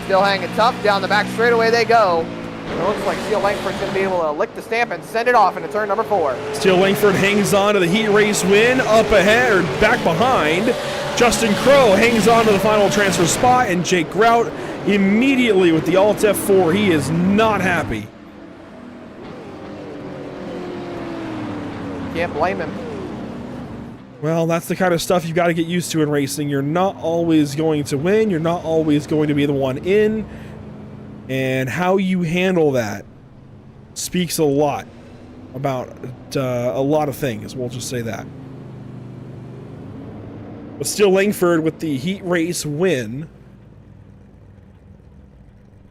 Still hanging tough. Down the back straightaway they go. It looks like Steele Langford's going to be able to lick the stamp and send it off into turn number 4. Steele Langford hangs on to the heat race win. Up ahead, or back behind. Justin Crowe hangs on to the final transfer spot, and Jake Grout immediately with the Alt F4. He is not happy. Can't blame him. Well, that's the kind of stuff you've got to get used to in racing. You're not always going to win. You're not always going to be the one in. And how you handle that speaks a lot about a lot of things. We'll just say that. But Steele Langford with the heat race win.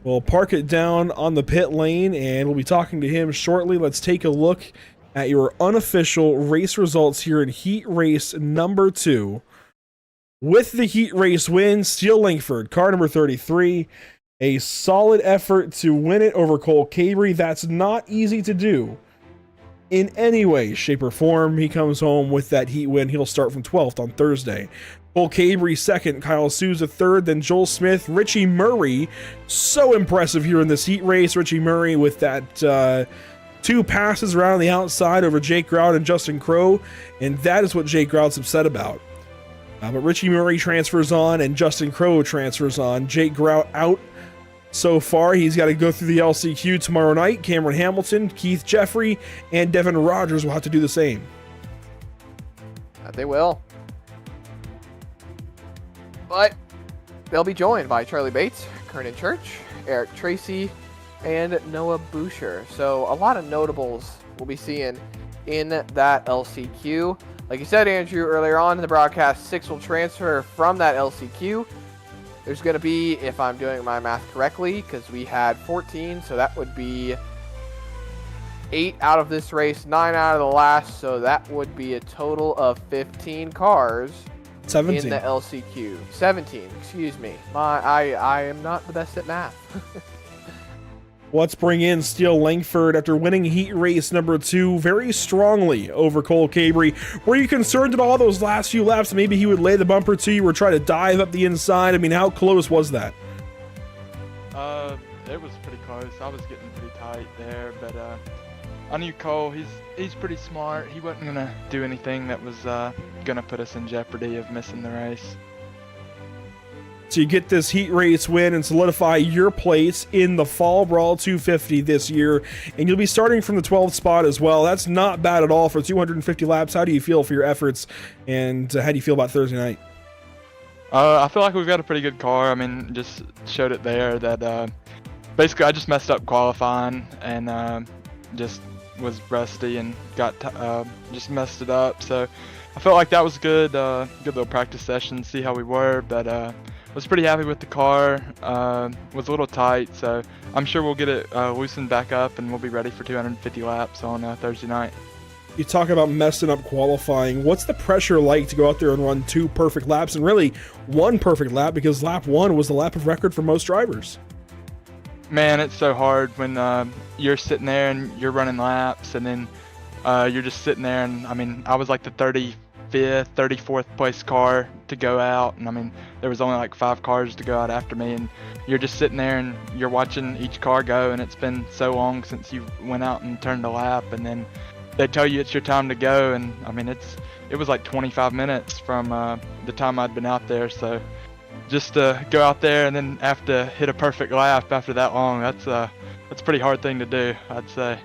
We'll park it down on the pit lane and we'll be talking to him shortly. Let's take a look at your unofficial race results here in heat race number 2. With the heat race win, Steele Langford, car number 33. A solid effort to win it over Cole Cabry. That's not easy to do in any way, shape, or form. He comes home with that heat win. He'll start from 12th on Thursday. Cole Cabry second, Kyle Souza third, then Joel Smith, Richie Murray. So impressive here in this heat race. Richie Murray with that 2 passes around the outside over Jake Grout and Justin Crowe, and that is what Jake Grout's upset about. But Richie Murray transfers on and Justin Crowe transfers on. Jake Grout out so far. He's got to go through the LCQ tomorrow night. Cameron Hamilton, Keith Jeffrey, and Devin Rogers will have to do the same. They will. But they'll be joined by Charlie Bates, Kernan Church, Eric Tracy, and Noah Boucher. So a lot of notables we'll be seeing in that LCQ. Like you said, Andrew, earlier on in the broadcast, 6 will transfer from that LCQ there's going to be, if I'm doing my math correctly, because we had 14, so that would be 8 out of this race, 9 out of the last, so that would be a total of 15 cars 17. in the LCQ. 17, excuse me. I am not the best at math. Let's bring in Steele Langford after winning heat race number 2 very strongly over Cole Cabry. Were you concerned at all those last few laps? Maybe he would lay the bumper to you or try to dive up the inside? I mean, how close was that? It was pretty close. I was getting pretty tight there, but I knew Cole. He's pretty smart. He wasn't gonna do anything that was gonna put us in jeopardy of missing the race. So you get this heat race win and solidify your place in the Fall Brawl 250 this year, and you'll be starting from the 12th spot as well. That's not bad at all for 250 laps. How do you feel for your efforts, and how do you feel about Thursday night? I feel like we've got a pretty good car. I mean, just showed it there that basically I just messed up qualifying and just was rusty and got just messed it up. So I felt like that was good little practice session, see how we were, but was pretty happy with the car. Was a little tight, so I'm sure we'll get it loosened back up and we'll be ready for 250 laps on Thursday night. You talk about messing up qualifying. What's the pressure like to go out there and run 2 perfect laps, and really 1 perfect lap, because lap 1 was the lap of record for most drivers? Man, it's so hard when you're sitting there and you're running laps, and then you're just sitting there, and I mean, I was like the 35th, 34th place car to go out, and I mean, there was only like 5 cars to go out after me, and you're just sitting there and you're watching each car go, and it's been so long since you went out and turned a lap, and then they tell you it's your time to go, and I mean, it was like 25 minutes from the time I'd been out there, so just to go out there and then have to hit a perfect lap after that long, that's a pretty hard thing to do, I'd say.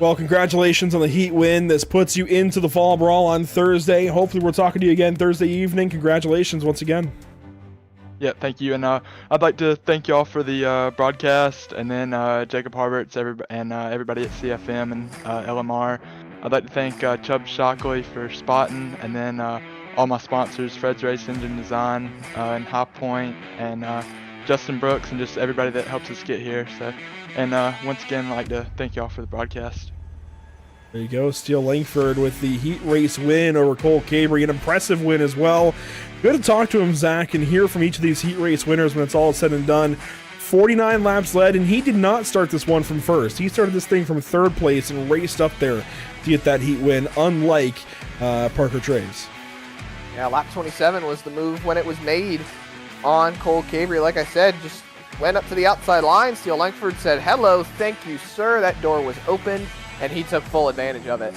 Well, congratulations on the heat win. This puts you into the Fall Brawl on Thursday. Hopefully we're talking to you again Thursday evening. Congratulations once again. Yeah, thank you. And I'd like to thank you all for the broadcast, and then Jacob Harberts and everybody at CFM and LMR. I'd like to thank Chubb Shockley for spotting, and then all my sponsors, Fred's Race Engine Design and High Point, and Justin Brooks, and just everybody that helps us get here. So, and once again, I'd like to thank you all for the broadcast. There you go, Steele Langford with the heat race win over Cole Cabry, an impressive win as well. Good to talk to him, Zach, and hear from each of these heat race winners when it's all said and done. 49 laps led, and he did not start this one from first. He started this thing from 3rd place and raced up there to get that heat win, unlike Parker Traves. Yeah, lap 27 was the move when it was made on Cole Cabry. Like I said, just went up to the outside line. Steele Langford said, "Hello, thank you, sir." That door was open, and he took full advantage of it.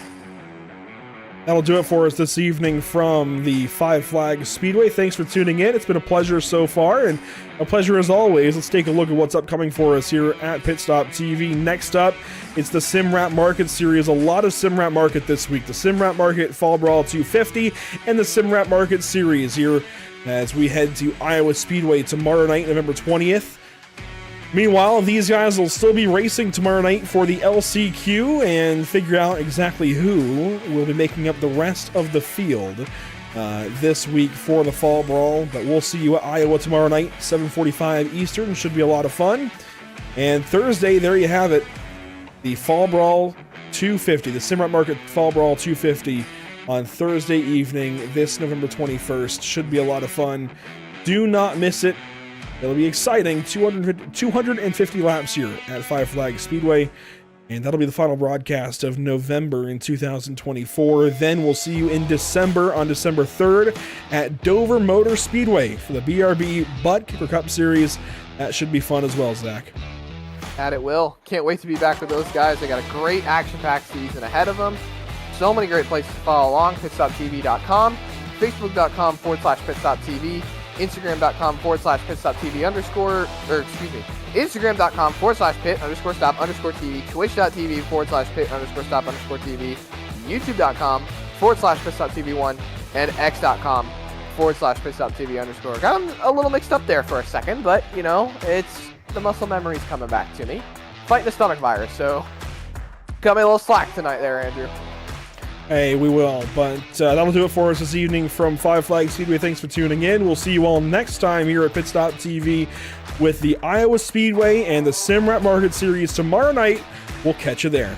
That'll do it for us this evening from the Five Flags Speedway. Thanks for tuning in. It's been a pleasure so far, and a pleasure as always. Let's take a look at what's upcoming for us here at Pit Stop TV. Next up, it's the SimRap Market Series. A lot of SimRap Market this week. The SimRap Market Fall Brawl 250 and the SimRap Market Series here as we head to Iowa Speedway tomorrow night, November 20th. Meanwhile, these guys will still be racing tomorrow night for the LCQ and figure out exactly who will be making up the rest of the field this week for the Fall Brawl. But we'll see you at Iowa tomorrow night, 7:45 Eastern. Should be a lot of fun. And Thursday, there you have it, the Fall Brawl 250, the SimRap Market Fall Brawl 250 on Thursday evening, this November 21st. Should be a lot of fun. Do not miss it. It'll be exciting. 250 laps here at Five Flags Speedway. And that'll be the final broadcast of November in 2024. Then we'll see you in December, on December 3rd at Dover Motor Speedway for the BRB Butt Kicker Cup Series. That should be fun as well, Zach. And it will. Can't wait to be back with those guys. They got a great action-packed season ahead of them. So many great places to follow along. PitStopTV.com, Facebook.com/PitStopTV, Instagram.com/PitStopTV Instagram.com/Pit_Stop_TV, Twitch.tv/Pit_Stop_TV, YouTube.com/PitStopTV1, and X.com/PitStopTV_. Got them a little mixed up there for a second, but, you know, it's the muscle memories coming back to me. Fighting the stomach virus, so cut me a little slack tonight there, Andrew. Hey, we will. But that'll do it for us this evening from Five Flags Speedway. Thanks for tuning in. We'll see you all next time here at Pit Stop TV with the Iowa Speedway and the Sim Rap Market Series tomorrow night. We'll catch you there.